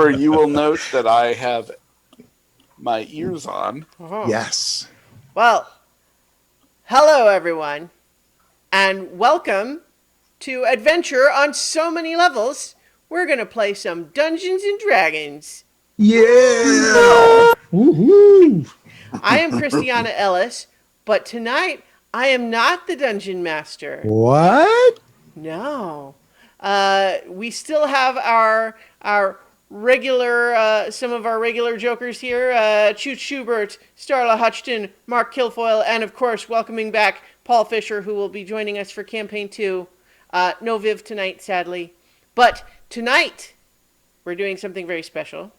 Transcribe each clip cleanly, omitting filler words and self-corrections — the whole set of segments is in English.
However, you will note that I have my ears on. Uh-huh. Yes. Well, hello everyone, and welcome to Adventure on So Many Levels. We're gonna play some Dungeons and Dragons. Yeah. Woohoo. I am Christiana Ellis, but tonight I am not the dungeon master. What? No. We still have our regular some of our regular jokers here. Chooch Schubert, Starla Hutchton, Mark Kilfoyle, and of course welcoming back Paul Fisher, who will be joining us for campaign 2. No Viv tonight, sadly. But tonight we're doing something very special.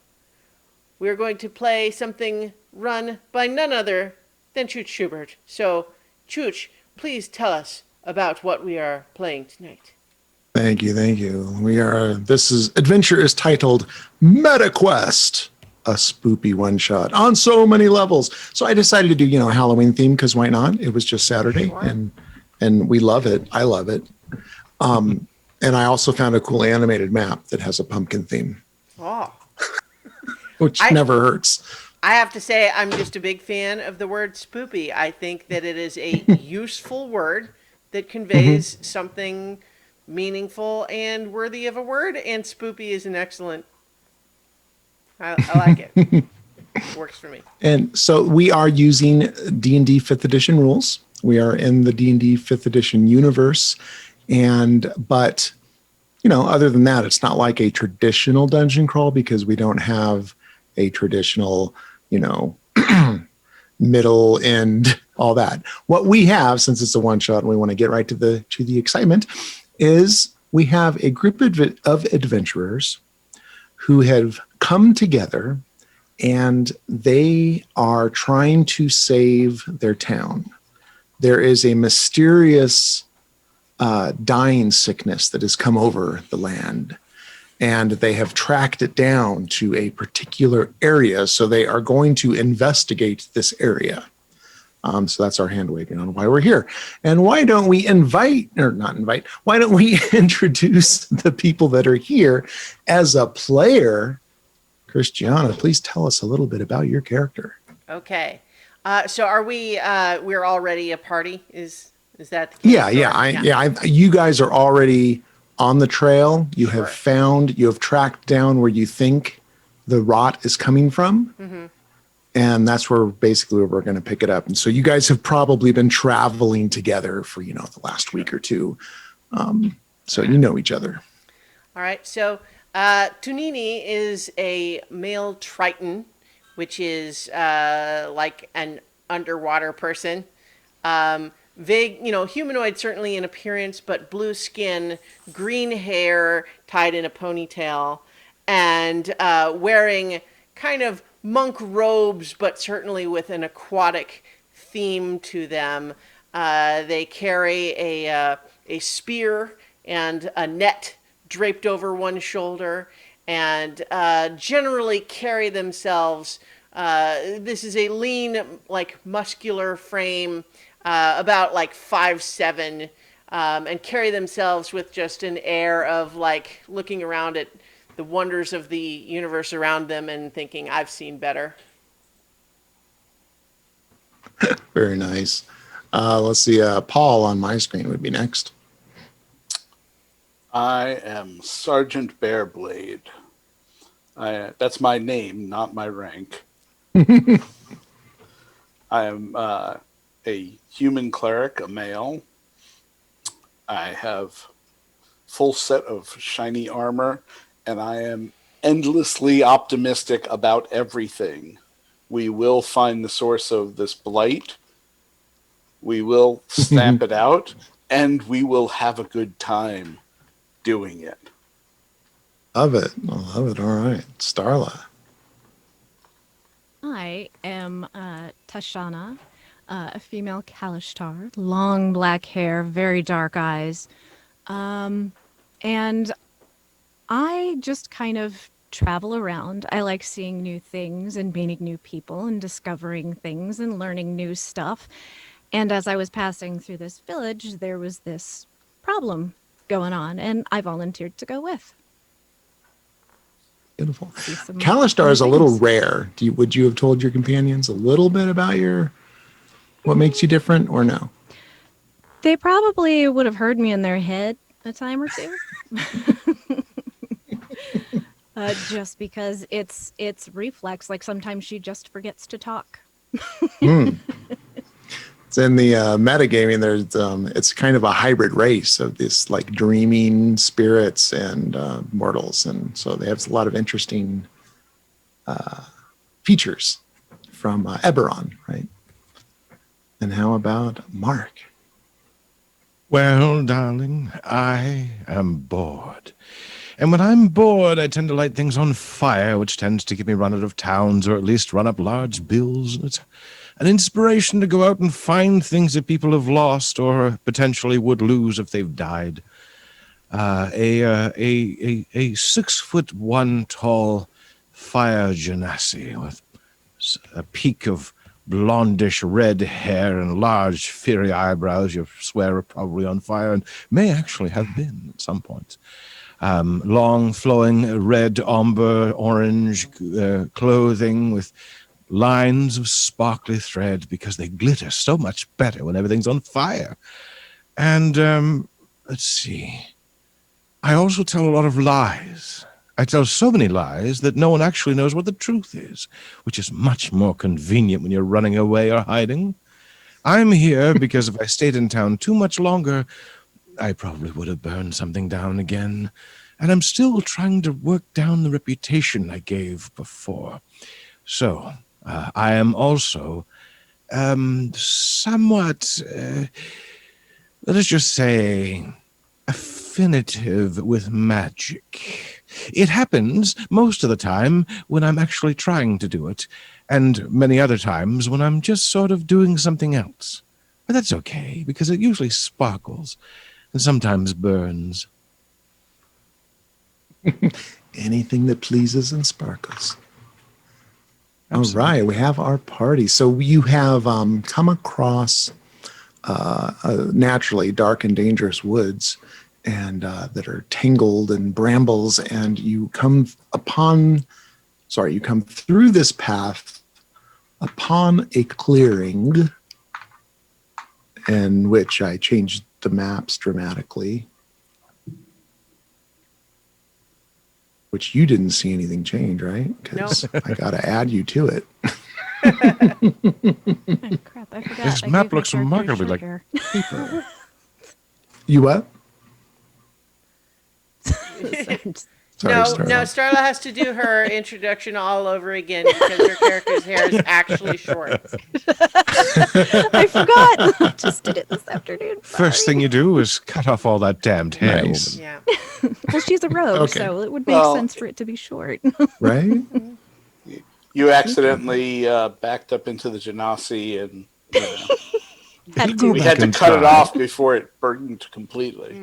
We're going to play something run by none other than Chooch Schubert. So, Chooch, please tell us about what we are playing tonight. Thank you. Thank you. Adventure is titled MetaQuest, a spoopy one shot on so many levels. So I decided to do, a Halloween theme because why not? It was just Saturday Sure. and we love it. I love it. And I also found a cool animated map that has a pumpkin theme, Oh. which never hurts. I have to say, I'm just a big fan of the word spoopy. I think that it is a useful word that conveys something meaningful and worthy of a word, and spoopy is an excellent. I like it. Works for me. And so we are using D&D 5th edition rules. We are in the D&D 5th edition universe. But other than that, it's not like a traditional dungeon crawl because we don't have a traditional, middle, end, all that. What we have, since it's a one shot and we want to get right to the excitement, is we have a group of adventurers who have come together and they are trying to save their town. There is a mysterious dying sickness that has come over the land, and they have tracked it down to a particular area. So they are going to investigate this area. So that's our hand waving on why we're here. And why don't we why don't we introduce the people that are here as a player? Christiana, please tell us a little bit about your character. Okay. So are we? We're already a party. Is that the case? Yeah. You guys are already on the trail. You Sure. have tracked down where you think the rot is coming from. Mm-hmm. And that's where we're going to pick it up. And so you guys have probably been traveling together for, the last week or two. So you know each other. All right. So Tunini is a male Triton, which is like an underwater person. Vague, humanoid certainly in appearance, but blue skin, green hair tied in a ponytail, and wearing kind of monk robes, but certainly with an aquatic theme to them. They carry a spear and a net draped over one shoulder, and generally carry themselves. This is a lean, muscular frame. About 5'7", and carry themselves with just an air of looking around at the wonders of the universe around them and thinking, I've seen better. Very nice. Let's see. Paul on my screen would be next. I am Sergeant Bearblade. That's my name, not my rank. I am a human cleric, a male. I have full set of shiny armor, and I am endlessly optimistic about everything. We will find the source of this blight. We will stamp it out, and we will have a good time doing it. Love it. I love it. All right. Starla. I am Tashana, a female Kalishtar, long black hair, very dark eyes. And I just kind of travel around. I like seeing new things and meeting new people and discovering things and learning new stuff. And as I was passing through this village, there was this problem going on, and I volunteered to go with. Beautiful. See some Kalistar fun is a little things. rare. Would you have told your companions a little bit about what makes you different, or no? They probably would have heard me in their head a time or two. Just because it's reflex. Like sometimes she just forgets to talk. It's in the metagaming. There's it's kind of a hybrid race of this like dreaming spirits and mortals, and so they have a lot of interesting features from Eberron, right? And how about Mark? Well, darling, I am bored. And when I'm bored, I tend to light things on fire, which tends to get me run out of towns or at least run up large bills. And it's an inspiration to go out and find things that people have lost or potentially would lose if they've died. A 6'1" tall fire genasi with a peak of blondish red hair and large fiery eyebrows you swear are probably on fire and may actually have been at some point. Long flowing red ombre orange clothing with lines of sparkly thread because they glitter so much better when everything's on fire. And let's see, I also tell a lot of lies. I tell so many lies that no one actually knows what the truth is, which is much more convenient when you're running away or hiding. I'm here because if I stayed in town too much longer, I probably would have burned something down again. And I'm still trying to work down the reputation I gave before. So, I am also somewhat, let us just say, affinitive with magic. It happens most of the time when I'm actually trying to do it, and many other times when I'm just sort of doing something else. But that's okay, because it usually sparkles and sometimes burns. Anything that pleases and sparkles. Absolutely. All right, we have our party. So you have come across naturally dark and dangerous woods, and that are tangled in brambles, and you come through this path upon a clearing in which I changed the maps dramatically, which you didn't see anything change, right? Because I got to add you to it. Oh, crap, I forgot. This I map gave my looks character remarkably short like hair. paper. You what? Sorry, No, Starla. Starla has to do her introduction all over again because her character's hair is actually short. I forgot. I just did it this afternoon. First Sorry. thing you do is cut off all that damned hair. Nice. woman. Yeah. Well, she's a rogue, Okay. so it would make Well- sense for it to be short. Right? You accidentally backed up into the Genasi, and Had Go to. we back had to and cut it try. off before it burned completely.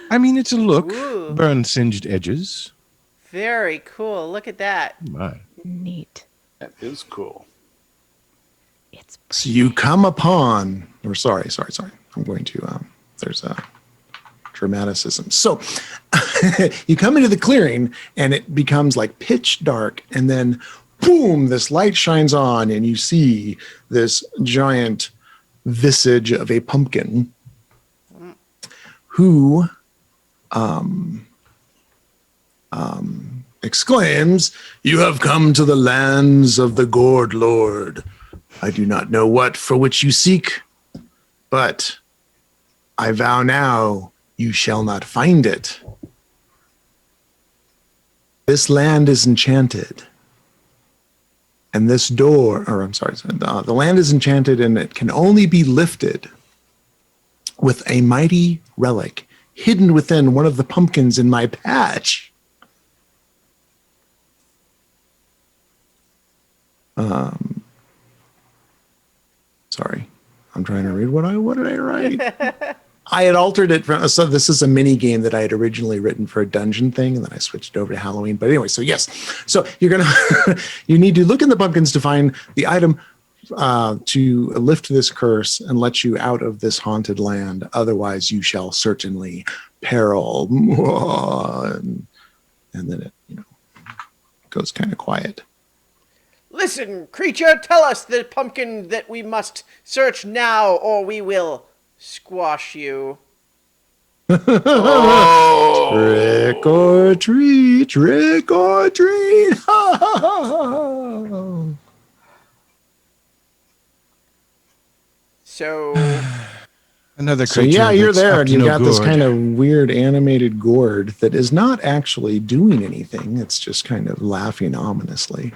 I mean, it's a look. Ooh. Burn singed edges. Very cool. Look at that. My. Neat. That is cool. It's So you come upon, or sorry. I'm going to, there's a dramaticism. So you come into the clearing and it becomes like pitch dark, and then boom, this light shines on and you see this giant visage of a pumpkin who exclaims, "You have come to the lands of the Gourd Lord. I do not know what for which you seek, but I vow now you shall not find it. This land is enchanted. And this door, the land is enchanted, and it can only be lifted with a mighty relic hidden within one of the pumpkins in my patch." Sorry, I'm trying to read what did I write? I had altered it from, so this is a mini game that I had originally written for a dungeon thing, and then I switched it over to Halloween. But anyway, so yes, so you're gonna you need to look in the pumpkins to find the item to lift this curse and let you out of this haunted land. Otherwise, you shall certainly peril. And then it, goes kind of quiet. Listen, creature, tell us the pumpkin that we must search now, or we will squash you. Trick or treat, trick or treat. So, Another So creature. yeah, you're that's there, up and to you no got this good. kind of weird animated gourd that is not actually doing anything. It's just kind of laughing ominously.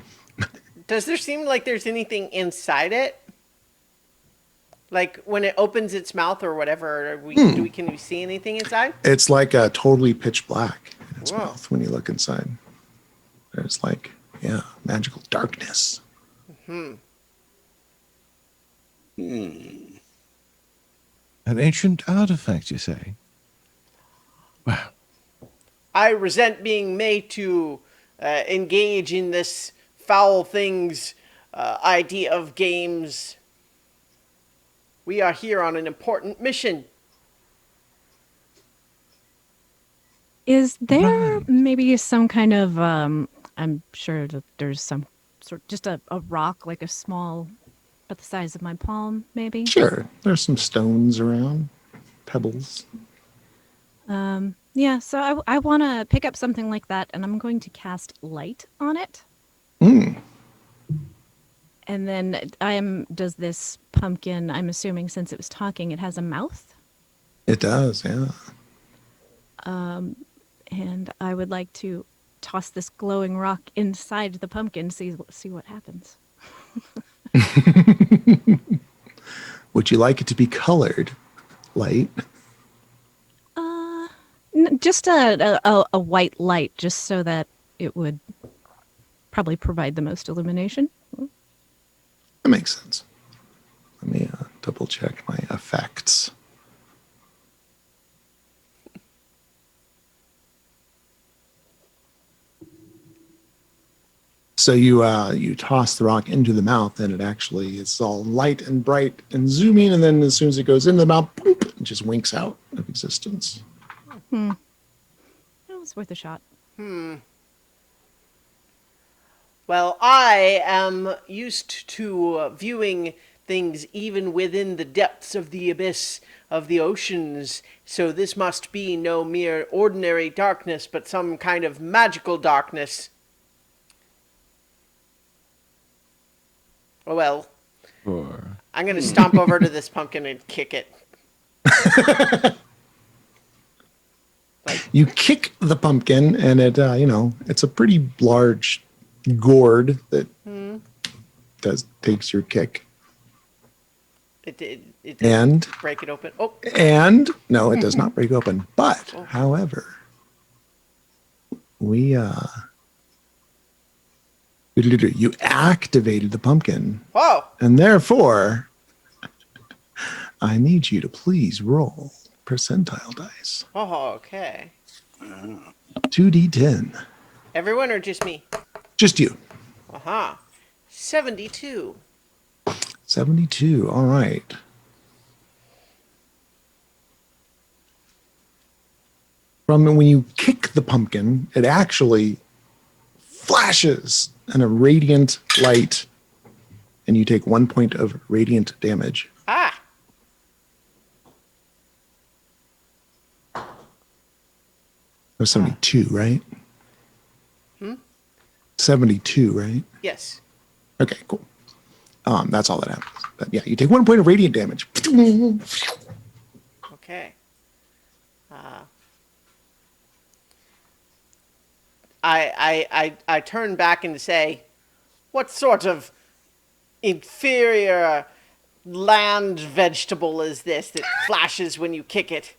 does there seem like there's anything inside it? Like when it opens its mouth or whatever, can we see anything inside? It's like totally pitch black in its Whoa. mouth when you look inside. There's like, yeah, magical darkness. An ancient artifact, you say? Well, I resent being made to engage in this foul things idea of games. We are here on an important mission. Is there maybe some kind of I'm sure that there's some sort just a rock, like a small, about the size of my palm, maybe? Sure, there's some stones around, pebbles. Yeah, so I want to pick up something like that, and I'm going to cast light on it. And then does this pumpkin, I'm assuming since it was talking, it has a mouth? It does, yeah. And I would like to toss this glowing rock inside the pumpkin, see what happens. Would you like it to be colored light? Just a white light, just so that it would probably provide the most illumination. That makes sense. Let me double check my effects. So you toss the rock into the mouth, and it actually is all light and bright and zooming, and then as soon as it goes into the mouth, boop, it just winks out of existence. It was worth a shot. Well, I am used to viewing things even within the depths of the abyss of the oceans, so this must be no mere ordinary darkness, but some kind of magical darkness. Oh well, or I'm gonna stomp over to this pumpkin and kick it. You kick the pumpkin, and it it's a pretty large gourd that takes your kick. It And break it open. Oh, And no, it does not break open. But, however, you activated the pumpkin, whoa! and therefore, I need you to please roll percentile dice. Oh, okay. 2d10. Everyone or just me? Just you. 72. 72. All right. From when you kick the pumpkin, it actually flashes in a radiant light, and you take 1 point of radiant damage. Ah! That was 72, right? 72, right? Yes. Okay, cool. That's all that happens. But yeah, you take 1 point of radiant damage. Okay. I turn back and say, what sort of inferior land vegetable is this that flashes when you kick it?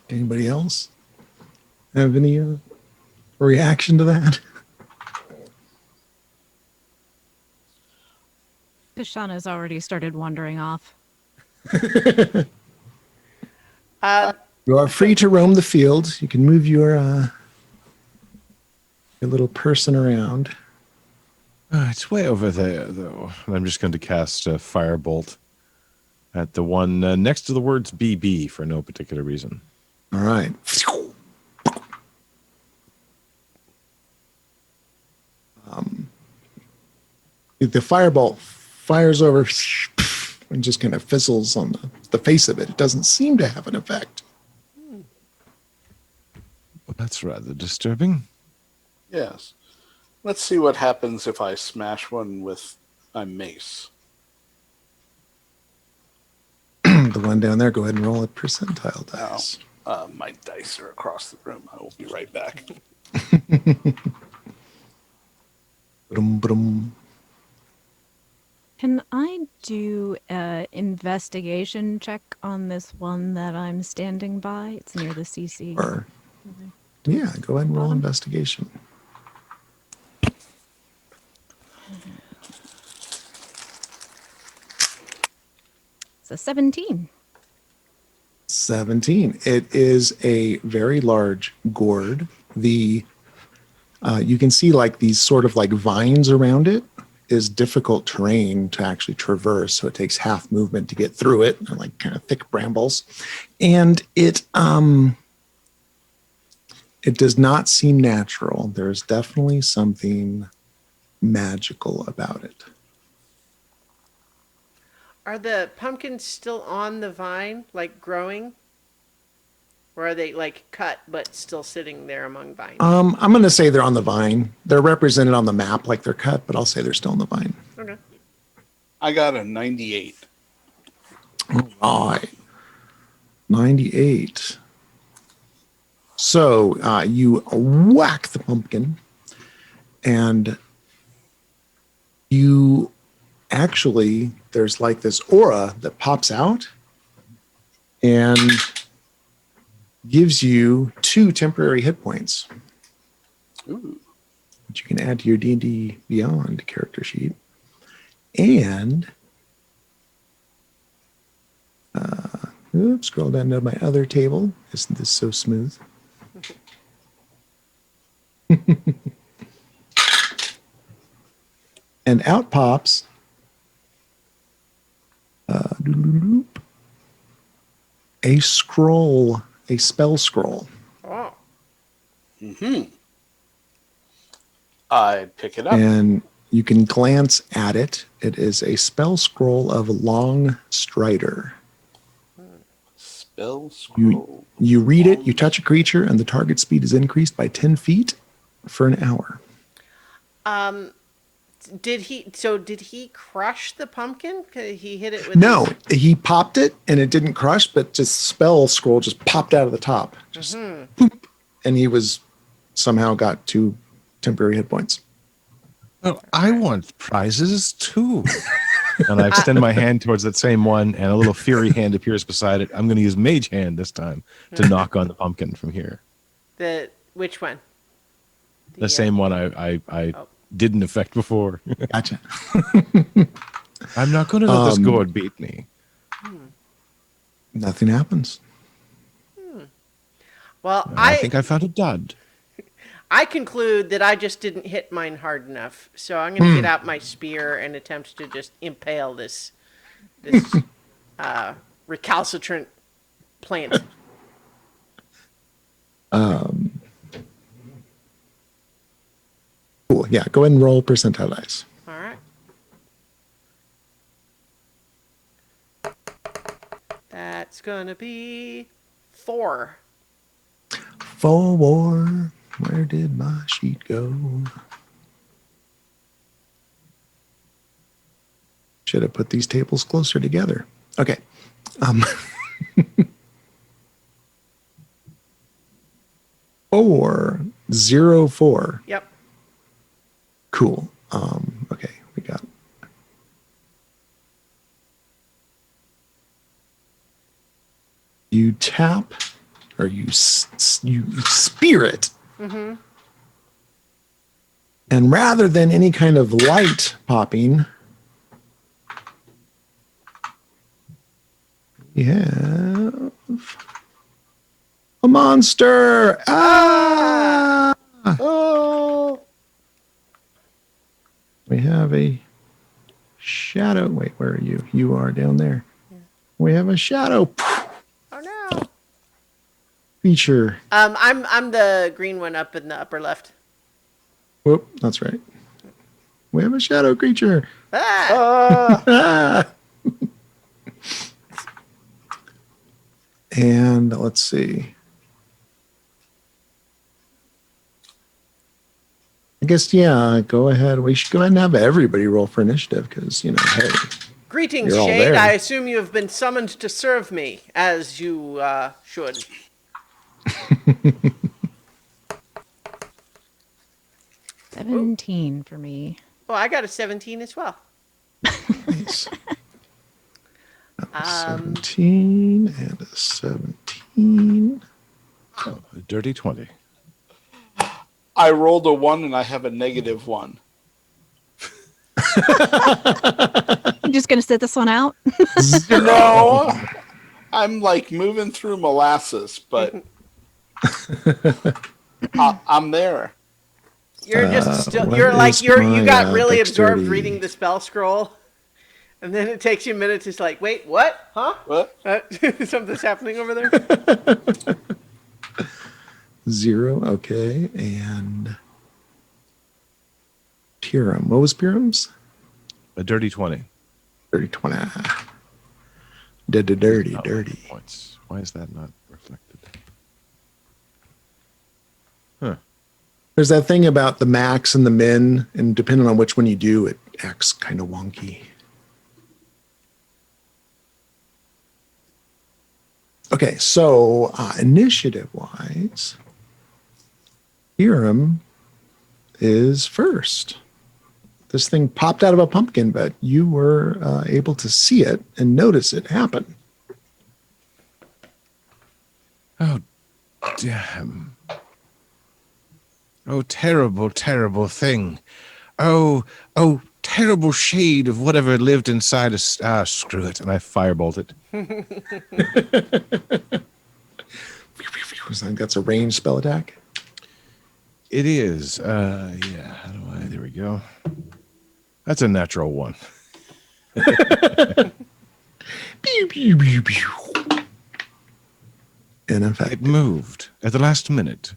Anybody else have any reaction to that? Kashana's already started wandering off. You are free to roam the field. You can move your little person around. It's way over there, though. And I'm just going to cast a firebolt at the one next to the words BB for no particular reason. All right. The fireball fires over and just kind of fizzles on the face of it. It doesn't seem to have an effect. Well, that's rather disturbing. Yes. Let's see what happens if I smash one with my mace. The one down there, go ahead and roll a percentile dice. My dice are across the room. I will be right back. Brum, brum. Can I do an investigation check on this one that I'm standing by? It's near the CC. Or, yeah, go ahead and roll investigation. It's a 17. 17. It is a very large gourd. You can see like these sort of like vines around it is difficult terrain to actually traverse. So it takes half movement to get through it. They're like kind of thick brambles. And it does not seem natural. There's definitely something magical about it. Are the pumpkins still on the vine, like growing? Or are they like cut but still sitting there among vines? I'm going to say they're on the vine. They're represented on the map like they're cut, but I'll say they're still on the vine. Okay. I got a 98. All right. 98. So you whack the pumpkin and you actually, there's like this aura that pops out and gives you 2 temporary hit points. Ooh. Which you can add to your D&D Beyond character sheet. And scroll down to my other table. Isn't this so smooth? And out pops a scroll, a spell scroll. Oh. I pick it up. And you can glance at it. It is a spell scroll of Long Strider. Spell scroll. You read it, you touch a creature, and the target speed is increased by 10 feet for an hour. Did he crush the pumpkin? 'Cause he hit it with No, he popped it, and it didn't crush, but just spell scroll just popped out of the top. Just boop, and he was somehow got 2 temporary hit points. Oh, I want prizes too. And I extend my hand towards that same one, and a little fiery hand appears beside it. I'm going to use Mage Hand this time to knock on the pumpkin from here. Which one? The same one I didn't affect before. Gotcha. I'm not going to let this gourd beat me. Nothing happens. Well, I think I found a dud. I conclude that I just didn't hit mine hard enough. So I'm going to get out my spear and attempt to just impale this recalcitrant plant. Cool. Yeah, go ahead and roll percentile dice. All right. That's going to be 4. 4. Where did my sheet go? Should have put these tables closer together. Okay. 4, 0, 4. Yep. Cool. Okay, we got. You tap, or you spear it. Mm-hmm. And rather than any kind of light popping, we have a monster. Ah! Oh. We have a shadow. Wait, where are you? You are down there. Yeah. We have a shadow. Oh no. Feature. I'm the green one up in the upper left. Whoop, that's right. We have a shadow creature. Ah! Ah! And let's see. I guess, yeah, go ahead. We should go ahead and have everybody roll for initiative because, hey, Greetings, you're all Shade. there. I assume you have been summoned to serve me, as you should. 17 for me. Oh, I got a 17 as well. Nice. 17 and a 17. Oh, a dirty 20. I rolled a 1 and I have a -1. I'm just going to sit this one out. No, I'm like moving through molasses, but I'm there. You're just still. what You're like is you my, got really dexterity? absorbed reading the spell scroll, and then it takes you minutes. It's like, wait, what? Huh? What? Something's happening over there. 0. Okay. And Tiram. What was Piram's? A dirty 20. Dirty 20. Dirty. Not Dirty. points. Why is that not reflected? There's that thing about the max and the min, and depending on which one you do, it acts kind of wonky. Okay, so initiative-wise, Hiram is first. This thing popped out of a pumpkin, but you were able to see it and notice it happen. Oh, damn. Oh, terrible, terrible thing. Oh, terrible shade of whatever lived inside us. Ah, screw it. And I firebolt it. That's a ranged spell attack. It is. Yeah. How do I? There we go. That's a natural 1. Pew, pew, pew, pew. And in fact, It moved at the last minute.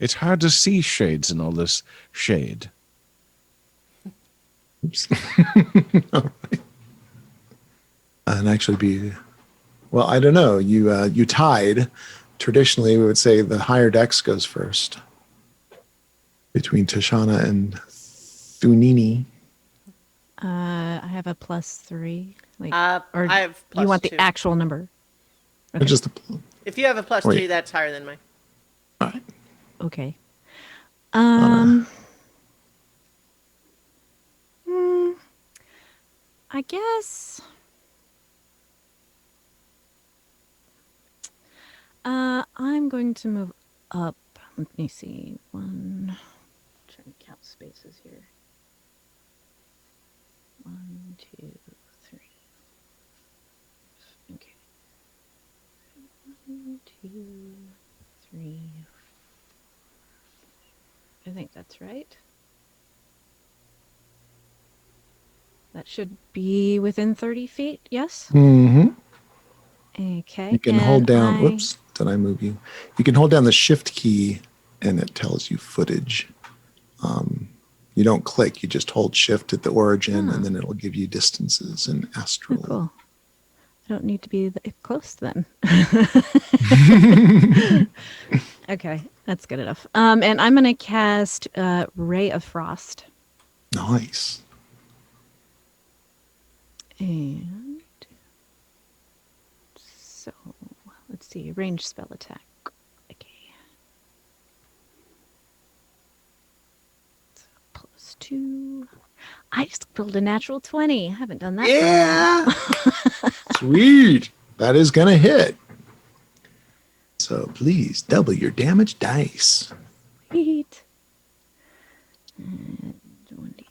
It's hard to see shades in all this shade. oops. All right. And actually well, I don't know. You tied. Traditionally, we would say the higher dex goes first between Tashana and Thunini. I have a +3. Like, or I have you want +2. the actual number? Or just If you have a +3, Wait. that's higher than mine. all right. Okay. I guess. I'm going to move up. Let me see. One. Trying to count spaces here. 1, 2, 3. Okay. 1, 2, 3. I think that's right. That should be within 30 feet, yes? Mm-hmm. Okay. You can and hold down. I- Whoops, did I move you? You can hold down the shift key, and it tells you footage. You don't click; you just hold shift at the origin, and then it'll give you distances and Oh, astral. cool. I don't need to be close then. Okay, that's good enough. And I'm going to cast Ray of Frost. Nice. And so, let's see, range spell attack. Okay. So +2. I just rolled a natural 20. I haven't done that. Yeah. Sweet. That is gonna hit. So please double your damage dice. Sweet. And 1d.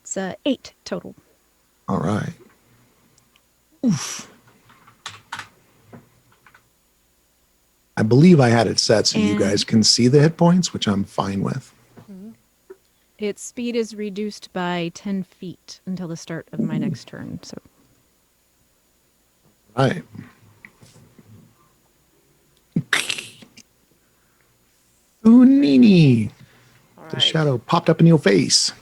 It's 8 total. All right. Oof. I believe I had it set so you And- guys can see the hit points, which I'm fine with. Its speed is reduced by 10 feet until the start of my next turn. So All right. Ooh, Nini. All The right. shadow popped up in your face.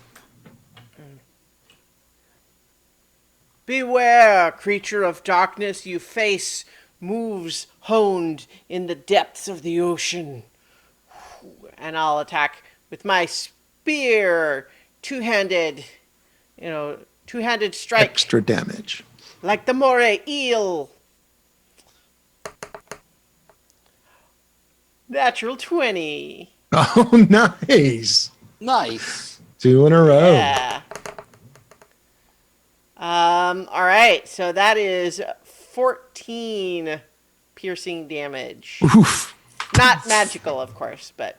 Beware, creature of darkness, you face moves honed in the depths of the ocean. And I'll attack with my spear, two-handed, two-handed strike, Extra damage. like the moray eel. Natural 20. Oh, nice. Nice. 2 in a row. Yeah. All right, so that is 14 piercing damage. Oof. Not magical, of course, but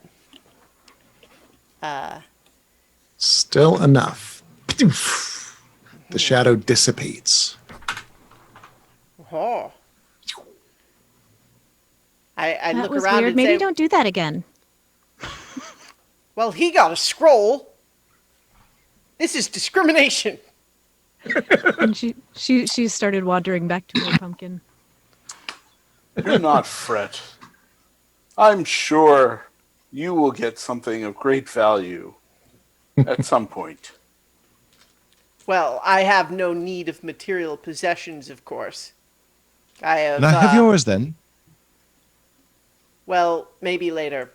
Still enough. The shadow dissipates. oh. I That look was around weird. and Maybe say, don't do that again. well, he got a scroll. This is discrimination. And she started wandering back to her pumpkin. Do not fret. I'm sure you will get something of great value at some point. Well, I have no need of material possessions, of course. I have, And I have yours then. well, maybe later.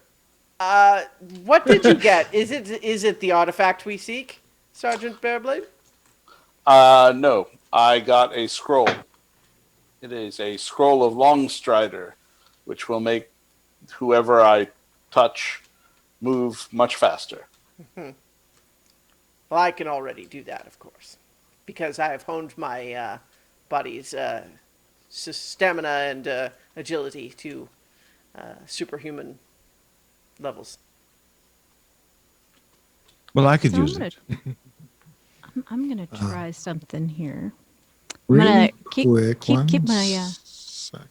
What did you get? Is it the artifact we seek, Sergeant Bearblade? No, I got a scroll. It is a scroll of Longstrider, which will make whoever I touch move much faster. Well, I can already do that, of course, because I have honed my body's stamina and agility to superhuman levels. Well, I could So use it. I'm gonna try something here. Really gonna keep quick, my, second.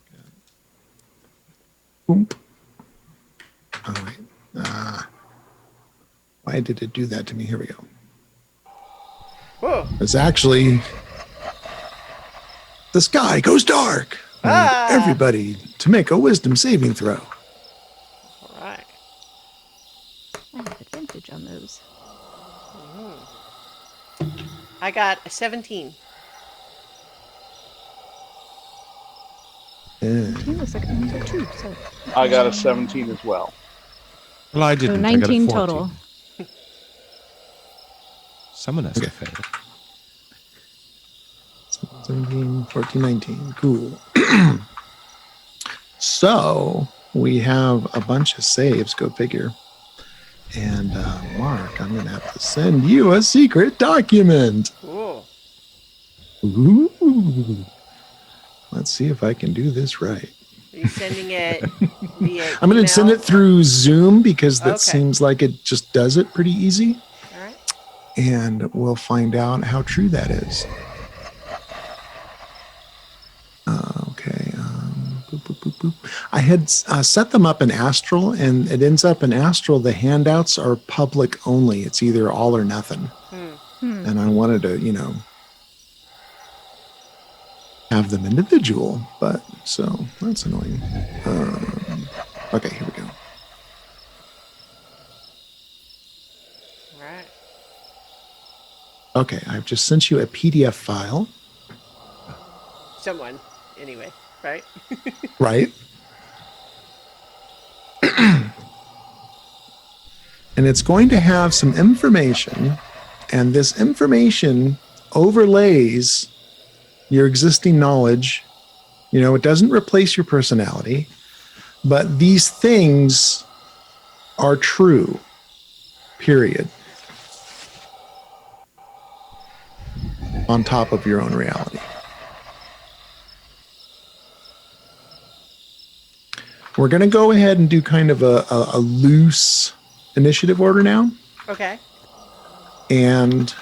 Boom. Oh, wait. Why did it do that to me? Here we go. Whoa! It's actually the sky goes dark. I need Ah! everybody to make a wisdom saving throw. All right. I have advantage on those. I got a 17. Yeah. He looks like a number 2, so I got a 17 as well. Well, I so didn't. I got a 19 14. total. Someone has to Okay. fail. 17, 14, 19. Cool. So we have a bunch of saves, go figure. And Mark, I'm going to have to send you a secret document. Cool. Ooh. Let's see if I can do this right. Are you sending it via I'm going to send email? it through Zoom because that Okay. seems like it just does it pretty easy. All right. And we'll find out how true that is. Okay. Boop, boop, boop, boop. I had set them up in Astral, and it ends up in Astral. The handouts are public only. It's either all or nothing. And I wanted to, have them individual, but so that's annoying. Okay, here we go. All right. Okay, I've just sent you a PDF file, Someone, anyway, right? right? And it's going to have some information, and this information overlays your existing knowledge. It doesn't replace your personality, but these things are true, period. On top of your own reality. We're going to go ahead and do kind of a loose initiative order now. Okay. And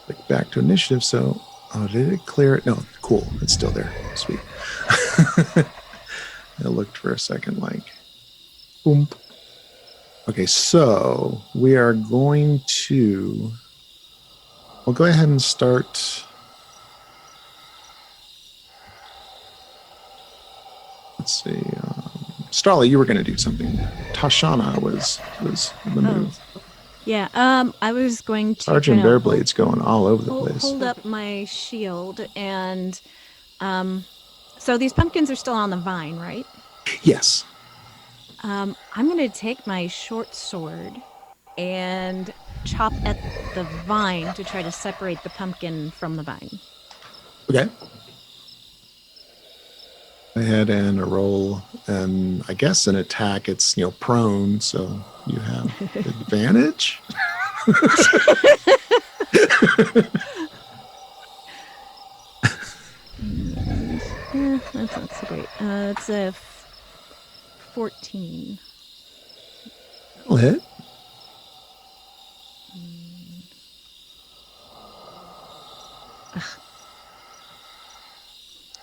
click back to initiative. So, did it clear it? No, cool. It's still there. Sweet. I looked for a second like, boom. Okay, so we are going to, we'll go ahead and start. Let's see. Starla, you were going to do something. Tashana was the move. Yeah, I was going to Sergeant kind of Bearblade's going all over the hold, place. hold up my shield and so these pumpkins are still on the vine, right? Yes. I'm going to take my short sword and chop at the vine to try to separate the pumpkin from the vine. Okay. Go ahead and a roll, and I guess an attack. It's prone, so you have advantage. And that's not so great. It's a 14. That'll hit.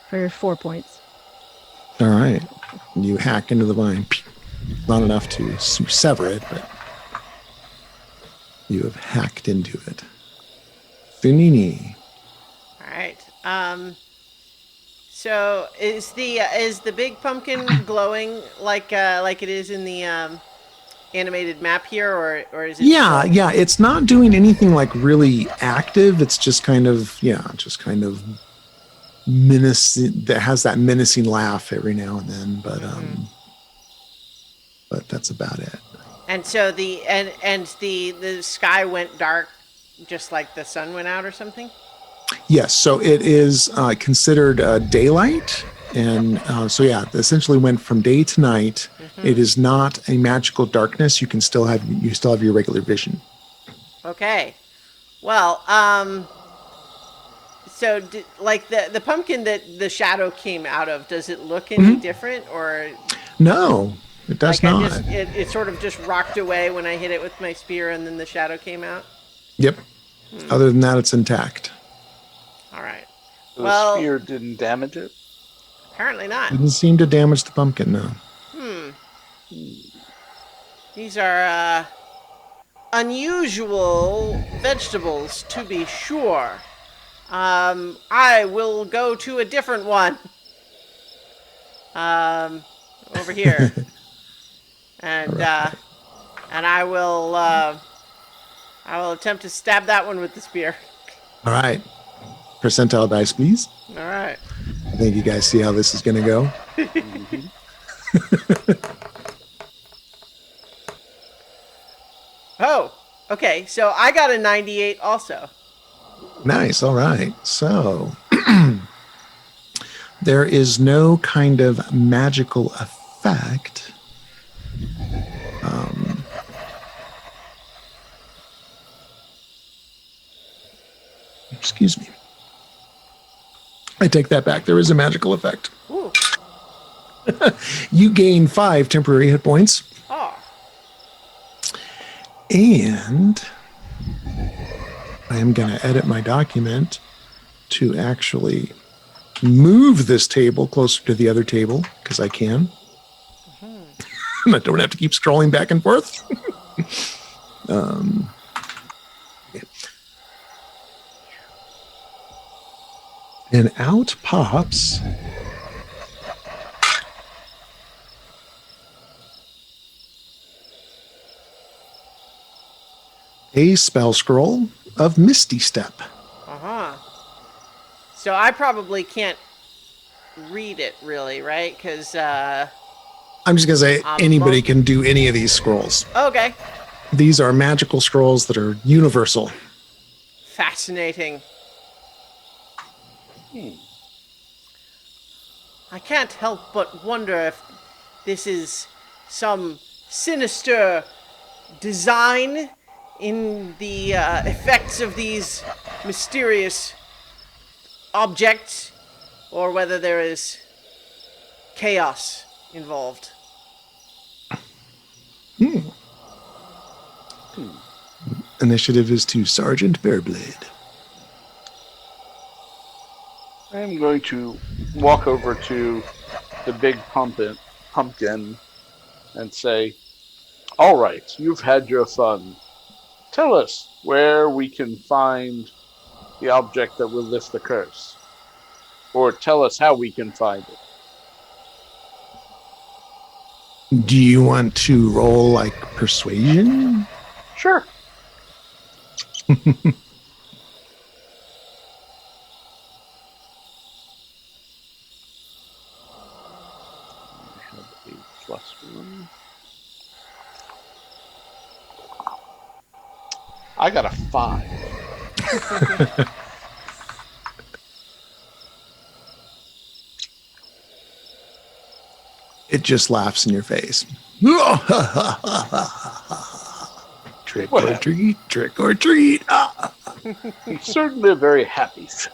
For 4 points. All right. You hack into the vine. Not enough to sever it, but you have hacked into it. Funini. All right. So is the big pumpkin glowing like it is in the animated map here, or is it? Yeah, still- yeah. It's not doing anything like really active. It's just kind of menacing. That has that menacing laugh every now and then, but that's about it. And so the sky went dark, just like the sun went out or something. Yes, so it is considered daylight, and so yeah, it essentially went from day to night. It is not a magical darkness. You still have your regular vision. Okay. Well, so like the pumpkin that the shadow came out of, does it look any different, or No, it does like not. it sort of just rocked away when I hit it with my spear, and then the shadow came out? Yep. Other than that, it's intact. All right. The Well, spear didn't damage it. apparently not. Didn't seem to damage the pumpkin. No. These are unusual vegetables, to be sure. I will go to a different one. Over here, and I will attempt to stab that one with the spear. All right. Percentile dice, please. All right. I think you guys see how this is going to go. Oh, okay. So I got a 98 also. Nice. All right. So there is no kind of magical effect. Excuse me. I take that back. There is a magical effect. Ooh. You gain 5 temporary hit points, Oh. and I am going to edit my document to actually move this table closer to the other table because I can. I don't have to keep scrolling back and forth. Yeah. And out pops a spell scroll of Misty Step. Uh-huh. So I probably can't read it really, right? Because I'm just going to say anybody can do any of these scrolls. okay. These are magical scrolls that are universal. Fascinating. I can't help but wonder if this is some sinister design in the effects of these mysterious objects, or whether there is chaos involved. Initiative is to Sergeant Bearblade. I'm going to walk over to the big pumpkin and say, all right, you've had your fun. Tell us where we can find the object that will lift the curse. Or tell us how we can find it. Do you want to roll like persuasion? Sure. I have a +1. I got a 5. It just laughs in your face. Trick or Whatever. treat, trick or treat. Ah. He's certainly a very happy son.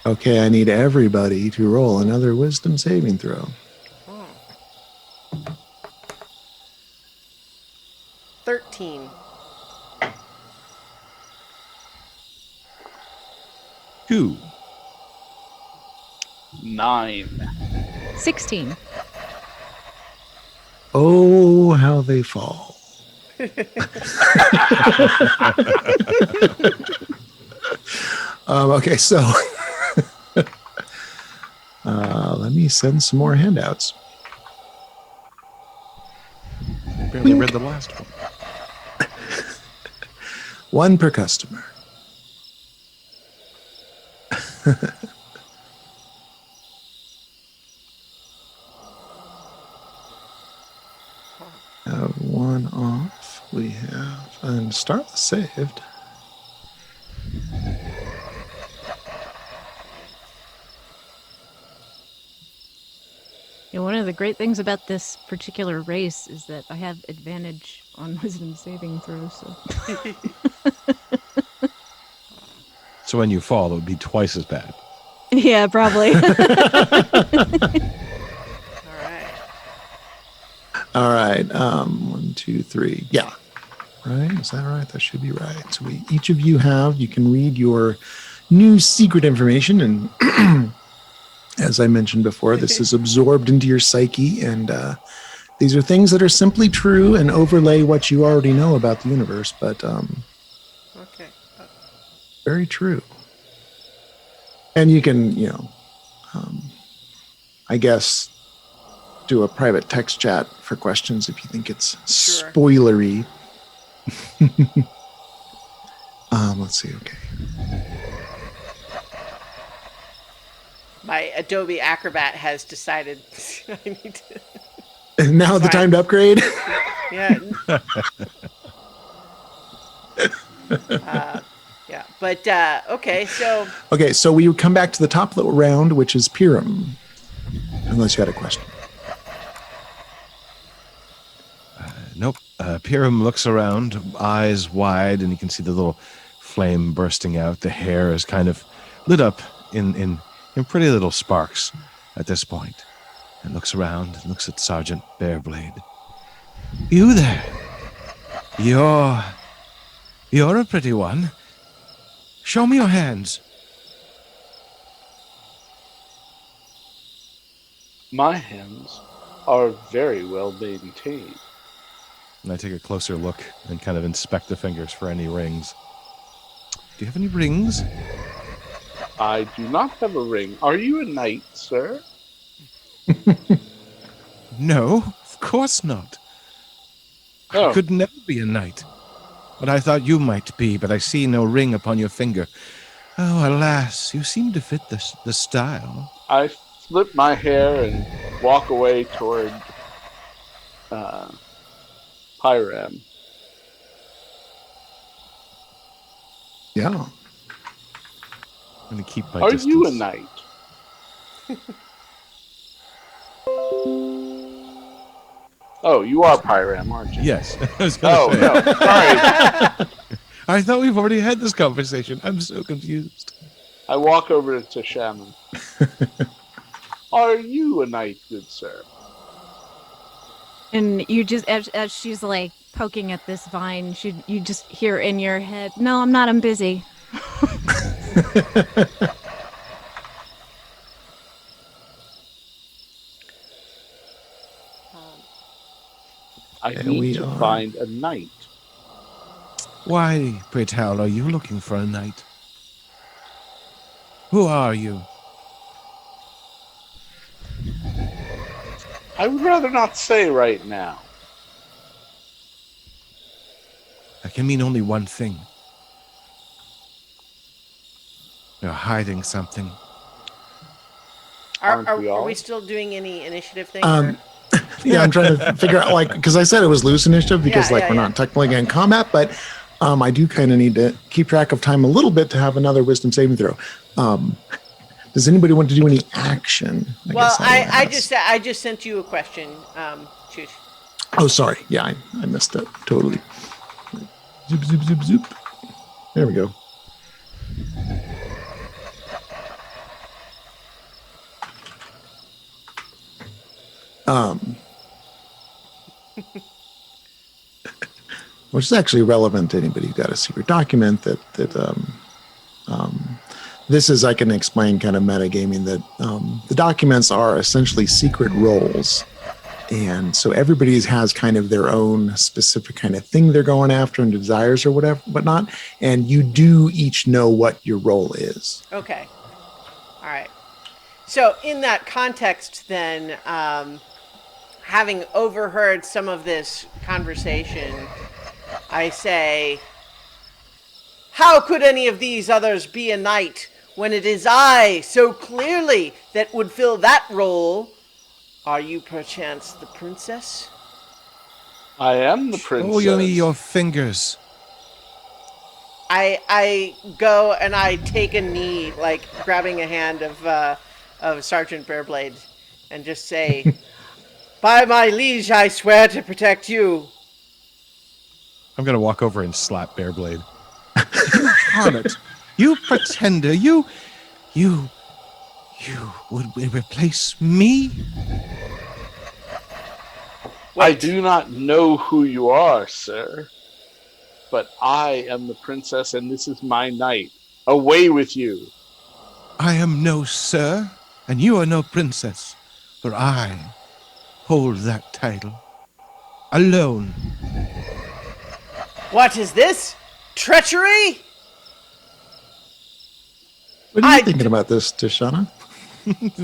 Okay, I need everybody to roll another wisdom saving throw. 13. 2. 9. 16. Oh, how they fall. Okay, so let me send some more handouts. Barely read the last one. One per customer. Have one off. We have, and start saved. You know, one of the great things about this particular race is that I have advantage on wisdom saving throws. So. So when you fall, it would be twice as bad. Yeah, probably. All right. All right. 1, 2, 3. Yeah. Right? Is that right? That should be right. So each of you you can read your new secret information. And as I mentioned before, this is absorbed into your psyche. And these are things that are simply true and overlay what you already know about the universe, but Okay. very true. And you can, I guess, do a private text chat for questions if you think it's Sure. spoilery. Let's see. Okay. My Adobe Acrobat has decided I need to. And now the Fine. time to upgrade. Yeah. Yeah. But okay. So Okay, so we come back to the top of the round, which is Piram. Unless you had a question. Nope. Piram looks around, eyes wide, and you can see the little flame bursting out. The hair is kind of lit up in pretty little sparks at this point. And looks around and looks at Sergeant Bearblade. You there? You're a pretty one. Show me your hands. My hands are very well maintained. And I take a closer look and kind of inspect the fingers for any rings. Do you have any rings? I do not have a ring. Are you a knight, sir? No, of course not. Oh. I could never be a knight. But I thought you might be, but I see no ring upon your finger. Oh, alas, you seem to fit the style. I flip my hair and walk away toward Pyram. Yeah. I'm going to keep my Are distance. you a knight? Oh, you are Pyram, aren't you? Yes. I was going Oh, to say. no. Sorry. I thought we've already had this conversation. I'm so confused. I walk over to Shaman. Are you a knight, good sir? And you just, as she's like poking at this vine, you just hear in your head, "No, I'm not. I'm busy." I And need we to are- find a knight. Why, pray tell, are you looking for a knight? Who are you? I would rather not say right now. That can mean only one thing. You're hiding something. Aren't we Are all? we still doing any initiative thing? Um, Yeah, I'm trying to figure out, like, because I said it was loose initiative because, Yeah, like, yeah, we're yeah. not technically in combat, but I do kind of need to keep track of time a little bit to have another wisdom saving throw. Does anybody want to do any action? Well, guess I will ask. I just sent you a question, Chooch. Oh, sorry. Yeah, I missed it totally. Zoop, zoop, zoop, zoop. There we go. Which is actually relevant to anybody who got a secret document this is, I can explain kind of metagaming that the documents are essentially secret roles. And so everybody has kind of their own specific kind of thing they're going after and desires or whatever, whatnot. And you do each know what your role is. Okay. All right. So in that context, then, having overheard some of this conversation, I say, how could any of these others be a knight when it is I so clearly that would fill that role? Are you perchance the princess? I am the princess. Show me your fingers. I go and I take a knee, like grabbing a hand of Sergeant Bearblade, and just say, "By my liege, I swear to protect you." I'm gonna walk over and slap Bearblade. Harlot, you pretender, you would replace me? I do not know who you are, sir, but I am the princess and this is my knight. Away with you. I am no sir, and you are no princess, for I hold that title alone. What is this? Treachery? What are you thinking about this, Tishana?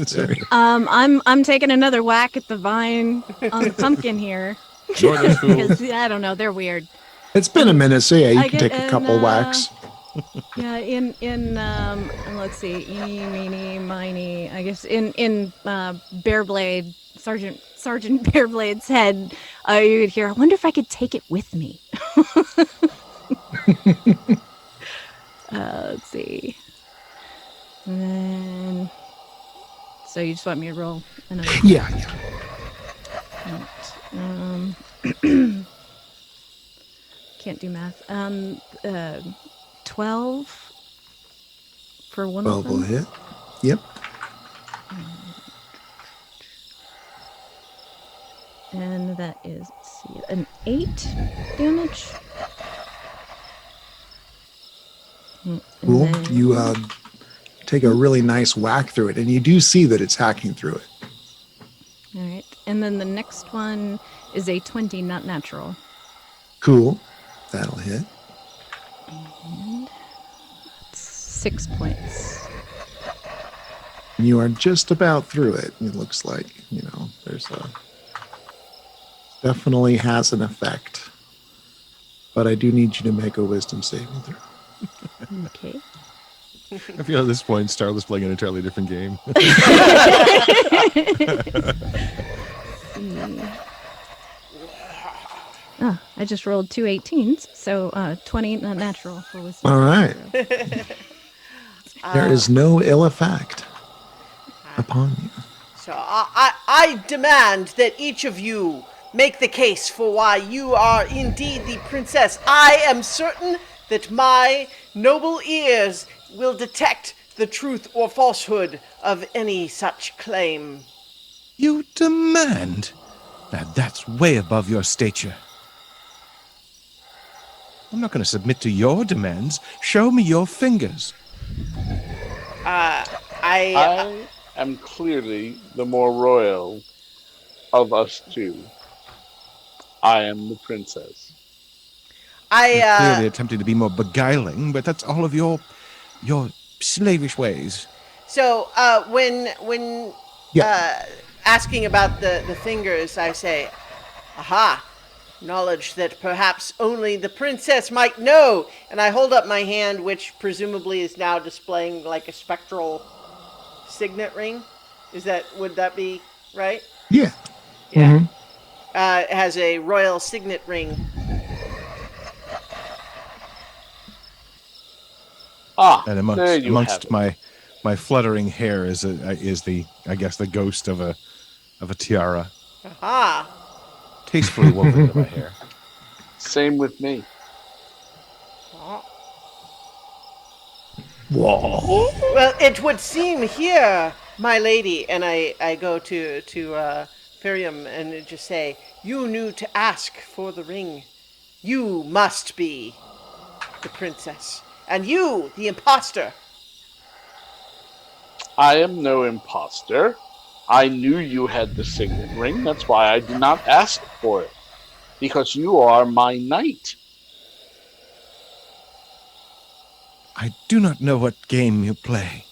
Sorry. I'm taking another whack at the vine on the pumpkin here. Northern schools. Because I don't know, they're weird. It's been a minute, so yeah, you I can get take a couple an, whacks. Yeah, let's see, eeny, meeny, miny. I guess in Bearblade, Sergeant Bearblade's head, you could hear, I wonder if I could take it with me. Let's see. And then, so you just want me to roll another? Yeah. Can't do math. 12 for one 12 of them. will hit. Yep. And that is, let's see, an 8 damage. And Cool. then- You take a really nice whack through it, and you do see that it's hacking through it. All right. And then the next one is a 20, not natural. Cool. That'll hit. And 6 points. You are just about through it. It looks like, there's definitely has an effect. But I do need you to make a wisdom saving throw. Okay. I feel at this point Starla's playing an entirely different game. Oh, I just rolled 2 18s, so 20 not natural for wisdom. All right. There is no ill effect upon you. So I demand that each of you make the case for why you are indeed the princess. I am certain that my noble ears will detect the truth or falsehood of any such claim. You demand? Now that's way above your stature. I'm not going to submit to your demands. Show me your fingers. I am clearly the more royal of us two. I am the princess. You're clearly attempting to be more beguiling, but that's all of your slavish ways. So when Yeah. asking about the fingers, I say, aha, knowledge that perhaps only the princess might know. And I hold up my hand, which presumably is now displaying like a spectral signet ring. Would that be right? Yeah. Yeah. It has a royal signet ring. Ah, And there you have amongst it. my fluttering hair is the I guess the ghost of a tiara, Aha. tastefully woven into my hair. Same with me. Whoa. Well, it would seem here, my lady, and I go to Firium and just say, you knew to ask for the ring. You must be the princess, and you, the imposter. I am no imposter. I knew you had the signet ring. That's why I did not ask for it. Because you are my knight. I do not know what game you play,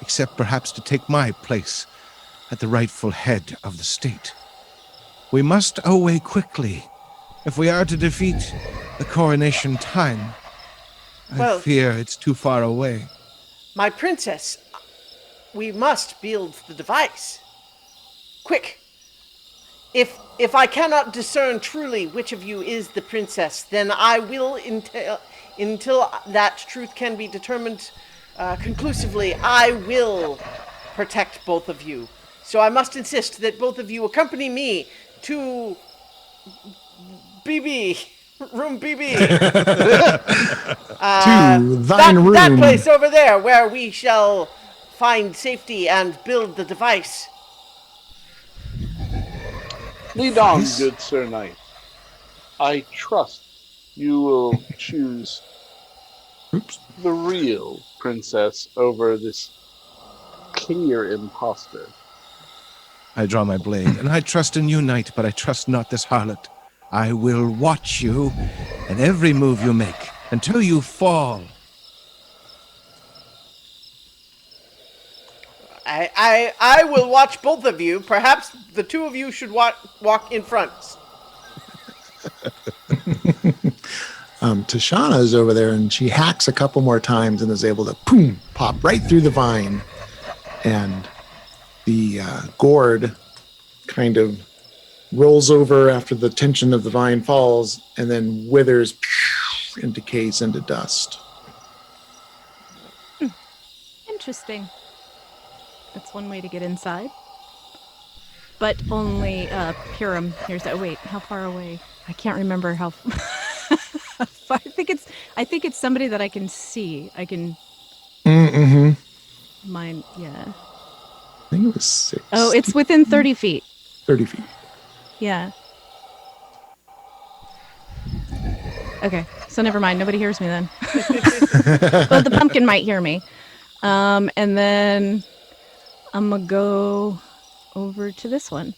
except perhaps to take my place at the rightful head of the state. We must away quickly if we are to defeat the coronation time. I Well- fear it's too far away. My princess, we must build the device. Quick. If I cannot discern truly which of you is the princess, then I will, until that truth can be determined conclusively, I will protect both of you. So I must insist that both of you accompany me to BB, room BB. To thine room. That place over there where we shall find safety and build the device. Lead on, good Sir Knight. I trust you will choose Oops. the real princess over this clear imposter. I draw my blade, and I trust in you, knight, but I trust not this harlot. I will watch you and every move you make until you fall. I will watch both of you. Perhaps the two of you should walk in front. Tashana is over there and she hacks a couple more times and is able to boom, pop right through the vine. And the gourd kind of rolls over after the tension of the vine falls and then withers and decays into dust. Interesting. That's one way to get inside. But only Purim here's that. Wait, how far away? I can't remember how far. I think it's somebody that I can see. I can mine, yeah. I think it was 6. Oh, it's within 30 feet. 30 feet. Yeah. Okay, so never mind. Nobody hears me then. But the pumpkin might hear me. And then I'm gonna go over to this one.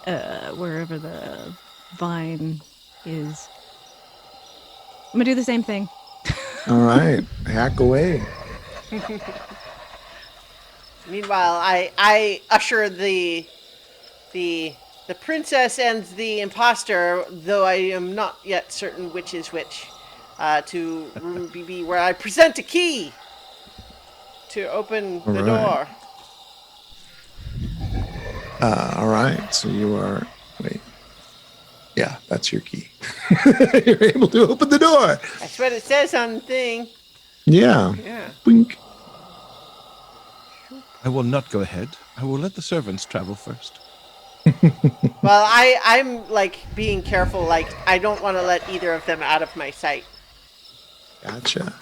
Wherever the vine is. I'm gonna do the same thing. All right. Hack away. Meanwhile, I usher the princess and the imposter, though I am not yet certain which is which, to room BB, where I present a key to open the All door. All right. So you are. Wait. Yeah, that's your key. You're able to open the door. That's what it says on the thing. Yeah. Yeah. Blink. I will not go ahead. I will let the servants travel first. Well, I'm like being careful. Like I don't want to let either of them out of my sight Gotcha.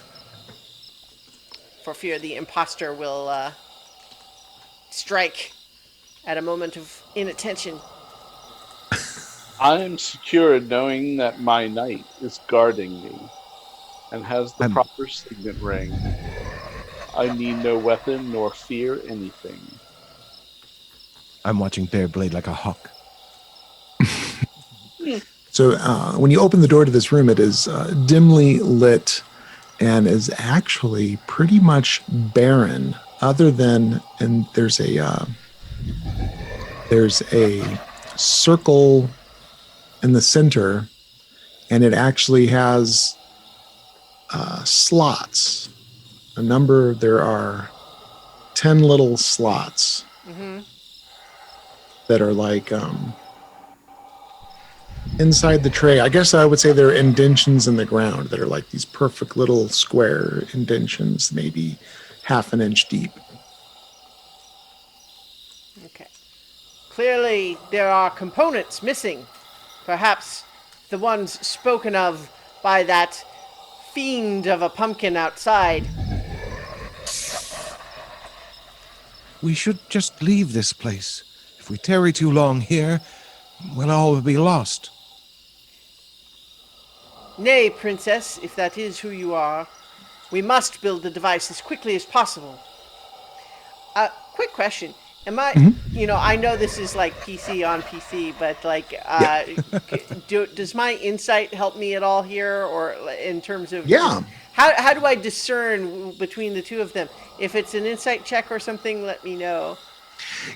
for fear the imposter will strike at a moment of inattention. I am secure knowing that my knight is guarding me and has the proper signet ring. I need no weapon nor fear anything. I'm watching their blade like a hawk. So when you open the door to this room, it is dimly lit and is actually pretty much barren, other than, and there's a circle in the center, and it actually has slots. There are 10 little slots that are like inside the tray. I guess I would say they're indentions in the ground that are like these perfect little square indentions, maybe half an inch deep. Okay. Clearly, there are components missing. Perhaps the ones spoken of by that fiend of a pumpkin outside. We should just leave this place. If we tarry too long here, we'll all be lost. Nay, Princess, if that is who you are, we must build the device as quickly as possible. Quick question. Am I, I know this is like PC on PC, but like, does my insight help me at all here, or in terms of Yeah. how do I discern between the two of them? If it's an insight check or something, let me know.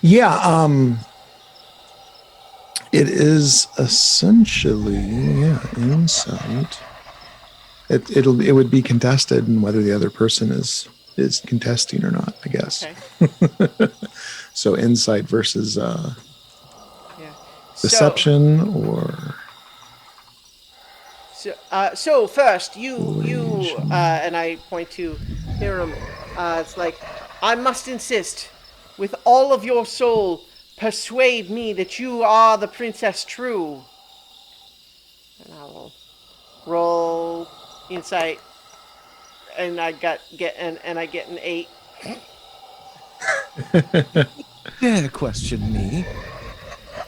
Yeah, it is essentially insight. It would be contested, and whether the other person is contesting or not, I guess. Okay. So insight versus Yeah. deception, or So first, you, and I point to Hiram. It's like, I must insist, with all of your soul, persuade me that you are the Princess True. And I will roll insight, and I get an 8. Dare question me?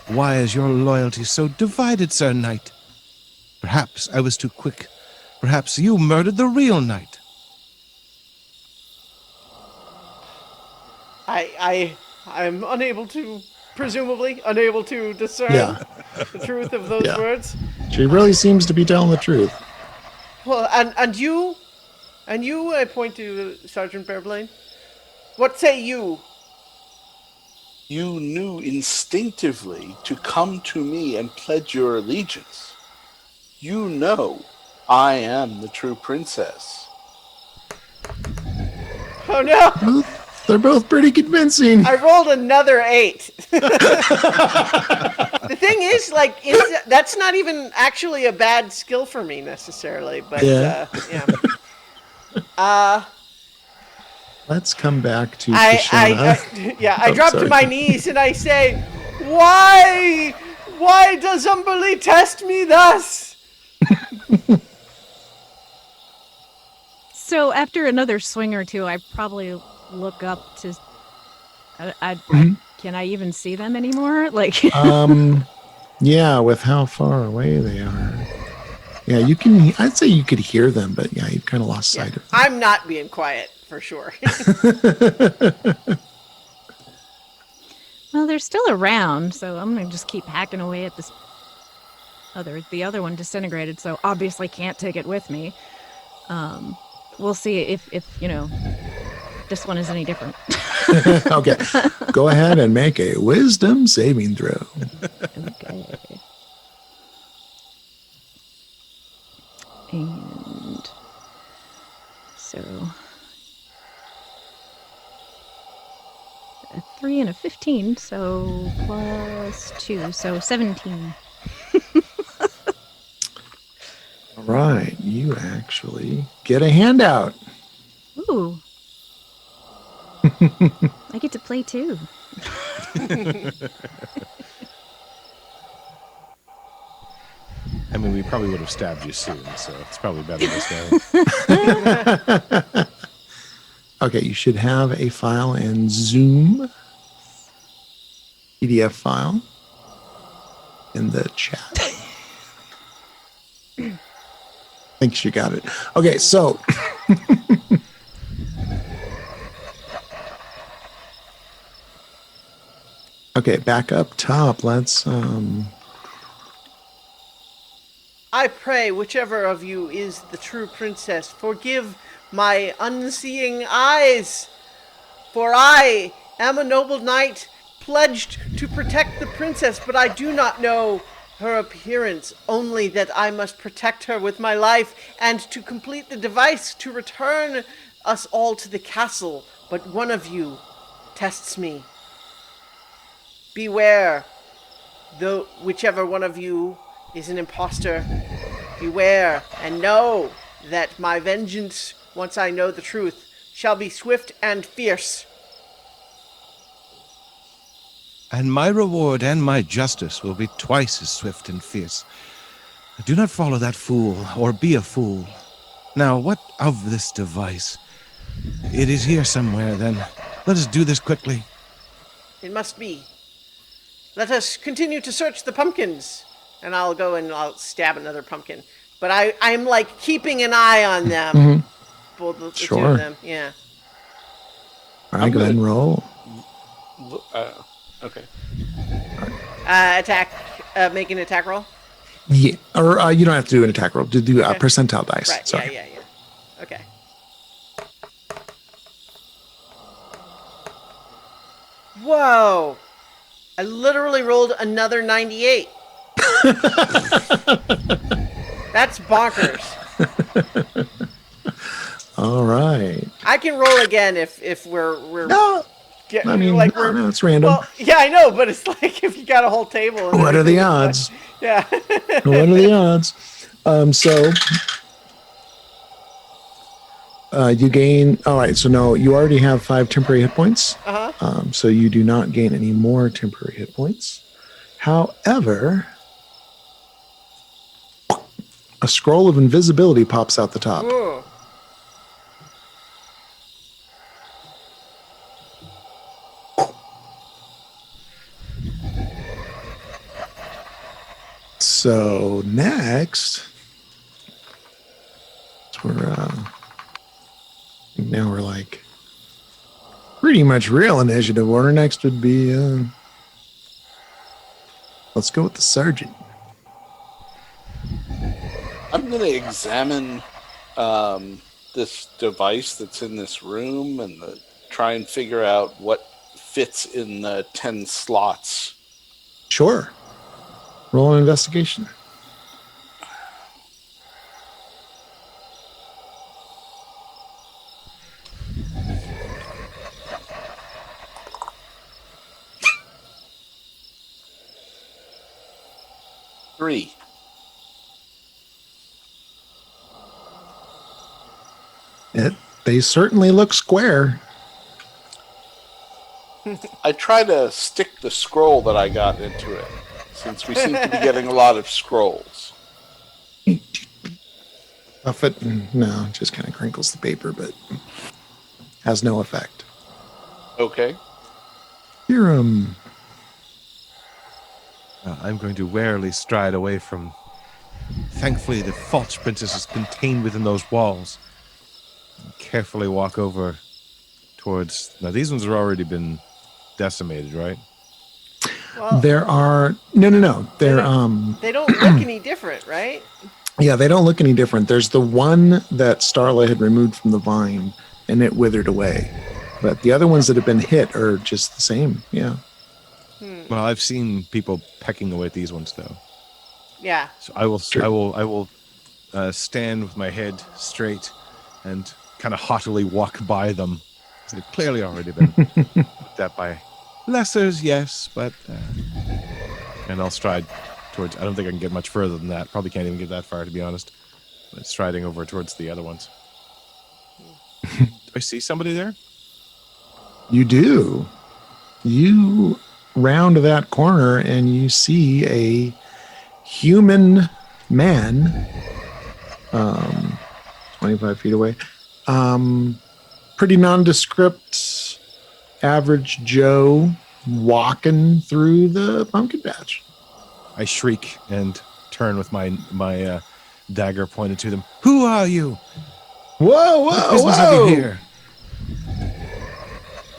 Why is your loyalty so divided, Sir Knight? Perhaps I was too quick. Perhaps you murdered the real knight. I'm presumably unable to discern the truth of those words. she really seems to be telling the truth. Well, and you, I point to Sergeant Bearblane. What say you? You knew instinctively to come to me and pledge your allegiance. You know I am the true princess. Oh no! They're both pretty convincing. I rolled another 8. The thing is, like, that's not even actually a bad skill for me necessarily, but yeah. Let's come back to I Oh, drop sorry. to my knees and I say, Why does Umberly test me thus? So after another swing or two, I probably look up to. Can I even see them anymore? Like, Yeah, with how far away they are. Yeah, you can. I'd say you could hear them, but yeah, you've kind of lost sight of them. I'm not being quiet for sure. well, they're still around, so I'm gonna just keep hacking away at this. The other one disintegrated, so obviously can't take it with me. We'll see if this one is any different. Okay, go ahead and make a wisdom saving throw. Okay. And so a 3 and a 15, so plus 2, so 17. All right, you actually get a handout. Ooh. I get to play too. I mean, we probably would have stabbed you soon, so it's probably better this way. Okay, you should have a file in Zoom, PDF file in the chat. Thinks you got it. Okay, so okay, back up top. Let's I pray whichever of you is the true princess, forgive my unseeing eyes, for I am a noble knight pledged to protect the princess, but I do not know her appearance, only that I must protect her with my life and to complete the device to return us all to the castle. But one of you tests me. Beware, though whichever one of you is an imposter, beware and know that my vengeance, once I know the truth, shall be swift and fierce. And my reward and my justice will be twice as swift and fierce. Do not follow that fool, or be a fool. Now, what of this device? It is here somewhere, then. Let us do this quickly. It must be. Let us continue to search the pumpkins. And I'll go and I'll stab another pumpkin. But I'm like keeping an eye on them. Both the two Sure. of them. Yeah. All right, go ahead and roll. Okay. Attack. Make an attack roll. Yeah, or you don't have to do an attack roll. Do percentile dice. Right. Sorry. Yeah. Okay. Whoa! I literally rolled another 98. That's bonkers. All right. I can roll again if we're No, get, I mean, like no, it's random. Well, yeah, I know, but it's like if you got a whole table. And What are the everything, odds? it's like- yeah. What are the odds? So you gain. All right. So no, you already have 5 temporary hit points. So you do not gain any more temporary hit points. However, a scroll of invisibility pops out the top. Ooh. So next, now we're like pretty much real initiative order. Next would be let's go with the sergeant. I'm going to examine this device that's in this room and try and figure out what fits in the 10 slots. Sure. Roll an investigation. Three. They certainly look square. I try to stick the scroll that I got into it, since we seem to be getting a lot of scrolls. Puff it, and no, it just kind of crinkles the paper, but has no effect. Okay. Here, I'm going to warily stride away from... Thankfully, the false princess is contained within those walls. Carefully walk over towards... Now, these ones have already been decimated, right? Well, there are no. They're they don't look any different, right? yeah, they don't look any different. There's the one that Starla had removed from the vine, and it withered away. But the other ones that have been hit are just the same. Yeah. Well, I've seen people pecking away at these ones, though. Yeah. So I will Sure. I will stand with my head straight and kind of haughtily walk by them. They've clearly already been looked at by lessers, yes, but and I'll stride towards... I don't think I can get much further than that. Probably can't even get that far, to be honest. But striding over towards the other ones. Do I see somebody there? You do. You round that corner and you see a human man, 25 feet away. Pretty nondescript, average Joe walking through the pumpkin patch. I shriek and turn with my dagger pointed to them. Who are you? Whoa, What whoa, business have whoa! you here?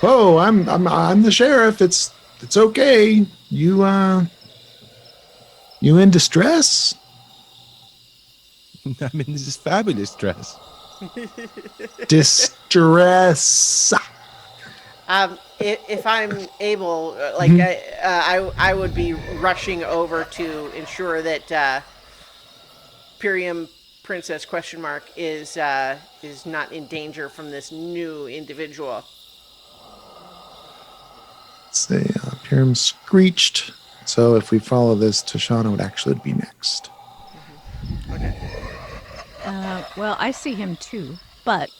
Whoa, I'm the sheriff. It's okay. You in distress? I'm in this fabulous dress. Distress. If I'm able, I would be rushing over to ensure that Pirium Princess question mark is not in danger from this new individual. Say, Pyram screeched. So if we follow this, Tashana would actually be next. Okay. Well, I see him too, but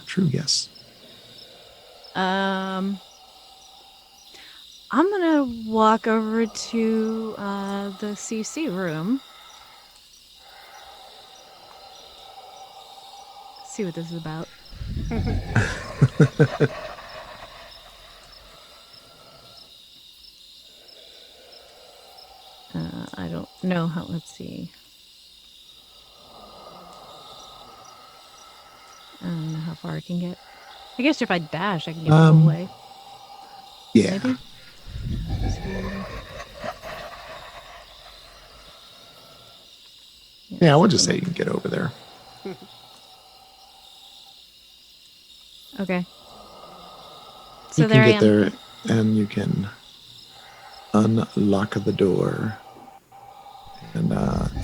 True, yes. I'm gonna walk over to the CC room. See what this is about. I don't know how. Let's see. I don't know how far I can get. I guess if I dash, I can get the whole way. Yeah. Maybe. Yeah, we'll just say you can get over there. Okay. So you there can I get am. there and you can unlock the door. And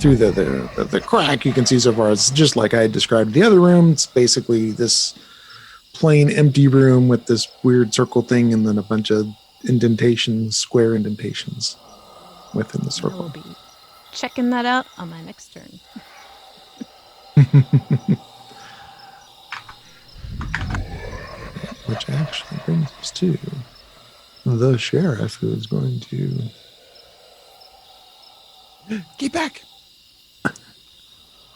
through the crack, you can see so far, it's just like I described the other room. It's basically this plain empty room with this weird circle thing and then a bunch of indentations, square indentations within the I will circle. be checking that out on my next turn. Which actually brings us to the sheriff, who is going to... Get back. I'm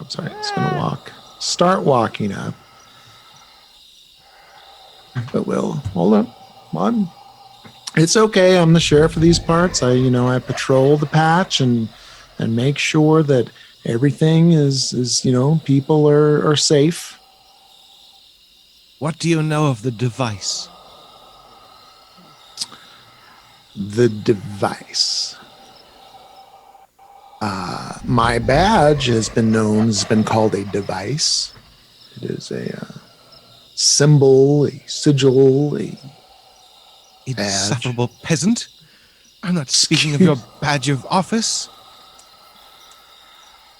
sorry, it's going to start walking up. But we'll, hold on. It's okay. I'm the sheriff of these parts. I patrol the patch and make sure that everything is people are safe. What do you know of the device? The device. My badge has been called a device. It is a symbol, a sigil, a Insufferable peasant. I'm not speaking of your badge of office.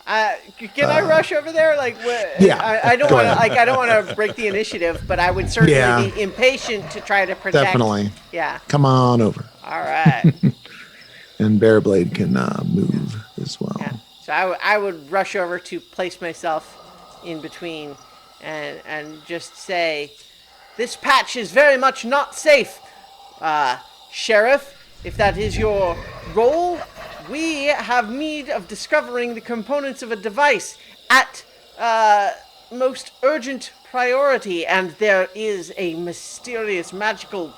Can I rush over there? Like, Yeah, I don't go want to. ahead. Like, I don't want to break the initiative, but I would certainly Yeah. be impatient to try to protect. Definitely. Yeah. Come on over. All right. And Bearblade can move as well. Yeah. So I would rush over to place myself in between, and just say, this patch is very much not safe, Sheriff. If that is your role, we have need of discovering the components of a device at most urgent priority, and there is a mysterious magical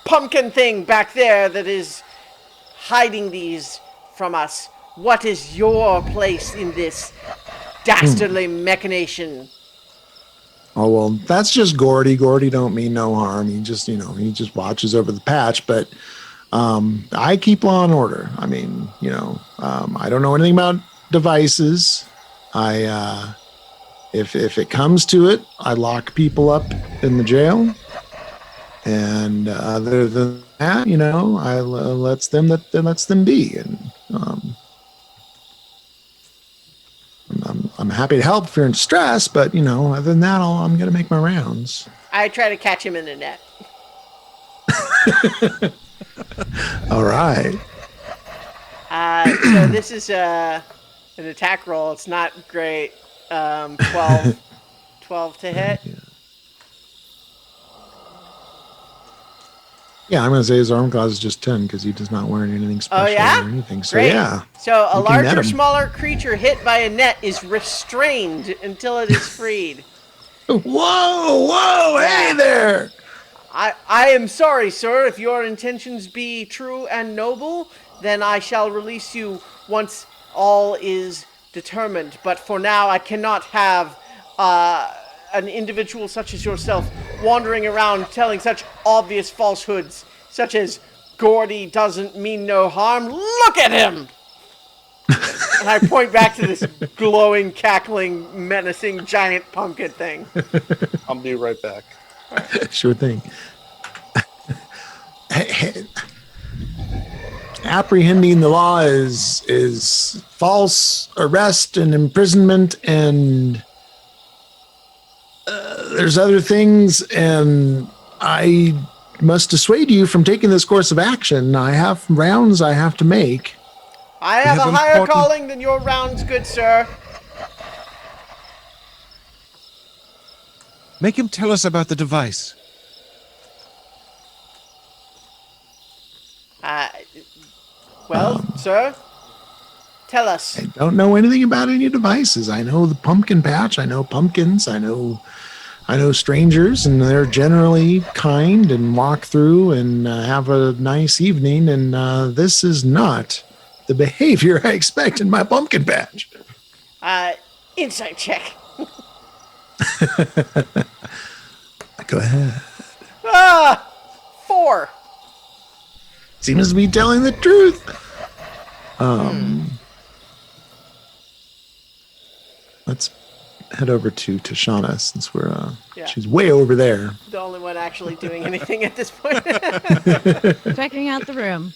pumpkin thing back there that is hiding these from us. What is your place in this dastardly machination? Oh, well, that's just Gordy. Gordy don't mean no harm. He just, he just watches over the patch. But I keep law and order. I mean, I don't know anything about devices. If it comes to it, I lock people up in the jail. And other than that, I lets them be. And I'm happy to help if you're in distress, but other than that, I'm gonna make my rounds. I try to catch him in the net. All right. So this is an attack roll. It's not great. 12 to hit. Yeah, I'm gonna say his arm class is just 10 because he does not wear anything special Oh yeah? or anything. So Great. yeah. So a you can net larger, him. smaller creature hit by a net is restrained until it is freed. Whoa, hey Yeah. there. I am sorry, sir. If your intentions be true and noble, then I shall release you once all is determined. But for now, I cannot have an individual such as yourself wandering around telling such obvious falsehoods, such as Gordy doesn't mean no harm. Look at him! And I point back to this glowing, cackling, menacing giant pumpkin thing. I'll be right back. Sure thing. Apprehending the law is false arrest and imprisonment, and there's other things, and I must dissuade you from taking this course of action. I have rounds I have to make. I have have a higher important- calling than your rounds, good sir. Make him tell us about the device. Sir, tell us. I don't know anything about any devices. I know the pumpkin patch. I know pumpkins. I know strangers, and they're generally kind and walk through and have a nice evening. And this is not the behavior I expect in my pumpkin patch. Insight check. Go ahead. 4. Seems to be telling the truth. Let's head over to Tashana since we're she's way over there. The only one actually doing anything at this point. Checking out the room.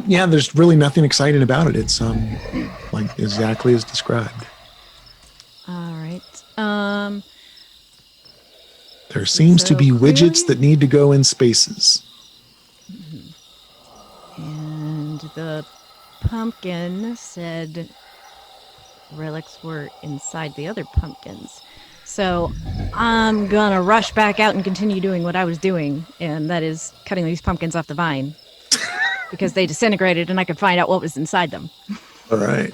Yeah, there's really nothing exciting about it. It's like exactly as described. All right. There seems to be So widgets clearly- that need to go in spaces. And the pumpkin said relics were inside the other pumpkins. So I'm gonna rush back out and continue doing what I was doing, and that is cutting these pumpkins off the vine because they disintegrated and I could find out what was inside them. All right.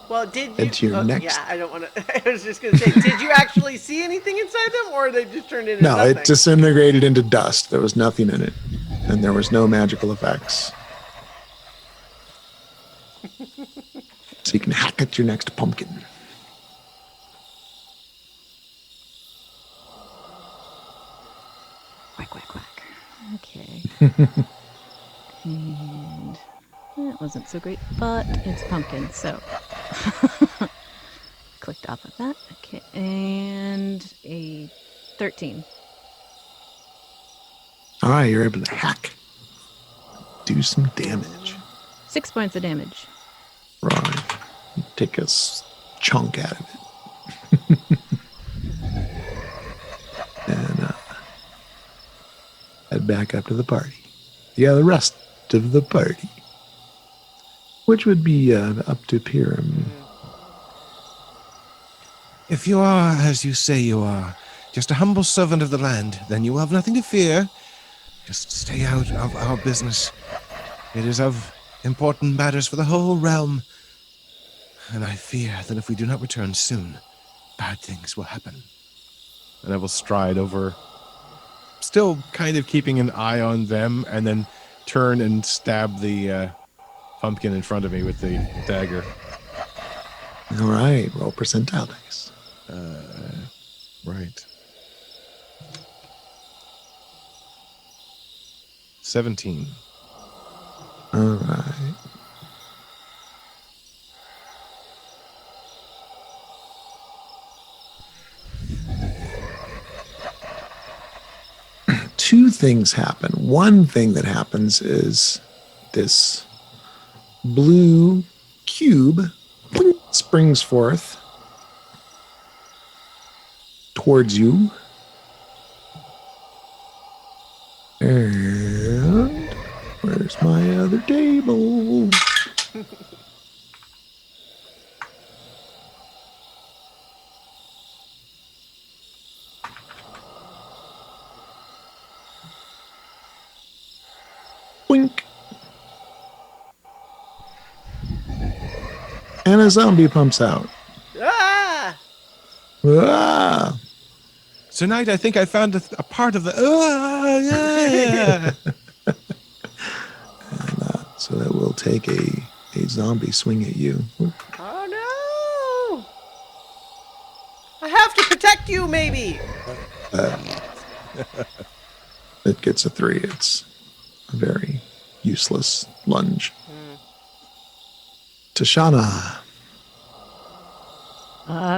Well, did you? Head to your next- Yeah, I don't want to. I was just going to say, did you actually see anything inside them, or they just turned into No, nothing? it disintegrated into dust. There was nothing in it, and there was no magical effects. So you can hack at your next pumpkin. Quack, quack, quack. Okay. And that wasn't so great, but it's pumpkin, so. Clicked off of that. Okay, and a 13. All right, you're able to hack. Do some damage. 6 points of damage. Right. Take a chunk out of it. And head back up to the party. Yeah, the rest of the party. Which would be up to Piram. If you are, as you say you are, just a humble servant of the land, then you will have nothing to fear. Just stay out of our business. It is of important matters for the whole realm. And I fear that if we do not return soon, bad things will happen. And I will stride over, still kind of keeping an eye on them, and then turn and stab the pumpkin in front of me with the dagger. All right, roll percentile dice. Right. 17. All right. Two things happen. One thing that happens is this blue cube springs forth towards you. And where's my other table? Wink. And a zombie pumps out. Ah! Ah! Tonight, I think I found a part of the. Yeah. So that will take a zombie swing at you. Oh no! I have to protect you, maybe. It gets a 3. It's a very useless lunge. Tashana.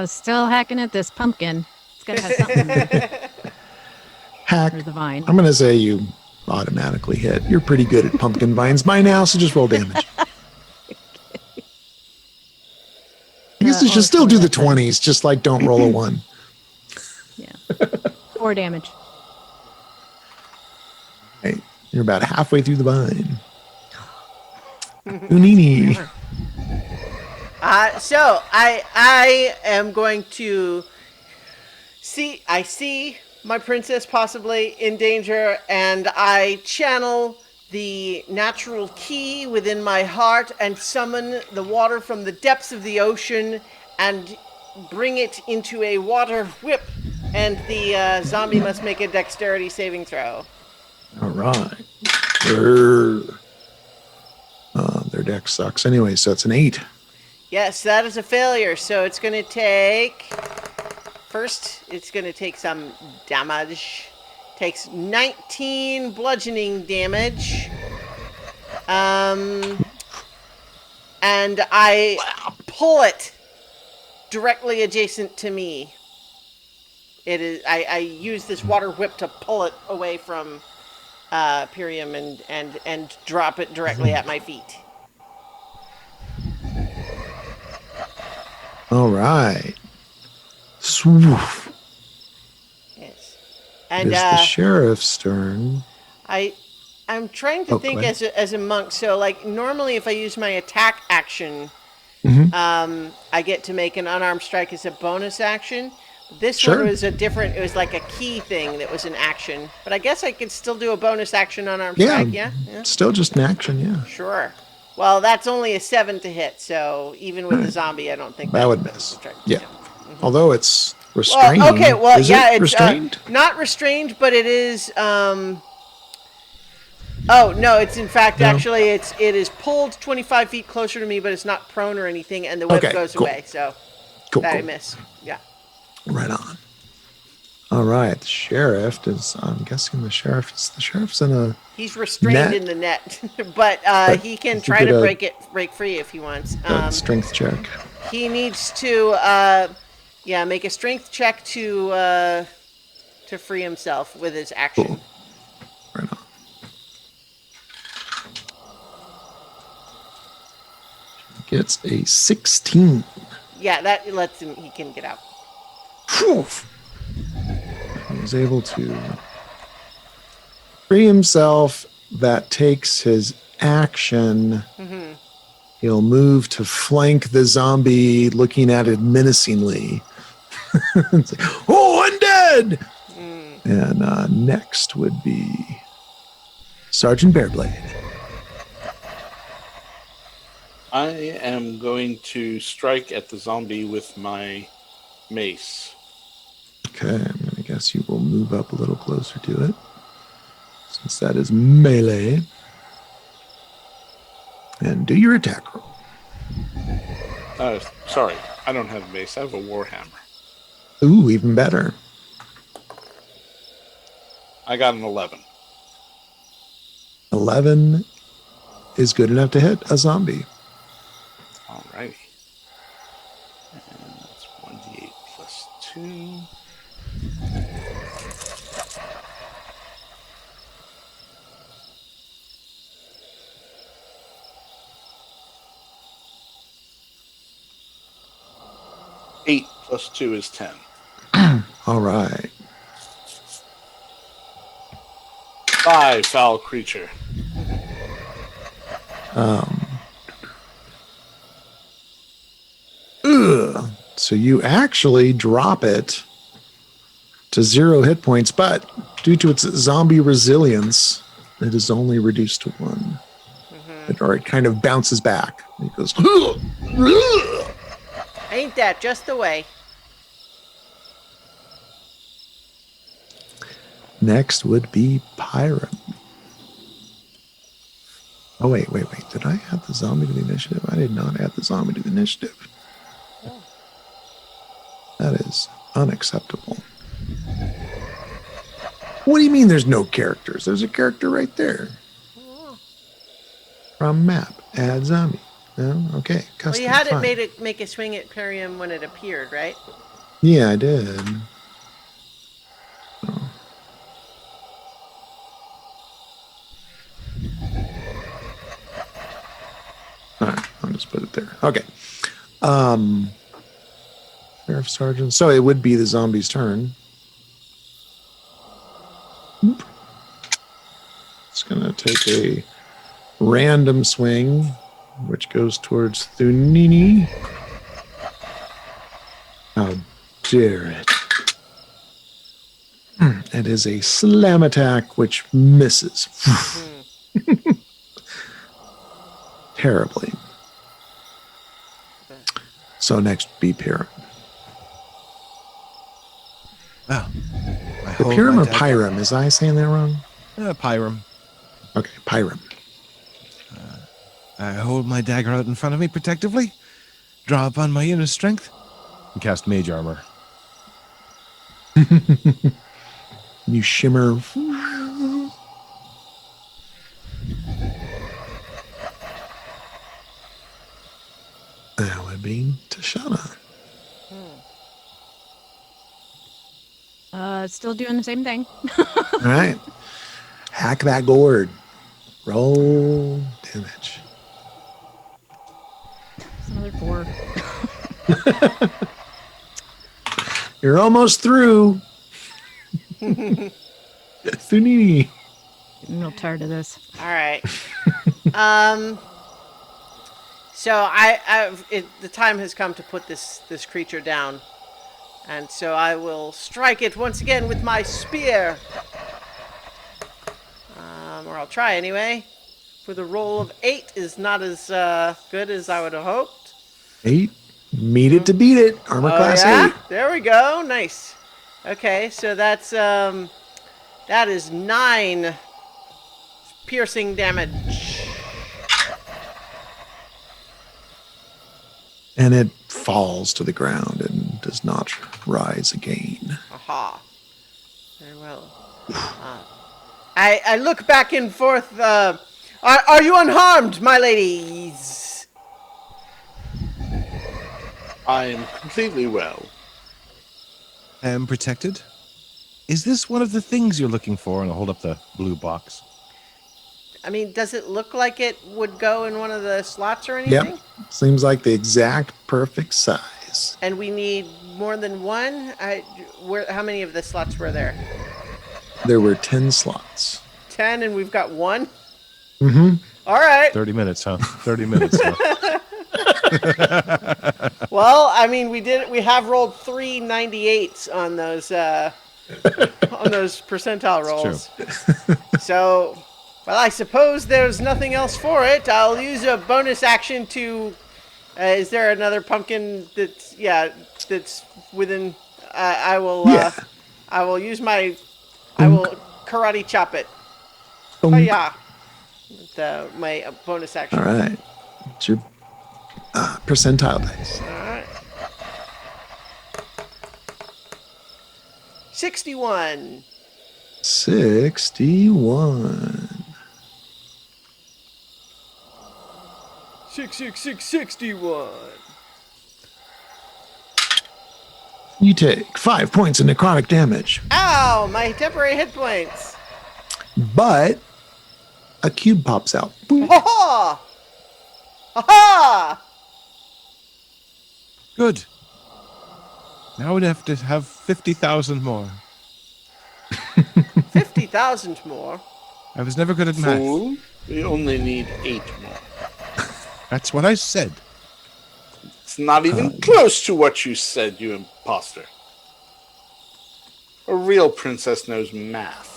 Still hacking at this pumpkin. It's got to have something Hack. for the vine. I'm going to say you automatically hit. You're pretty good at pumpkin vines by now, so just roll damage. I guess you should still do the 20s, just like don't roll a 1. Yeah. 4 damage. Hey, you're about halfway through the vine. Unini. So I am going to see. I see my princess possibly in danger, and I channel the natural key within my heart and summon the water from the depths of the ocean and bring it into a water whip. And the zombie must make a dexterity saving throw. All right. Their deck sucks anyway, so it's an 8. Yes, that is a failure. So it's going to take... First, it's going to take some damage. Takes 19 bludgeoning damage. And I pull it directly adjacent to me. It is. I use this water whip to pull it away from Pyrium and drop it directly at my feet. All right. Swoof. Yes. It And is the sheriff's turn. I'm trying to think Glenn. as a monk. So like normally, if I use my attack action, I get to make an unarmed strike as a bonus action. This Sure. one was a different. It was like a key thing that was an action. But I guess I could still do a bonus action unarmed Yeah. strike. Yeah. Still just an action, yeah. Sure. Well, that's only a 7 to hit. So even with the zombie, I don't think That would miss. strike. Yeah. Although it's restrained. Well, okay. Well, Is yeah, it it's restrained? not restrained, but it is. Oh no! It's in fact No. actually it is pulled 25 feet closer to me, but it's not prone or anything, and the whip Okay, goes cool. away. So Cool, that I cool. miss. Yeah. Right on. All right. The sheriff is, I'm guessing the sheriff's in a, He's restrained Net. in the net, but he can he try did to a- break free if he wants. strength check. He needs to make a strength check to free himself with his action. Cool. Right on. Gets a 16. Yeah, that lets him. He can get out. Phew. He's able to free himself. That takes his action. He'll move to flank the zombie, looking at it menacingly. It's like, oh, undead! And next would be Sergeant Bearblade. I am going to strike at the zombie with my mace. Okay, I'm going to guess you will move up a little closer to it, since that is melee. And do your attack roll. Sorry, I don't have a mace. I have a warhammer. Ooh, even better. I got an 11. 11 is good enough to hit a zombie. Alrighty. And that's 1d8 plus 2. Eight plus 2 is 10. All right. 5, foul creature. So you actually drop it to 0 hit points, but due to its zombie resilience, it is only reduced to 1. Or it kind of bounces back. It goes, Ain't that just the way? Next would be Pyram. Oh, wait. Did I add the zombie to the initiative? I did not add the zombie to the initiative. That is unacceptable. What do you mean there's no characters? There's a character right there. From map, add zombie. No? Okay, Well, custom. you had fine. make a swing at Pyrium when it appeared, right? Yeah, I did. put it there. Okay. Sheriff Sergeant. So it would be the zombie's turn. It's going to take a random swing, which goes towards Thunini. How dare it? It is a slam attack, which misses. Terribly. So next be Pyram. Well, The Pyram or Pyram? Is I saying that wrong? Pyram. Okay, Pyram. I hold my dagger out in front of me protectively, draw upon my inner strength, and cast mage armor. You shimmer. That would be Tashana. Still doing the same thing. All right. Hack that gourd. Roll damage. It's another 4. You're almost through. Thunini. I'm real tired of this. All right. So the time has come to put this creature down, and so I will strike it once again with my spear. Or I'll try anyway. For the roll of 8 is not as good as I would have hoped. 8. Meet it to beat it. Armor class 8. There we go. Nice. Okay, so that is 9 piercing damage. And it falls to the ground and does not rise again. Aha. Very well. I look back and forth. Are you unharmed, my ladies? I am completely well. I am protected. Is this one of the things you're looking for? And I'll hold up the blue box. I mean, does it look like it would go in one of the slots or anything? Yep. Seems like the exact perfect size. And we need more than one? How many of the slots were there? There were 10 slots. 10, and we've got 1? Mm-hmm. All right. 30 minutes, huh? 30 minutes, huh? Well, I mean, we have rolled 3 98s on those percentile rolls. So, well, I suppose there's nothing else for it. I'll use a bonus action to. Is there another pumpkin that's within? I will. Yeah. I will use my. I will karate chop it. Boom. Hiya. With my bonus action. All right. It's your percentile dice. All right. 61. 61. 61. You take 5 points of necrotic damage, Ow! My temporary hit points. but a cube pops out. Boop. Ha ha! Ha ha! Good. Now we'd have to have 50,000 more. 50,000 more. I was never good at math. Fool, we only need 8 more. That's what I said. It's not even close to what you said, you imposter. A real princess knows math.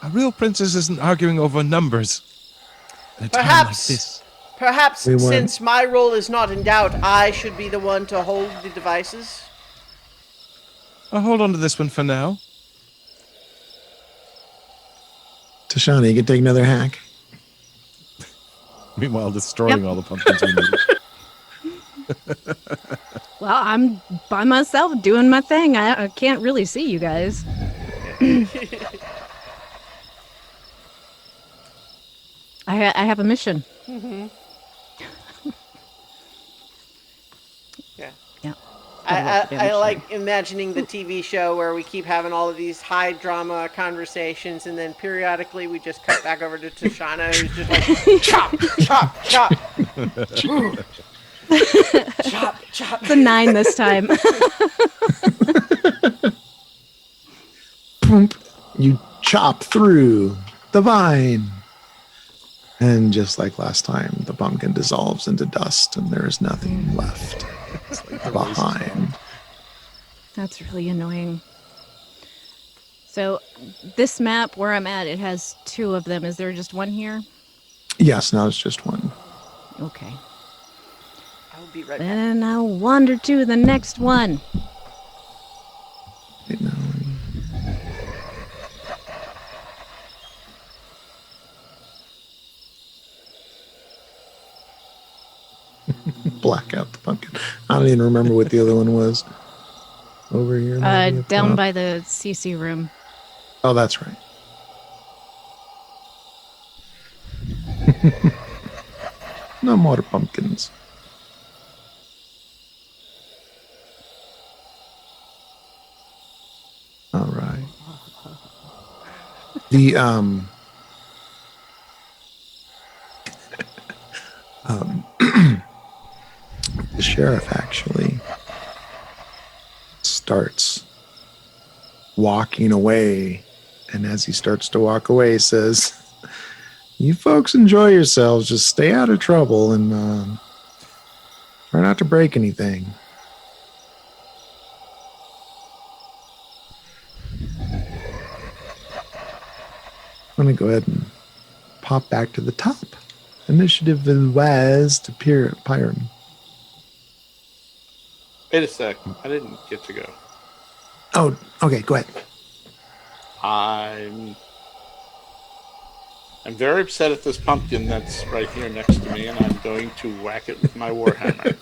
A real princess isn't arguing over numbers. At a time like Perhaps, this. perhaps We won. since my role is not in doubt, I should be the one to hold the devices. I'll hold on to this one for now. Tashana, you can take another hack. Meanwhile, destroying all the pumpkins we need. Well, I'm by myself doing my thing. I can't really see you guys. I have a mission. Yeah. Yeah. I like imagining the TV show where we keep having all of these high drama conversations, and then periodically we just cut back over to Tashana, who's just like chop, chop, chop. Chop, chop. It's a 9 this time. Boom. You chop through the vine. And just like last time, the pumpkin dissolves into dust and there is nothing left behind. That's really annoying. So this map where I'm at, it has 2 of them. Is there just one here? Yes, now it's just one. Okay. I will be right back. Then I'll wander to the next one. Right now. Black out the pumpkin. I don't even remember what the other one was. Over here. maybe up Down top. by the CC room. Oh, that's right. No more pumpkins. All right. The the sheriff actually starts walking away, and as he starts to walk away, says, "You folks enjoy yourselves. Just stay out of trouble and try not to break anything." I'm going to go ahead and pop back to the top. Initiative was to Pyram. Wait a sec. I didn't get to go. Oh, okay, go ahead. I'm very upset at this pumpkin that's right here next to me, and I'm going to whack it with my warhammer.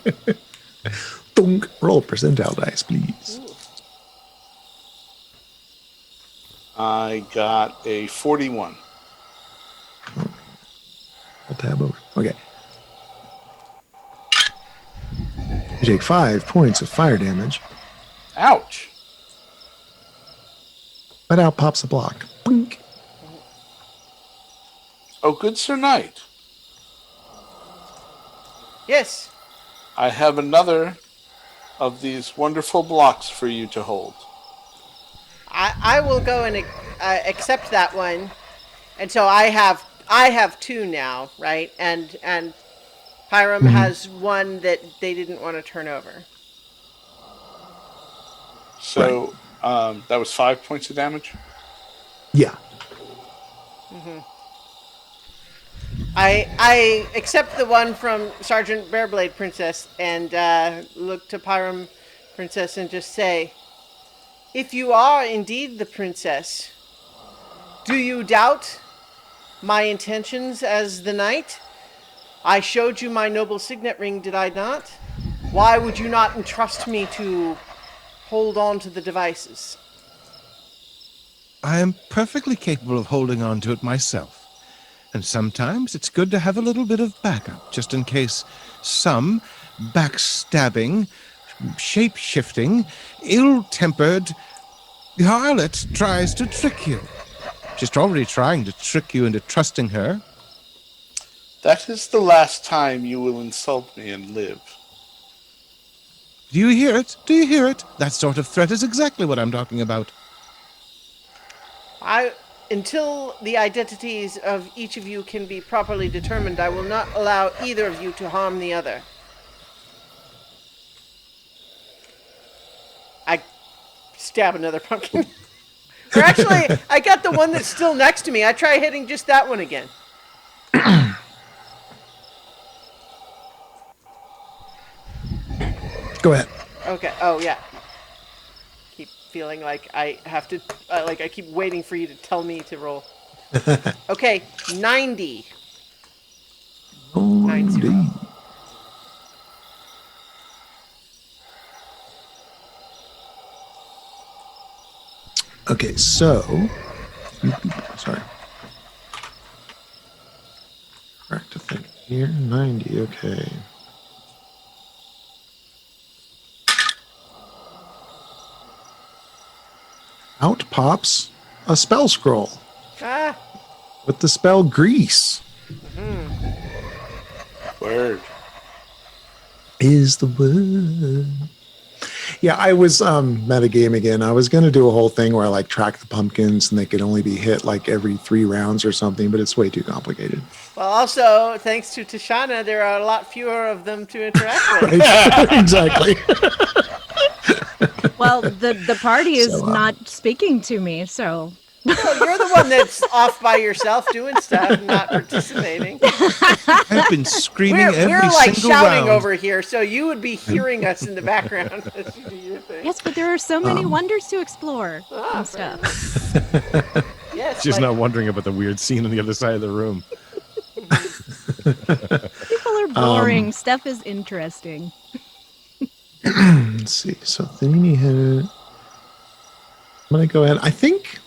Thunk. Roll percentile dice, please. I got a 41. I'll tab over. Okay. You take 5 points of fire damage, Ouch! but out pops a block. Boink. Oh, good Sir Knight. Yes. I have another of these wonderful blocks for you to hold. I will go and accept that one. And so I have 2 now, right? And Pyram has 1 that they didn't want to turn over. So that was 5 points of damage. Yeah. I accept the one from Sergeant Bearblade Princess and look to Pyram Princess and just say, "If you are indeed the princess, do you doubt my intentions as the knight? I showed you my noble signet ring, did I not? Why would you not entrust me to hold on to the devices?" I am perfectly capable of holding on to it myself. And sometimes it's good to have a little bit of backup, just in case some backstabbing, shape-shifting, ill-tempered harlot tries to trick you. She's already trying to trick you into trusting her. That is the last time you will insult me and live. Do you hear it? Do you hear it? That sort of threat is exactly what I'm talking about. Until the identities of each of you can be properly determined, I will not allow either of you to harm the other. I stab another pumpkin. Or actually, I got the one that's still next to me. I try hitting just that one again. Go ahead. Okay. Oh, yeah. Keep feeling like I have to, like I keep waiting for you to tell me to roll. Okay, 90. 90. Okay, so sorry. Correct to think here. 90, okay. Out pops a spell scroll Ah, with the spell Grease. word. Is the word. Yeah, I was metagame again. I was going to do a whole thing where I like track the pumpkins and they could only be hit like every 3 rounds or something, but it's way too complicated. Well, also, thanks to Tashana, there are a lot fewer of them to interact with. Right? Exactly. Well, the party is So, not speaking to me, so Well, you're the one that's off by yourself doing stuff, not participating. I've been screaming We're every like single shouting round. over here, so you would be hearing us in the background as you do your thing. yes, but there are so many wonders to explore and fair stuff. Yes, She's like, not wondering about the weird scene on the other side of the room. People are boring. Stuff is interesting. Let's see. So Thingy had. I'm going to go ahead. I think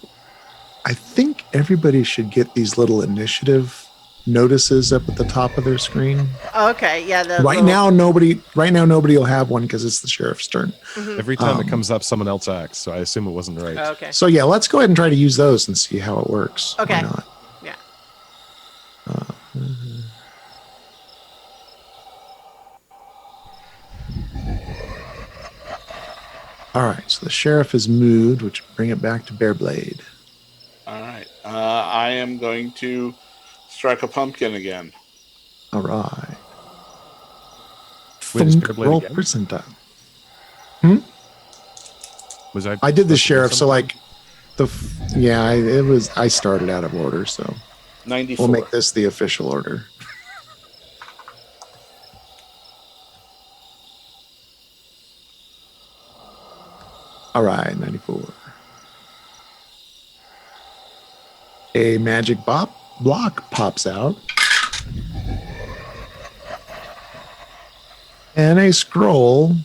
everybody should get these little initiative notices up at the top of their screen. okay, yeah. Right now nobody will have one because it's the sheriff's turn. Every time it comes up, someone else acts, so I assume it wasn't right. Okay. So yeah, let's go ahead and try to use those and see how it works. Okay. Why not? Yeah. All right, so the sheriff is moved, which will bring it back to Bearblade. All right. I am going to strike a pumpkin again. All right. Wait, is Thunk, Bearblade roll again? percentile. Was I did the was sheriff, so something? like I started out of order, so 94. we'll make this the official order. All right, 94. A magic block pops out. And a scroll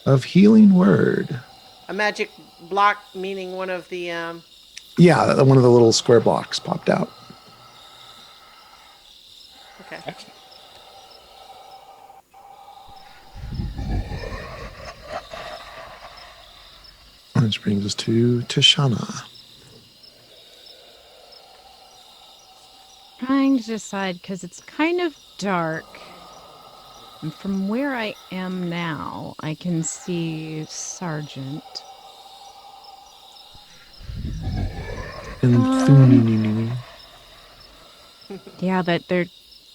of healing word. A magic block, meaning one of the. Yeah, one of the little square blocks popped out. Okay. Excellent. Which brings us to Tashana. Trying to decide because it's kind of dark. And from where I am now, I can see Sergeant. And Yeah, but they're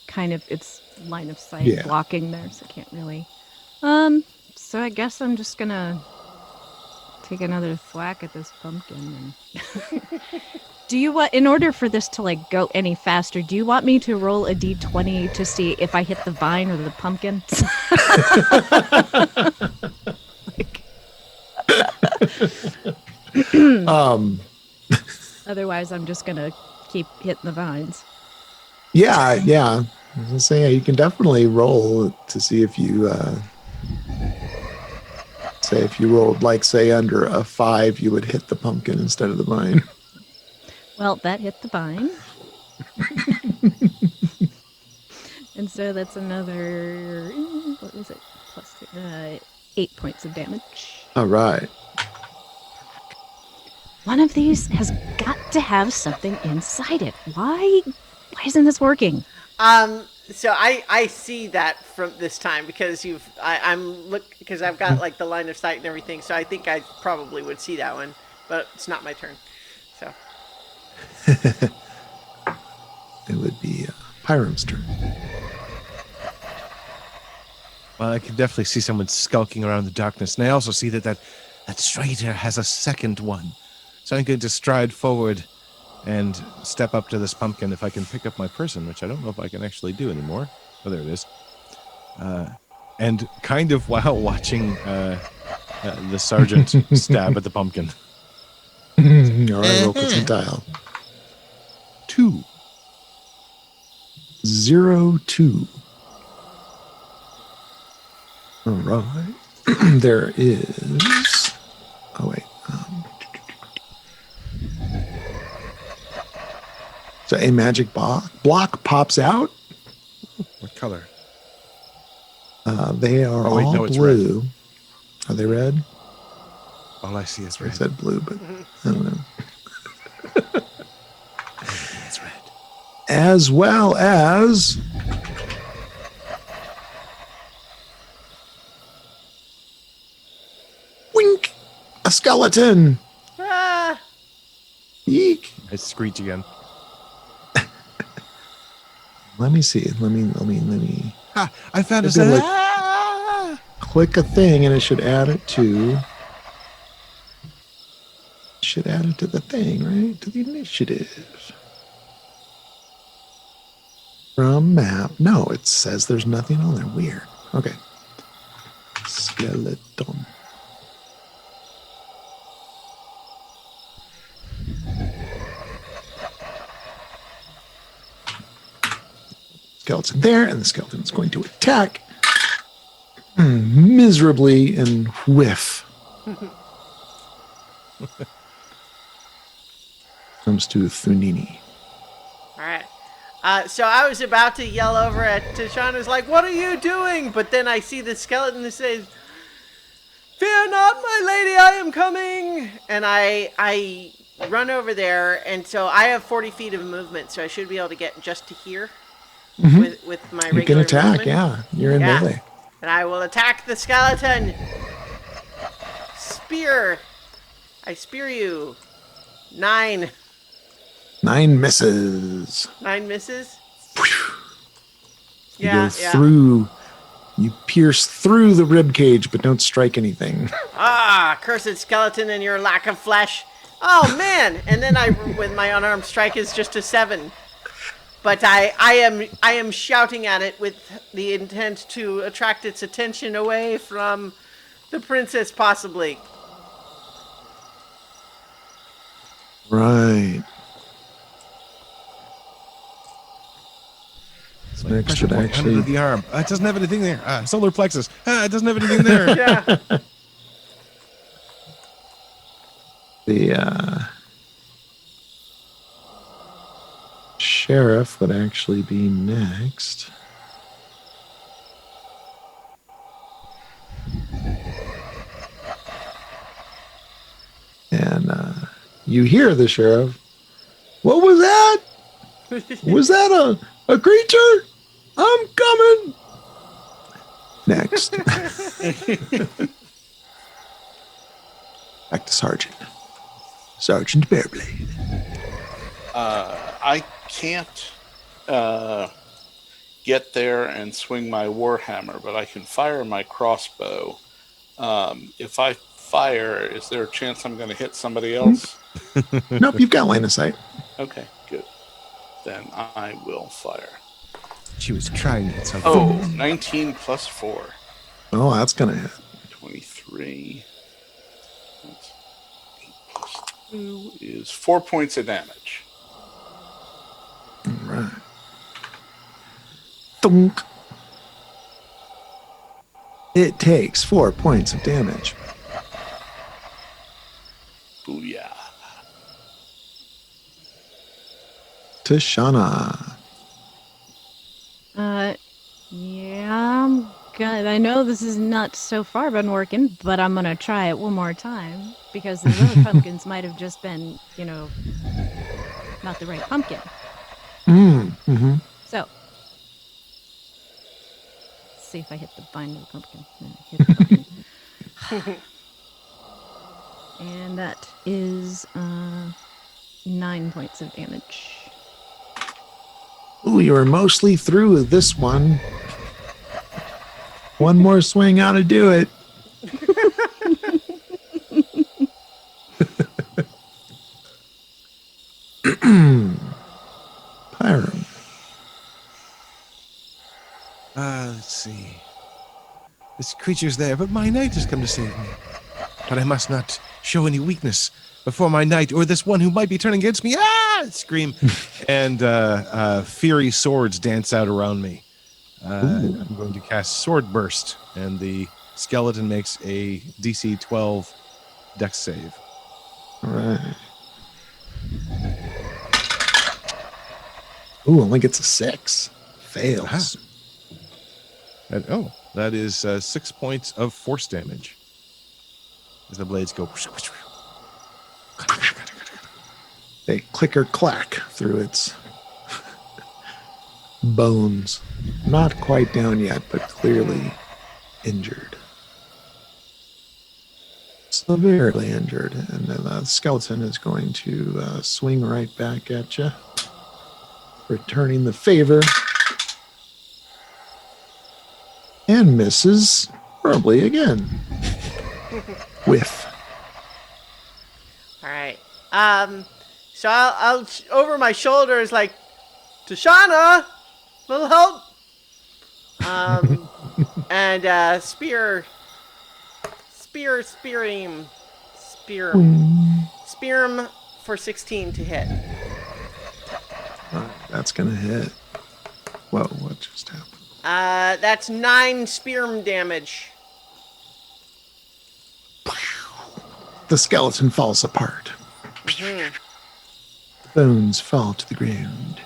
kind of it's line of sight Yeah. blocking there, so I can't really. So I guess I'm just gonna take another thwack at this pumpkin. And do you want, in order for this to like go any faster, do you want me to roll a d20 to see if I hit the vine or the pumpkin? Otherwise, I'm just gonna keep hitting the vines. yeah. I was gonna say, yeah, you can definitely roll to see if you say if you rolled like say under a 5, you would hit the pumpkin instead of the vine. Well, that hit the vine. And so that's another, what was it? Plus 8 points of damage. All right. One of these has got to have something inside it. Why isn't this working? So I see that from this time because because I've got like the line of sight and everything. So I think I probably would see that one, but it's not my turn. So It would be Pyram's turn. Well, I can definitely see someone skulking around the darkness, and I also see that strider has a second one. So I'm going to stride forward and step up to this pumpkin if I can pick up my person, which I don't know if I can actually do anymore. Oh, there it is. And kind of while watching the sergeant stab at the pumpkin. All right, roll percentile. 2. 0, 2. All right. There is. Oh wait. So a magic block pops out. What color? They are Oh, wait, all no, it's red. blue. Are they red? All I see is I red. said blue, but I don't know. It's red. As well as skeleton. Ah, Eek. I screech again. Let me see. Let me Ha! I found It'd be like- Ah! click a thing, and it should add it to. Should add it to the thing, right? To the initiative. From map. No, it says there's nothing on there. Weird. Okay. Skeleton. Skeleton there, and the skeleton is going to attack miserably and whiff. Comes to Thunini. all right. So I was about to yell over at Tashana's like, "What are you doing?" But then I see the skeleton that says, "Fear not, my lady, I am coming." And I run over there, and so I have 40 feet of movement, so I should be able to get just to here with my You regular can attack, movement. yeah. You're in Yeah. melee. And I will attack the skeleton. Spear. I spear you. 9. 9 misses. 9 misses. You Yeah, go yeah. through. You pierce through the rib cage, but don't strike anything. Ah, cursed skeleton and your lack of flesh. Oh man! And then I, with my unarmed strike, is just a 7. But I am shouting at it with the intent to attract its attention away from the princess, possibly. Right. It's Next pressure would point actually- under the arm. It doesn't have anything there. Solar plexus. It doesn't have anything there. Yeah. The sheriff would actually be next. And you hear the sheriff. What was that? Was that a creature? I'm coming. Next. Back to Sergeant. Sergeant Bearblade. I can't get there and swing my warhammer, but I can fire my crossbow. If I fire, is there a chance I'm going to hit somebody else? Nope, you've got line of sight. Okay, good. Then I will fire. She was trying to hit something. Oh, 19 plus 4. Oh, that's gonna hit. 23. That's 8 plus 2 is 4 points of damage. All right. Thunk. It takes 4 points of damage. Booyah. Tashana. Yeah, I'm good. I know this is not so far been working, but I'm gonna try it one more time because those other pumpkins might have just been, not the right pumpkin. Mm-hmm. So, let's see if I hit the bind of the pumpkin. No, I hit the pumpkin. And that is 9 points of damage. Ooh, you were mostly through this one. One more swing ought to do it. Pyram. Let's see. This creature's there, but my knight has come to save me. But I must not show any weakness before my knight or this one who might be turning against me. Ah! Scream. And fiery swords dance out around me. I'm going to cast Sword Burst, and the skeleton makes a DC 12 Dex save. All right. Ooh, only gets a 6. Fails. That is 6 points of force damage. As the blades go. They clicker clack through its bones. Not quite down yet, but clearly injured. severely injured, and the skeleton is going to swing right back at you, returning the favor, and misses horribly again. Whiff. All right. So I'll over my shoulder is like, Tashana, little help. And spear him for 16 to hit. That's going to hit. Whoa, what just happened? That's 9 spear damage. The skeleton falls apart. The bones fall to the ground.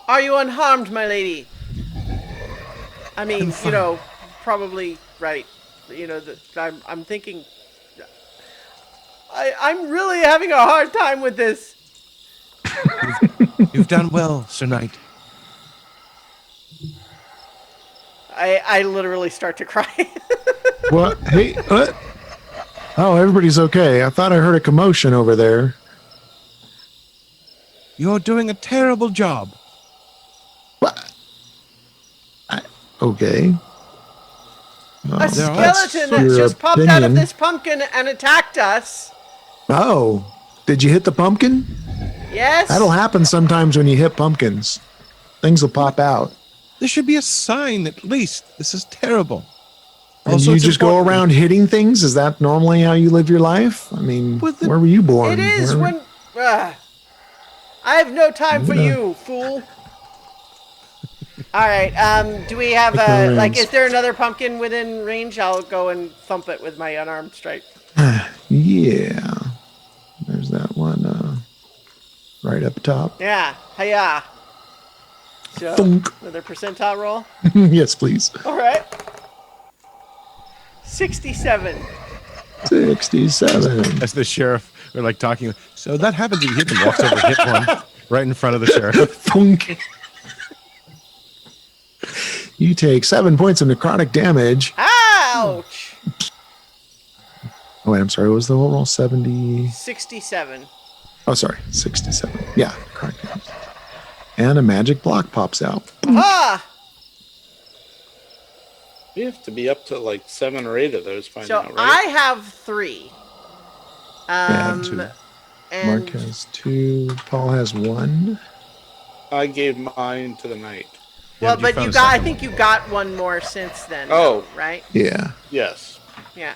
Are you unharmed, my lady? I mean, you know, probably right. You know, I'm thinking. I'm really having a hard time with this. You've done well, Sir Knight. I literally start to cry. What? Hey, what? Oh, everybody's okay. I thought I heard a commotion over there. You're doing a terrible job. What? Okay. A that's skeleton that your just popped out of opinion. this pumpkin and attacked us. Oh, did you hit the pumpkin? Yes. That'll happen sometimes when you hit pumpkins. Things will pop out. There should be a sign at least. This is terrible. And Also, you it's just go important- around hitting things? Is that normally how you live your life? I mean, With the- where were you born? It is Where- when. I have no time for Yeah. you, fool. All right. Do we have Take my like? reins. Is there another pumpkin within range? I'll go and thump it with my unarmed strike. Yeah. There's that one right up top. Yeah. Hiya. So Thunk. another percentile roll. Yes, please. All right. 67. 67. As the sheriff, we're like talking. So that happens if you hit him. Walks over, hit one right in front of the sheriff. Thunk. You take 7 points of necrotic damage. Ouch. Oh, wait, I'm sorry. What was the whole roll? 70. 67. Oh, sorry. 67. Yeah, necrotic damage. And a magic block pops out. Ah. We have to be up to like 7 or 8 of those by So now, right? I have 3. Yeah, 2. And Mark has 2. Paul has 1. I gave mine to the knight. well, you but found you a got. I second think one. you got one more since then. Oh. Right. Yeah. Yes. Yeah.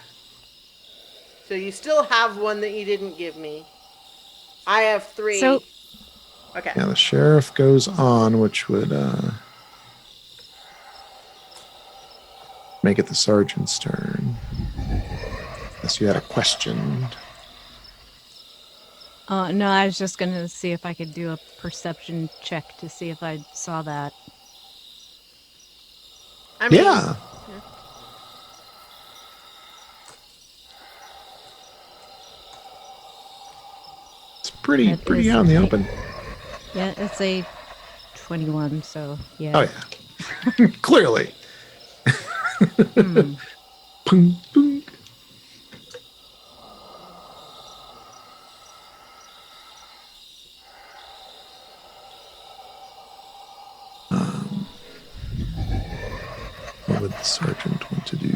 So you still have one that you didn't give me. I have 3. So- Okay. Yeah, the sheriff goes on, which would make it the sergeant's turn. Unless you had a question. No, I was just gonna see if I could do a perception check to see if I saw that. I mean, Yeah. It's pretty That pretty is out in the a- open. Yeah, it's a 21, so yeah. Oh yeah. Clearly. Pung, pung. What would the sergeant want to do?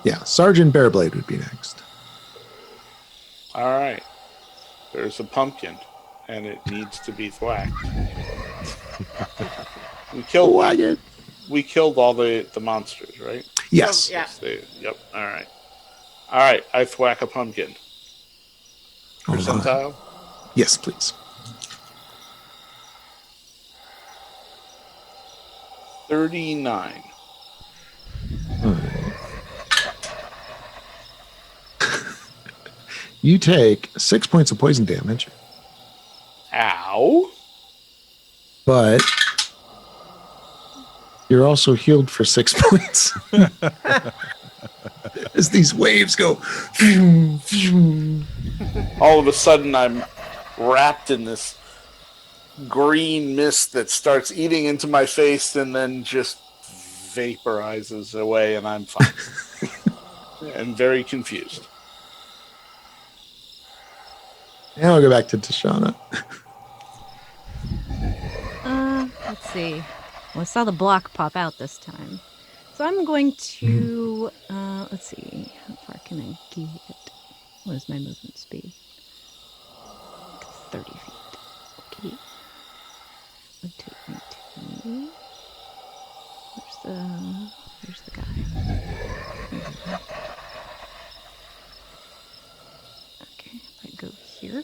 Yeah, Sergeant Bearblade would be next. All right. There's a pumpkin, and it needs to be thwacked. we killed. Whack it. We killed all the monsters, right? Yes. Yeah. Yep. All right. All right. I thwack a pumpkin. Hold on. Percentile. Yes, please. 39. You take 6 points of poison damage, Ow. but you're also healed for 6 points. As these waves go. All of a sudden, I'm wrapped in this green mist that starts eating into my face and then just vaporizes away, and I'm fine. And very confused. Now we'll go back to Tashana. Let's see. Well, I saw the block pop out this time. So I'm going to, let's see, how far can I get? What is my movement speed? 30 feet. Okay. Would take me to, where's the guy? Okay, if I go here.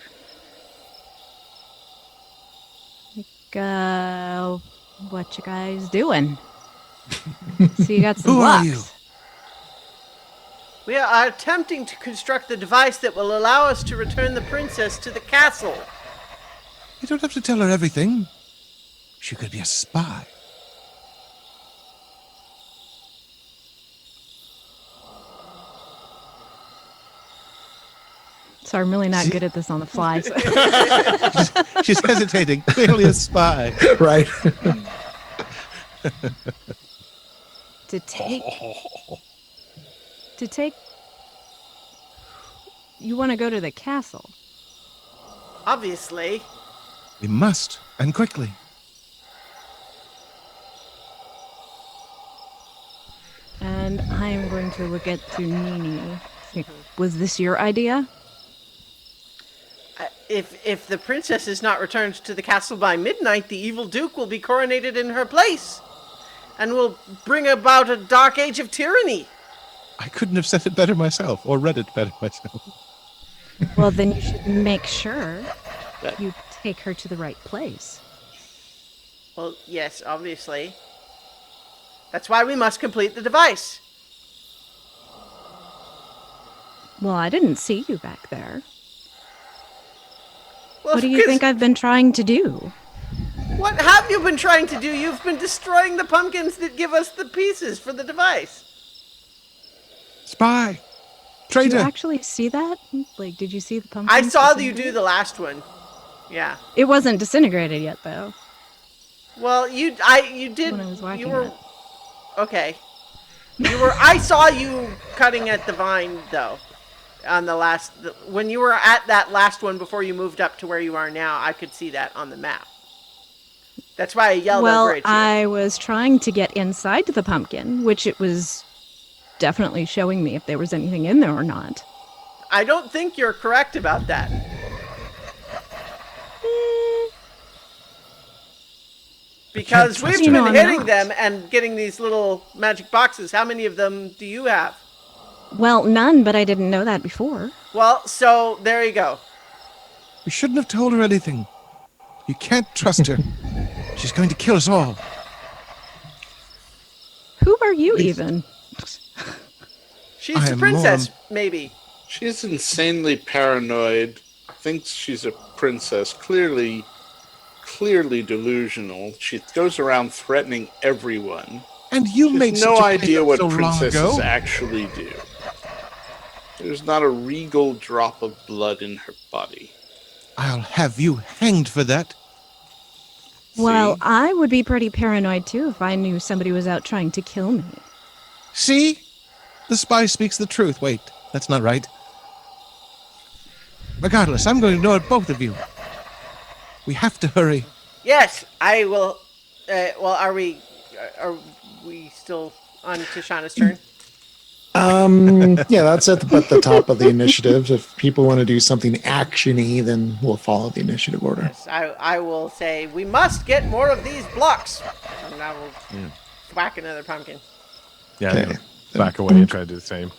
What you guys doing? So you got some Who blocks. are you? We are attempting to construct the device that will allow us to return the princess to the castle. You don't have to tell her everything. She could be a spy. So I'm really not good at this on the fly. So. She's hesitating. Clearly a spy. Right. to take you want to go to the castle. Obviously. We must, and quickly. And I am going to look at Tunini. Was this your idea? If the princess is not returned to the castle by midnight, the evil duke will be coronated in her place, and will bring about a dark age of tyranny. I couldn't have said it better myself, or read it better myself. Well, then you should make sure you take her to the right place. Well, yes, obviously. That's why we must complete the device. Well, I didn't see you back there. Well, What do you think I've been trying to do? What have you been trying to do? You've been destroying the pumpkins that give us the pieces for the device. Spy! Did Traitor! you actually see that? Like, did you see the pumpkin? I saw you do the last one. Yeah. It wasn't disintegrated yet, though. Well, you did. When I was whacking you were it. okay. I saw you cutting at the vine though. On the last, when you were at that last one before you moved up to where you are now, I could see that on the map. That's why I yelled over at you. I was trying to get inside the pumpkin, which it was definitely showing me if there was anything in there or not. I don't think you're correct about that. Because trust we've you. been I'm hitting not. them and getting these little magic boxes. How many of them do you have? Well, none, but I didn't know that before. Well, so there you go. We shouldn't have told her anything. You can't trust her. She's going to kill us all. Who are you even? She's I the am princess, maybe. She's insanely paranoid, thinks she's a princess, clearly delusional. She goes around threatening everyone. And you She made has no such a idea claim what so long princesses ago. actually do. There's not a regal drop of blood in her body. I'll have you hanged for that. Well, See? I would be pretty paranoid too if I knew somebody was out trying to kill me. See? The spy speaks the truth. Wait, that's not right. Regardless, I'm going to ignore both of you. We have to hurry. Yes, I will. Well, are we still on Tishana's turn? Yeah, that's at the top of the initiative. If people want to do something action-y, then we'll follow the initiative order. Yes, I will say we must get more of these blocks. And I will whack another pumpkin. Yeah, Okay. I'm gonna back away and try to do the same.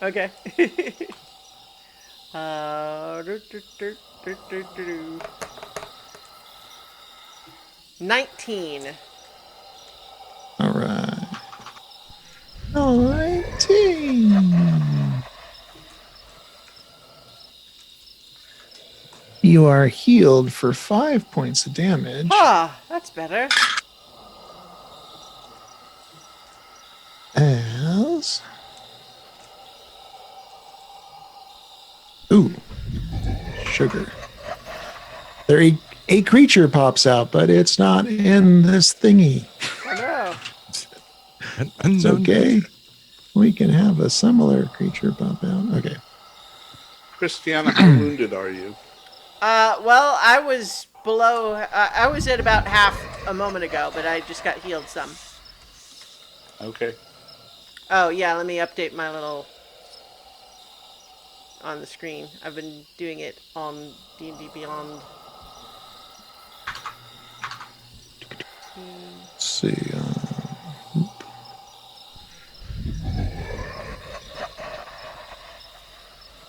Okay. Do, do, do, do, do, do, do. 19. All right. 19. You are healed for 5 points of damage. Ah, that's better. As. Ooh. Sugar. a creature pops out, but it's not in this thingy. Oh no. An It's unknown okay. creature. We can have a similar creature pop out. Okay. Christiana, how wounded are you? Well, I was below. I was at about half a moment ago, but I just got healed some. Okay. Oh yeah, let me update my little on the screen. I've been doing it on D&D Beyond. Let's see.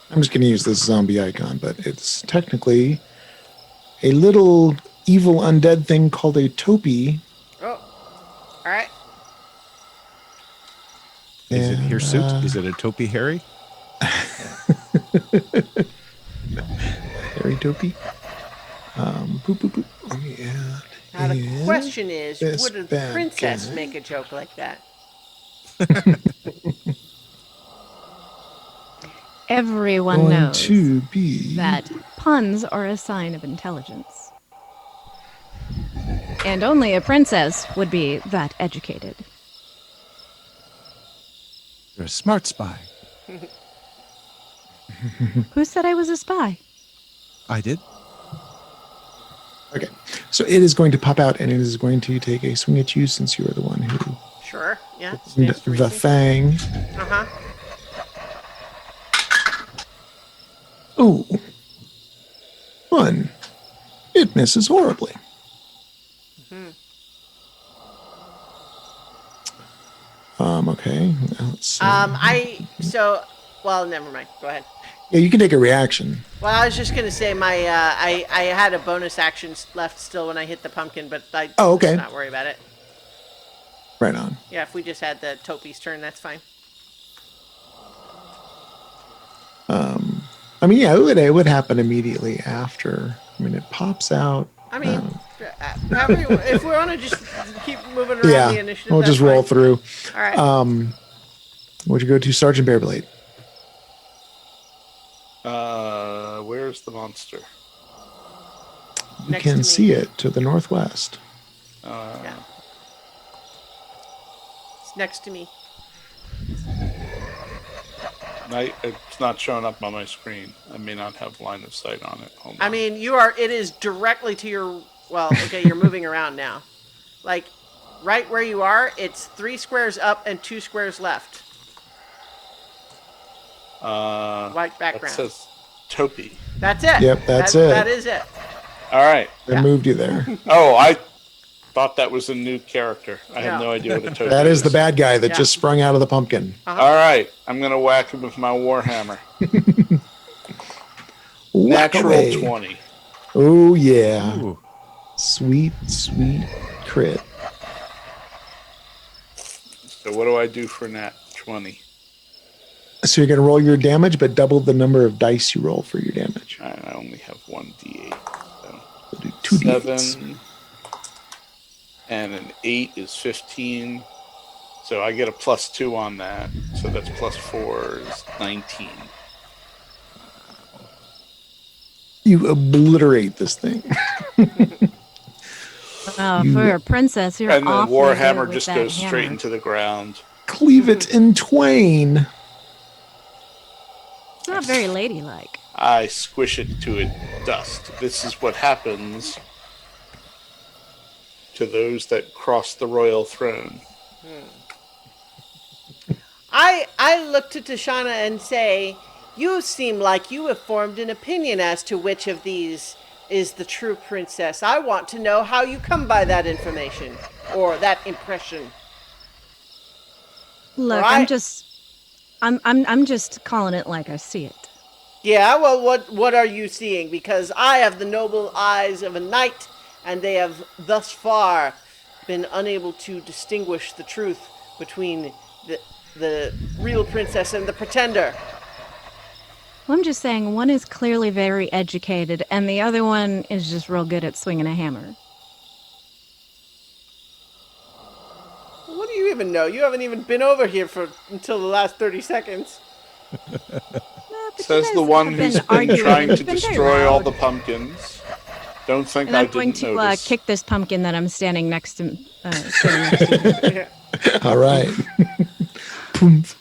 I'm just going to use this zombie icon, but it's technically a little evil undead thing called a topi. Oh, all right. Is it And, hirsute? Is it a Topi Harry? Harry topi. Boop, boop, boop. Let me add. Now the in question is, this would a bad princess guy. make a joke like that? Everyone Going knows to be that puns are a sign of intelligence. And only a princess would be that educated. You're a smart spy. Who said I was a spy? I did. Okay, so it is going to pop out, and it is going to take a swing at you since you are the one who Sure. Yeah. opened the fang. Uh huh. Ooh. 1. It misses horribly. Okay. Let's see. Well, never mind. Go ahead. Yeah, you can take a reaction. Well, I was just gonna say I had a bonus action left still when I hit the pumpkin, but Oh, okay. let's not worry about it. Right on. Yeah, if we just had the Topi's turn, that's fine. I mean, yeah, it would happen immediately after. I mean, it pops out. I mean, if we want to just keep moving around Yeah, the initiative, we'll that's just roll fine. through. All right. Would you go to Sergeant Bearblade? Where's the monster? You Next to can me. see it to the northwest. Yeah. It's next to me. It's not showing up on my screen. I may not have line of sight on it. Hold on. I mean, it is directly to your, well, okay, you're moving around now. Like, right where you are, it's 3 squares up and 2 squares left. White background. That says Topi. That's it. Yep, that's it. That is it. All right. They moved you there. Oh, I thought that was a new character. I had No. no idea what a Topi That is the bad guy that Yeah. just sprung out of the pumpkin. All right. I'm going to whack him with my Warhammer. Whack Natural away. 20. Oh, yeah. Ooh. Sweet, sweet crit. So what do I do for nat 20? So you're going to roll your damage, but double the number of dice you roll for your damage. All right, I only have 1d8. So So do 2d8s. 7 and an 8 is 15. So I get a +2 on that. So that's +4 is 19. You obliterate this thing. For a princess, you're And then awfully Warhammer good with just that goes hammer. straight into the ground. Cleave it in twain. It's not very ladylike. I squish it to a dust. This is what happens to those that cross the royal throne. I look to Tashana and say, you seem like you have formed an opinion as to which of these is the true princess. I want to know how you come by that information or that impression. Look, Right. I'm just calling it like I see it. Yeah, well, what are you seeing? Because I have the noble eyes of a knight, and they have thus far been unable to distinguish the truth between the real princess and the pretender. Well, I'm just saying one is clearly very educated, and the other one is just real good at swinging a hammer. What do you even know? You haven't even been over here until the last 30 seconds. But you Says guys the one have who's been arguing. trying It's to been very destroy all loud. the pumpkins. Don't think And I I'm going didn't to notice. kick this pumpkin that I'm standing next to. Standing next to. Yeah. All right. Poomph.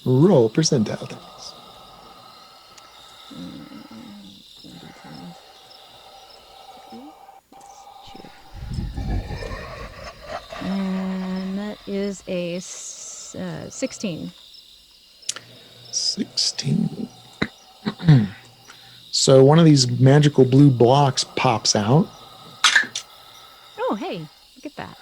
Roll percentile. Thanks. And that is a 16. 16. So one of these magical blue blocks pops out. Oh, hey, look at that.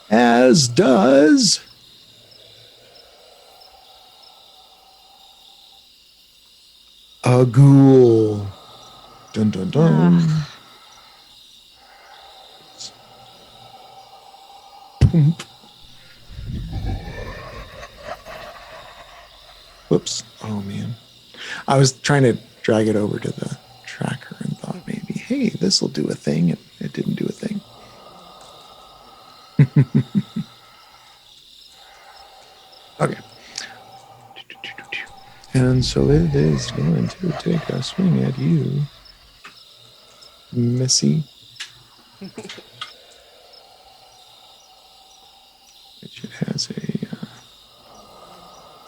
As does a ghoul. Dun dun dun. Poomp. Whoops. Oh man. I was trying to drag it over to the tracker and thought maybe, hey, this will do a thing, and it didn't do a thing. Okay. And so it is going to take a swing at you, Missy. Which it has a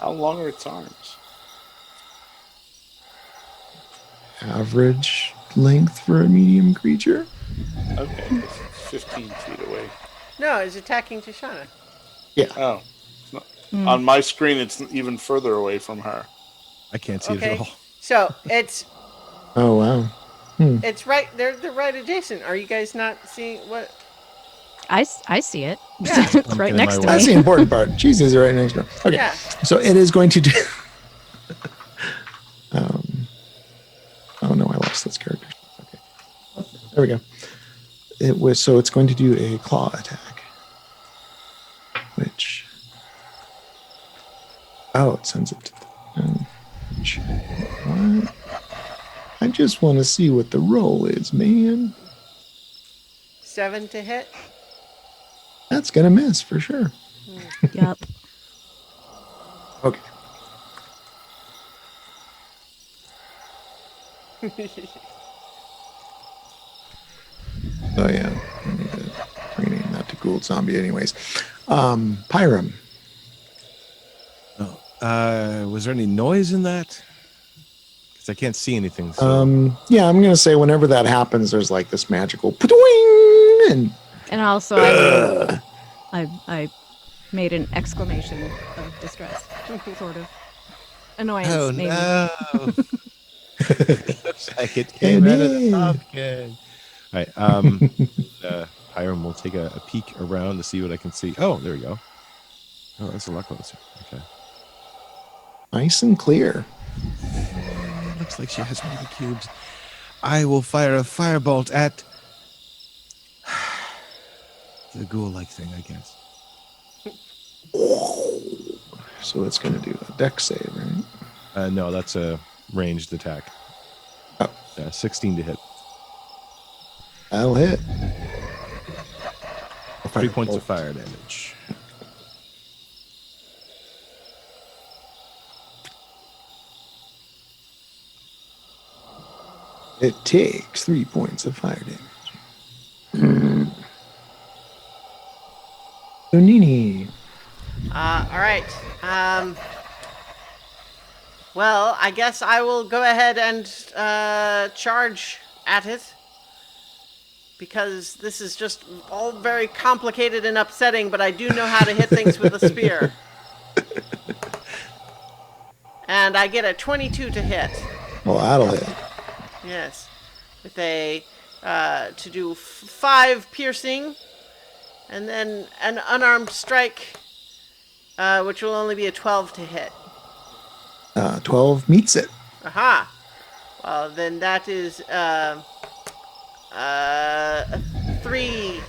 How long are its arms? average length for a medium creature. Okay, it's 15 feet away. No, it's attacking Tashana. Yeah. Oh. It's not- On my screen, it's even further away from her. I can't see it Okay. at all. So it's Oh wow. right. They're right adjacent. Are you guys not seeing what? I see it. Yeah. It's right Pumpkin in next my to way. That's me. the important part. Jesus is right next door. Okay. Yeah. So it is going to do. Oh no, I lost this character. Okay. There we go. It was so it's going to do a claw attack. Which it sends it to what? I just want to see what the roll is, man. 7 to hit. That's gonna miss for sure. Yup. Okay. Oh yeah. I need to rename that to Ghoul Zombie anyways. Pyram. Was there any noise in that? Because I can't see anything. So. Yeah, I'm gonna say whenever that happens, there's like this magical "Pwing!" and And also, I made an exclamation of distress, sort of annoyance. Oh maybe. no! Looks like it came out of the pumpkin. All right. Hiram will take a peek around to see what I can see. Oh, there we go. Oh, that's a lot closer. Okay. nice and clear. Looks like she has one of the cubes. I will fire a firebolt at the ghoul-like thing, I guess. So it's gonna do a dex save, right? No, that's a ranged attack. Oh. 16 to hit. That'll hit. 3 points of fire damage. It takes 3 points of fire damage. So Nini. All right. Well, I guess I will go ahead and charge at it. Because this is just all very complicated and upsetting, but I do know how to hit things with a spear. And I get a 22 to hit. Well, that'll hit. Yes. With a, to do 5 piercing, and then an unarmed strike, which will only be a 12 to hit. 12 meets it. Aha! Well, then that is, three,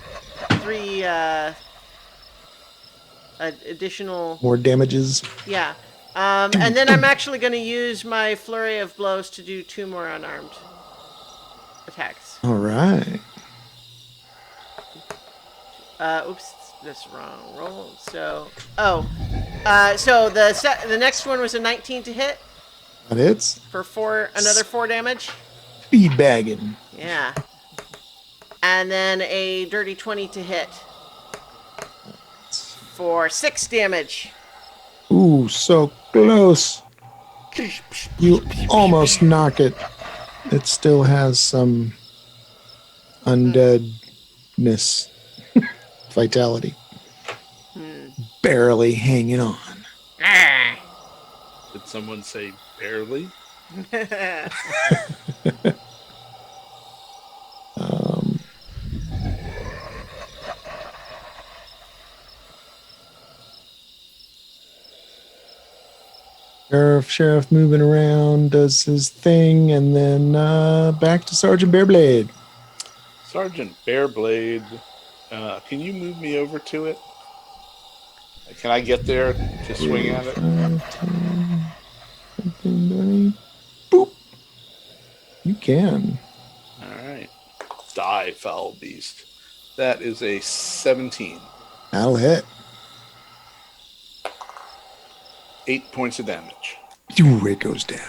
additional, More damages. yeah. And then I'm actually going to use my flurry of blows to do 2 more unarmed attacks. All right. Oops, that's wrong roll. So, So the next one was a 19 to hit And it's for another 4 damage. speed bagging. Yeah. And then a dirty 20 to hit for 6 damage. Ooh, so close. You almost knock it. It still has some undeadness, vitality. Barely hanging on. Did someone say barely? Sheriff moving around, does his thing, and then back to Sergeant Bearblade. Sergeant Bearblade, can you move me over to it? Can I get there to swing at it? 5, 10, 15, 20. Boop. You can. All right. Die, foul beast. That is a 17. That'll hit. 8 points of damage. Ooh, it goes down.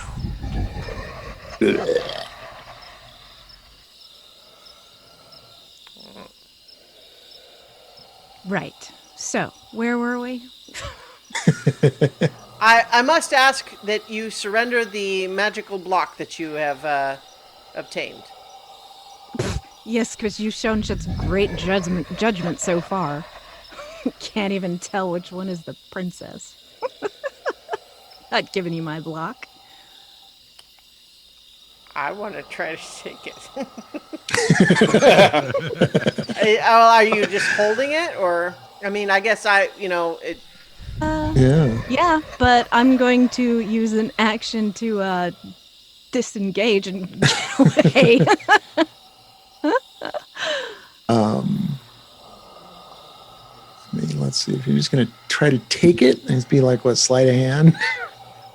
Right. So, where were we? I must ask that you surrender the magical block that you have obtained. Yes, because you've shown such great judgment so far. Can't even tell which one is the princess. Not giving you my block. I want to try to take it. Are you just holding it, or I mean, I guess it. Yeah. Yeah, but I'm going to use an action to disengage and get away. Let's see if you're just gonna try to take it and just be like, what, sleight of hand?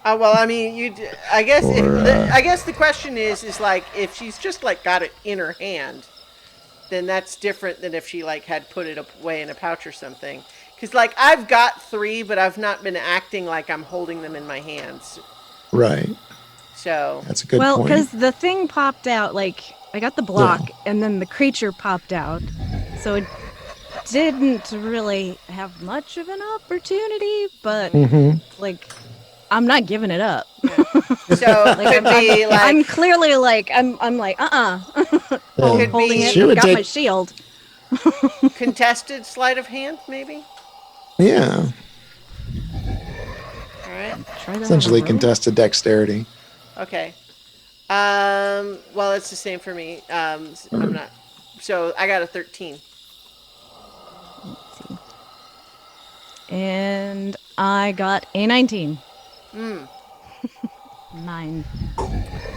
Well, I mean, I guess. Or, I guess the question is like if she's just like got it in her hand, then that's different than if she like had put it away in a pouch or something. Because like I've got 3, but I've not been acting like I'm holding them in my hands. Right. So That's a good well, point. because the thing popped out, like, I got the block, and then the creature popped out. So it didn't really have much of an opportunity, but, like, I'm not giving it up. so it could be like I'm clearly like, I'm like, could holding be it, She would got my take- shield. contested sleight of hand, maybe. Yeah. All right. Try that Essentially on a roll. contested dexterity. Okay. Well, it's the same for me. I'm not. So I got a 13. Let's see. And I got a 19. 9.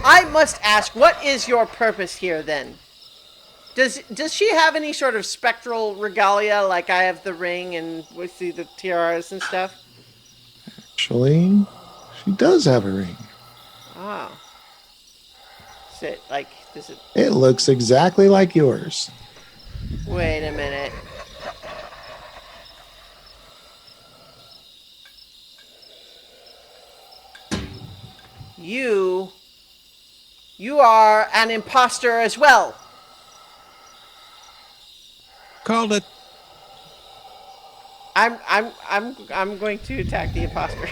I must ask, what is your purpose here then? Does she have any sort of spectral regalia like I have the ring and we see the tiaras and stuff? Actually, she does have a ring. Oh. Is it like does it It looks exactly like yours. wait a minute. You are an imposter as well. Called it. I'm going to attack the imposter.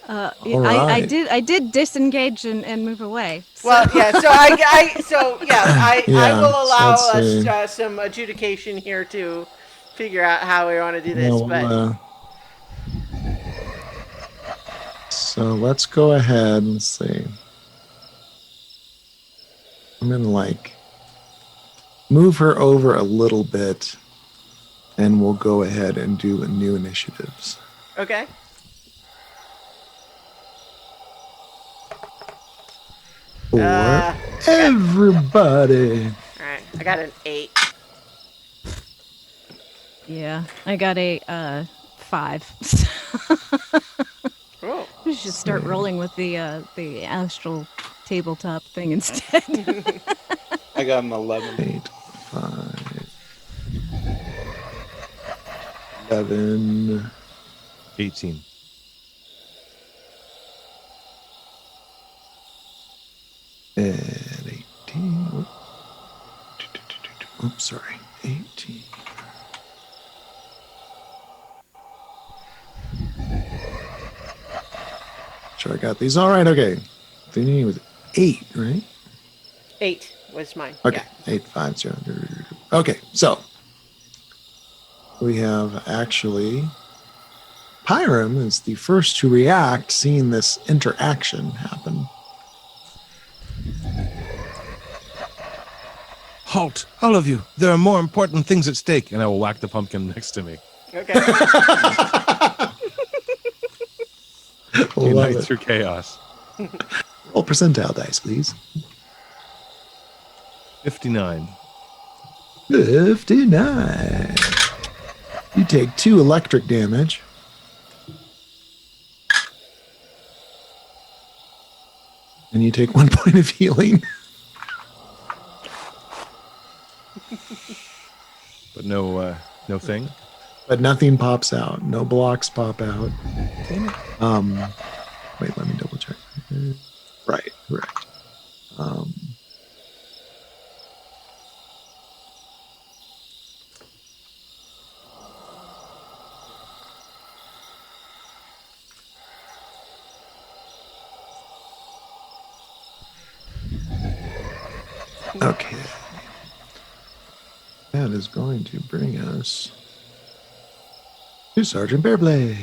I right. did disengage and move away. So. Well, yeah. So I Yeah, will allow so let's us some adjudication here to figure out how we want to do this. Well, But so let's go ahead and see. I'm gonna like move her over a little bit, and we'll go ahead and do a new initiatives. okay. For everybody. All right. I got an 8. Yeah, I got a 5. Oh. We should start rolling with the astral tabletop thing instead. I got an 11. 8, 5, 7, 18. and 18. Oops, sorry. 18. Sure, I got these. All right, okay. Thingy was 8, right? 8 was mine. Okay, Yeah. 8, 5, 0. Okay, so we have actually Pyram is the first to react, seeing this interaction happen. Halt, all of you. There are more important things at stake. And I will whack the pumpkin next to me. Okay. Love Unite it. through chaos. Roll percentile dice, please. 59. 59. You take 2 electric damage. And you take 1 point of healing. But no thing. But nothing pops out. No blocks pop out. Damn it. Wait, let me double check. Right, correct. Okay. That is going to bring us to Sergeant Bearblade.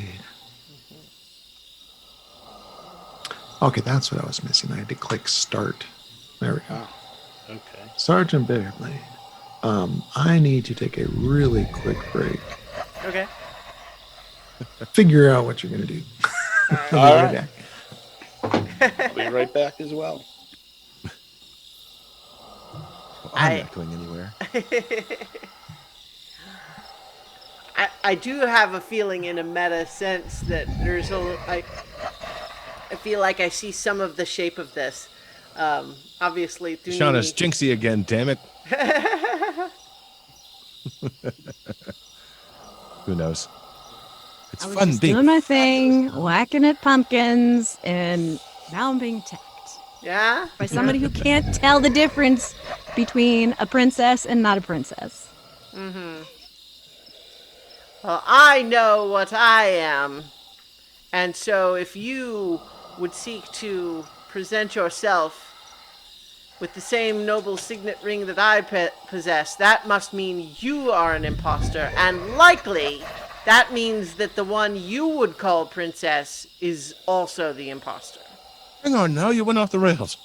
Okay, that's what I was missing. I had to click start. There we go. Oh, okay. Sergeant Bearblade. I need to take a really quick break. Okay. Figure out what you're going to do. I'll be All right right. back. I'll be right back as well. Well, I'm I- not going anywhere. I do have a feeling in a meta sense that there's I feel like I see some of the shape of this. Obviously, Shauna's Thunini, jinxie again, damn it. Who knows? It's I was fun just being doing my thing, whacking at pumpkins, and now I'm being attacked yeah, by somebody who can't tell the difference between a princess and not a princess. Well, I know what I am, and so if you would seek to present yourself with the same noble signet ring that I possess, that must mean you are an imposter, and likely that means that the one you would call princess is also the imposter. Hang on now, you went off the rails.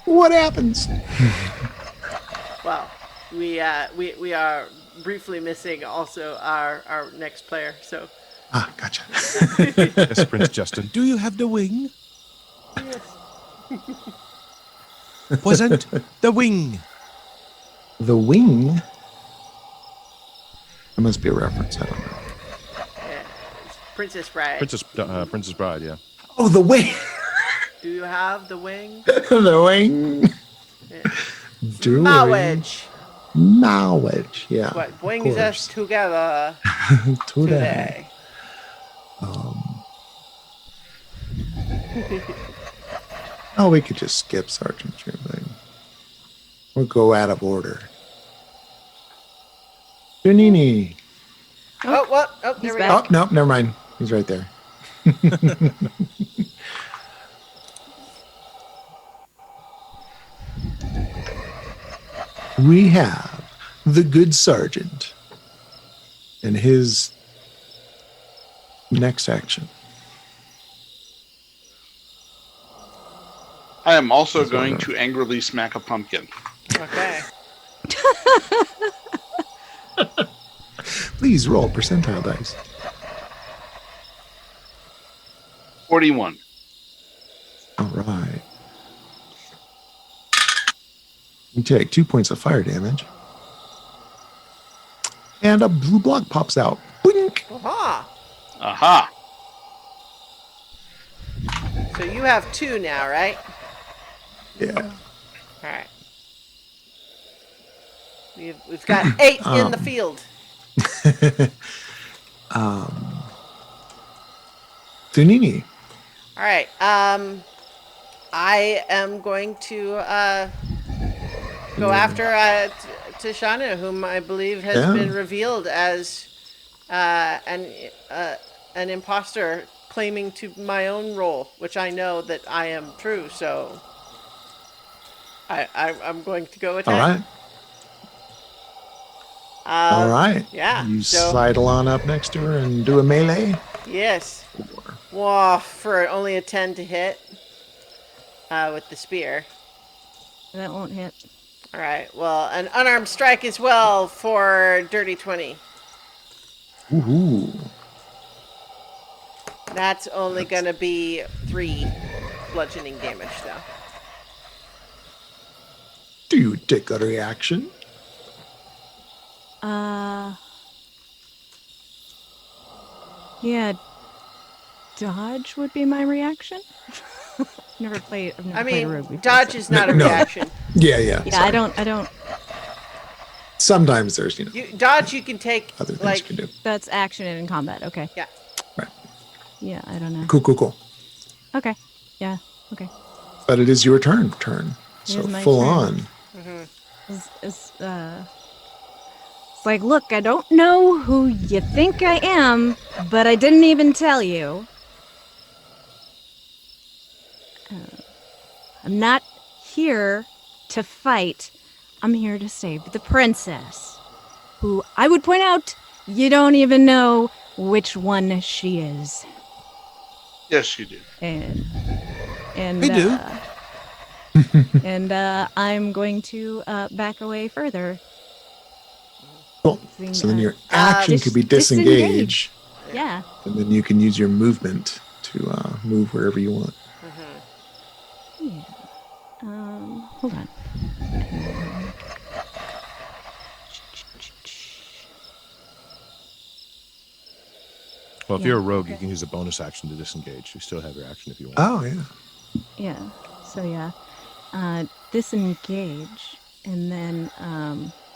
What happens? Well, we are briefly missing also our next player, so Ah, gotcha. Yes, Prince Justin. Do you have the wing? Wasn't the wing? The wing. That must be a reference. I don't know. yeah, it's Princess Bride. Princess Bride, yeah. Oh, the wing. Do you have the wing? The wing. Yeah. Doing Knowledge. knowledge. Yeah. What of brings us course. together Today. today? Oh, we could just skip Sergeant Bearblade. We'll go out of order. Janini. Oh, what? Oh, He's there we back. Oh, no, never mind. He's right there. We have the good sergeant and his next action. I am also That's going all right. to angrily smack a pumpkin. go. Okay. Please roll percentile dice. 41. All right. You take 2 points of fire damage. And a blue block pops out. Boink. Aha. Aha. So you have 2 now, right? Yeah. All right. We've got 8 in the field. Dunini. All right. I am going to go after Tishana, whom I believe has Yeah. been revealed as an imposter claiming to my own role, which I know that I am true. So I'm going to go All attack. right. All right. Yeah. You So sidle on up next to her and do a melee. yes. Wow, for only a 10 to hit with the spear. That won't hit. All right. Well, an unarmed strike as well for dirty 20. Ooh. That's only going to be 3 bludgeoning damage, though. Do you take a reaction? Yeah, dodge would be my reaction. I've never played a rogue before. Dodge so- is not a No. reaction. Yeah, yeah. Yeah, sorry. I don't. Sometimes there's, Dodge you can take, other things like, you can do. That's action and in combat. Okay. yeah. Right. Yeah, I don't know. Cool. Okay. Yeah. Okay. But it is your turn. So is my full turn. on. It's like, look, I don't know who you think I am, but I didn't even tell you. I'm not here to fight. I'm here to save the princess, who I would point out you don't even know which one she is. Yes, you do. And We do. and I'm going to back away further. Cool. So then your action could be disengage, Yeah. and then you can use your movement to move wherever you want. Yeah. Hold on. Well, if Yeah, you're a rogue, okay. you can use a bonus action to disengage. You still have your action if you want. Oh, yeah. Yeah. So yeah. Disengage, and then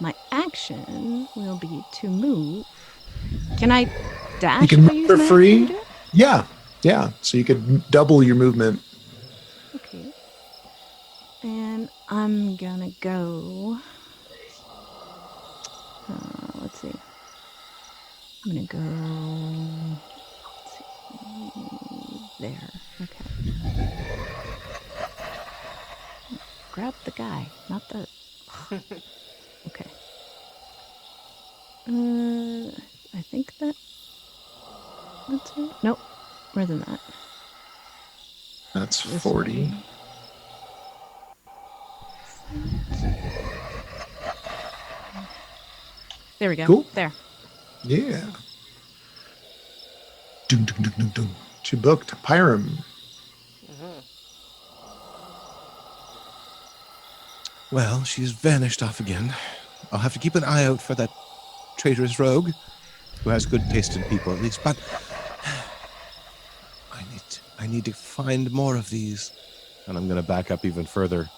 my action will be to move. Can I dash? You can if I move use for my action free. to do it? Yeah. So you could double your movement. Okay. And I'm gonna go. Let's see. I'm gonna go. Let's see, there. Okay. Grab the guy, not the. Okay. I think that's it. Nope. More than that. That's This 40. way. There we go. Cool. There. Yeah. Dum. She booked Pyram. Well, she's vanished off again. I'll have to keep an eye out for that traitorous rogue, who has good taste in people at least. But I need to find more of these. And I'm going to back up even further.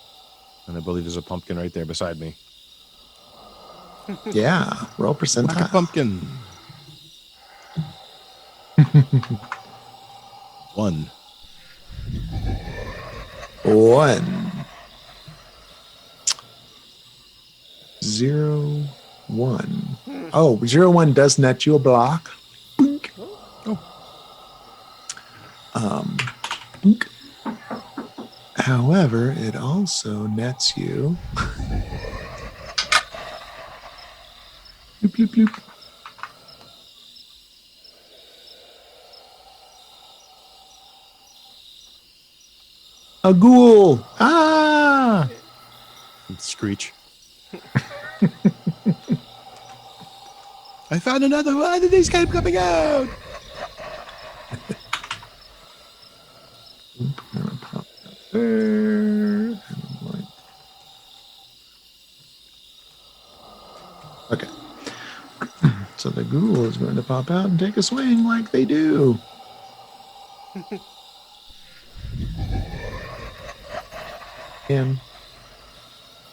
And I believe there's a pumpkin right there beside me. Yeah. Roll Like a percentile. pumpkin. 1. 1. 0, 1. Oh, 0, 1 does net you a block. Boink. Boink. However, it also nets you. Bloop, bloop, bloop. A ghoul. Ah! Screech. I found another one and these keep coming out. I'm gonna pop that there. And like... Okay. So the ghoul is going to pop out and take a swing like they do. And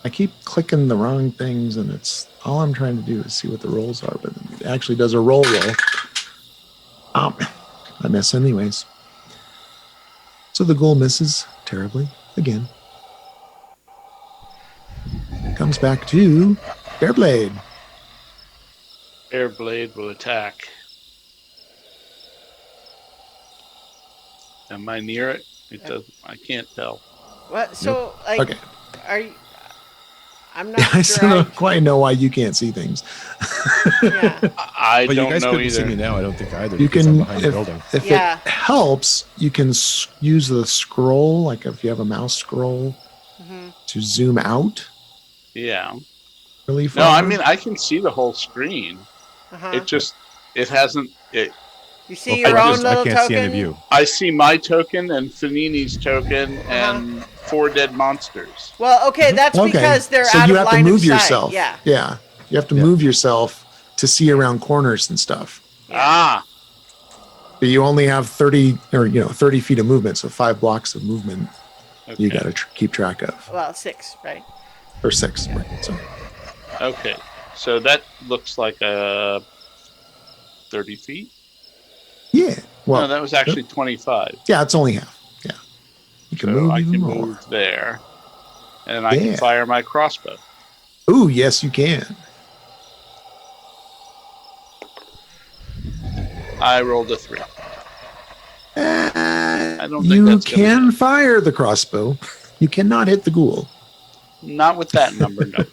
I keep clicking the wrong things, and it's all I'm trying to do is see what the rolls are, but it actually does a roll. I miss anyways. So the ghoul misses terribly again. Comes back to Bearblade. Airblade will attack. Am I near it? It doesn't. I can't tell. What? So, like, Okay. are you? I'm not I sure. still don't quite know why you can't see things. Yeah. I But you don't guys know couldn't see either. me now. I don't think either. You because I'm can, behind the building. if Yeah. it helps, you can use the scroll, like if you have a mouse scroll, to zoom out Yeah. really No, far. I mean I can see the whole screen. Uh-huh. It just it hasn't. You see I your own just- I little can't token? see any of you. I see my token and Fanini's token and 4 dead monsters. Well, okay, that's Okay, because they're so out you of have to line move of sight. yourself. Yeah. Yeah. You have to Yeah. move yourself to see around corners and stuff. Ah, But you only have 30 or 30 feet of movement, so 5 blocks of movement okay. you got to keep track of, Well, 6, right? or 6. Right? So Okay. So that looks like 30 feet. yeah, well, No, that was actually 25. yeah, it's only half. Yeah, you can So move I even can more. move there, and I Yeah. can fire my crossbow. Ooh, yes, you can. I rolled a 3. I don't think You that's gonna can hit. fire the crossbow. You cannot hit the ghoul. Not with that number, no.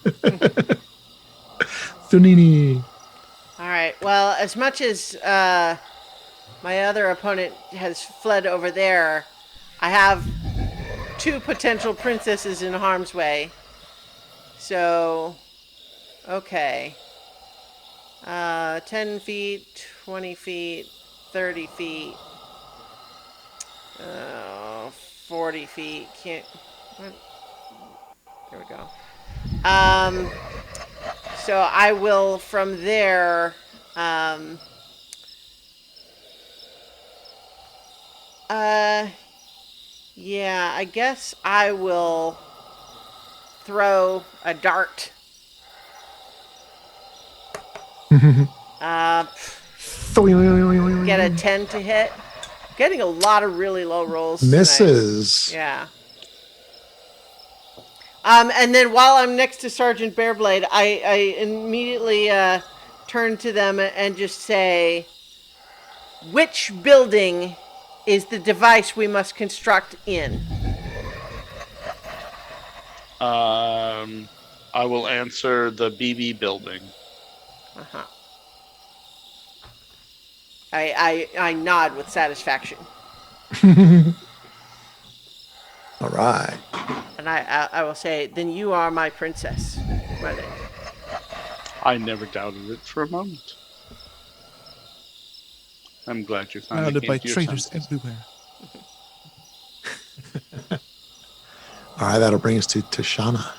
Thunini. All right. Well, as much as my other opponent has fled over there, I have 2 potential princesses in harm's way. So, okay. 10 feet, 20 feet, 30 feet, 40 feet. Can't. What? There we go. So I will from there. Yeah, I guess I will throw a dart. Get a 10 to hit. Getting a lot of really low rolls tonight. Misses. Yeah. And then while I'm next to Sergeant Bearblade, I immediately turn to them and just say, which building is the device we must construct in? I will answer the BB building. Uh-huh. I nod with satisfaction. All right. And I will say, then you are my princess, my lady. I never doubted it for a moment. I'm glad you finally Surrounded came by to your traitors senses. everywhere. All right, that'll bring us to Tashana.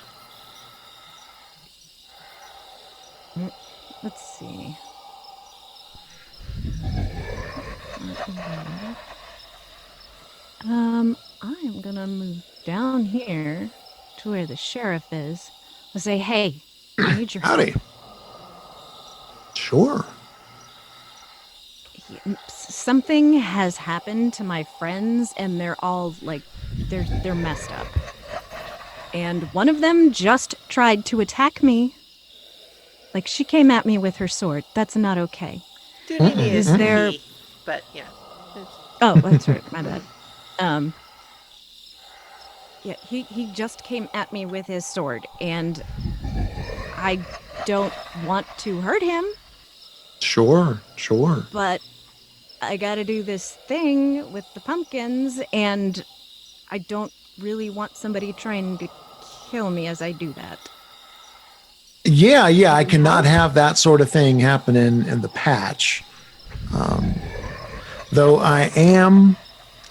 Let's see. I'm gonna move down here to where the sheriff is. I'll say, hey, I need your Howdy. help. Sure. Something has happened to my friends, and they're all like, they're messed up. And one of them just tried to attack me. Like, she came at me with her sword. That's not okay. Dunini is Is there- he, but yeah. Oh, that's right. My bad. Yeah, he just came at me with his sword, and I don't want to hurt him, Sure. but I gotta do this thing with the pumpkins, and I don't really want somebody trying to kill me as I do that. Yeah, I cannot have that sort of thing happen in the patch. Though I am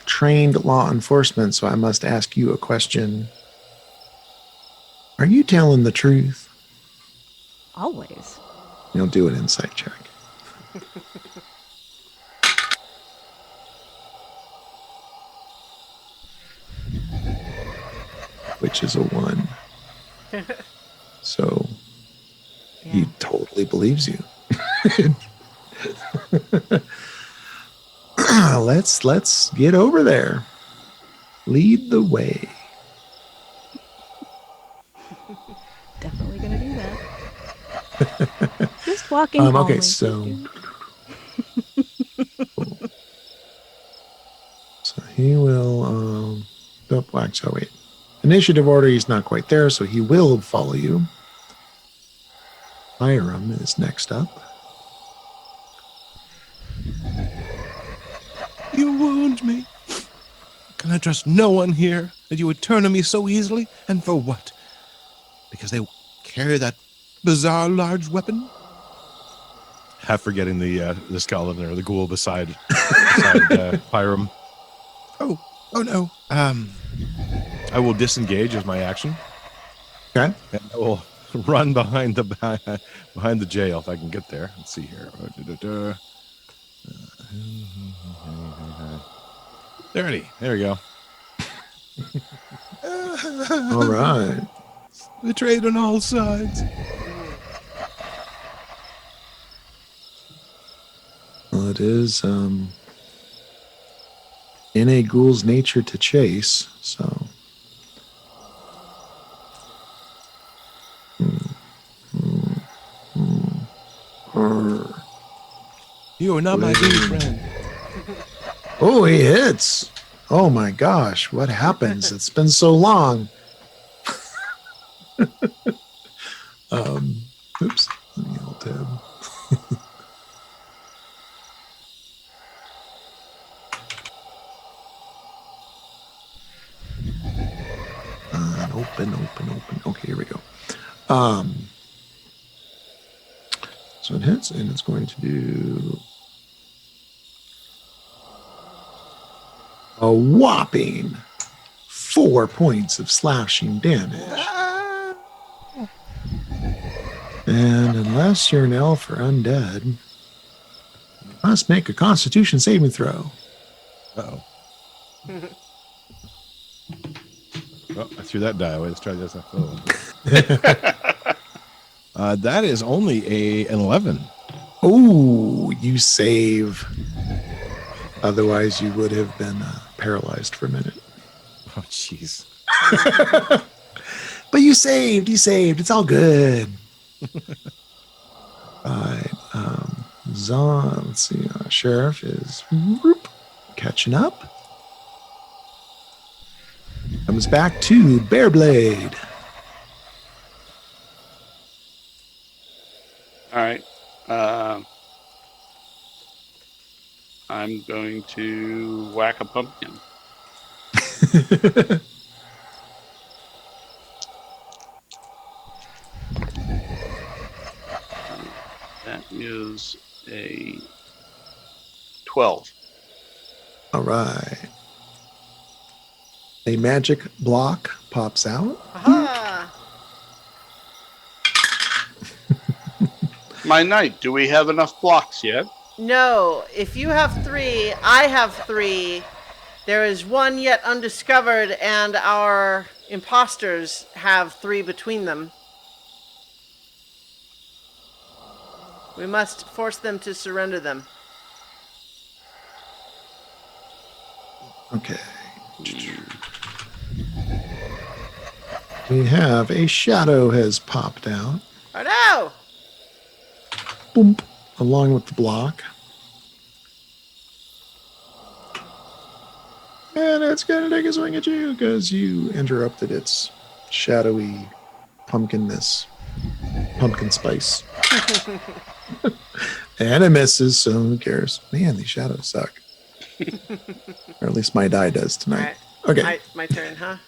trained law enforcement, so I must ask you a question. Are you telling the truth? Always. You'll do an insight check. which is a 1. So he totally believes you. Let's get over there. Lead the way. Definitely gonna do that. Just walking calmly. Okay, so he will wait. Initiative order, he's not quite there, so he will follow you. Hiram is next up. You wound me. Can I trust no one here that you would turn on me so easily? And for what? Because they carry that bizarre large weapon? Half forgetting the skeleton or the ghoul beside Pyram. Oh no. I will disengage as my action. Okay. And I will run behind the jail if I can get there. Let's see here. There we go. All right. Betrayed on all sides. Well, it is in a ghoul's nature to chase, so. You are not my good friend. Oh, he hits. Oh my gosh, what happens? It's been so long. Oops. Let me alt tab. Open. Okay, here we go. So it hits, and it's going to do a whopping 4 points of slashing damage. And unless you're an elf or undead, you must make a Constitution saving throw. Uh-oh. Oh, I threw that die away. Let's try this. That is only an 11. Oh, you save. Otherwise, you would have been paralyzed for a minute. Oh, jeez. But you saved. It's all good. All right. Let's see. Sheriff is catching up. Comes back to Bearblade. All right. I'm going to whack a pumpkin. That is a 12. All right. A magic block pops out. Aha! My knight, do we have enough blocks yet? No, if you have 3, I have 3. There is 1 yet undiscovered, and our imposters have 3 between them. We must force them to surrender them. Okay. We have a shadow has popped out. Oh no! Boom. Along with the block. And it's going to take a swing at you because you interrupted its shadowy pumpkinness. Pumpkin spice. And it misses, so who cares? Man, these shadows suck. Or at least my die does tonight. All right. Okay. My turn, huh?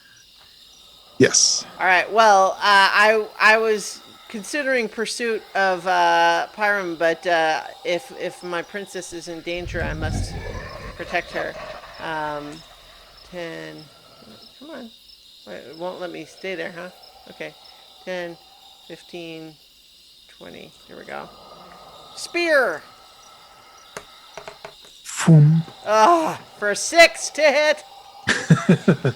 Yes. All right. Well, I was considering pursuit of Pyram, but if my princess is in danger, I must protect her. 10. Come on. Wait, it won't let me stay there, huh? Okay. 10, 15, 20. Here we go. Spear. Boom. Ah, for 6 to hit.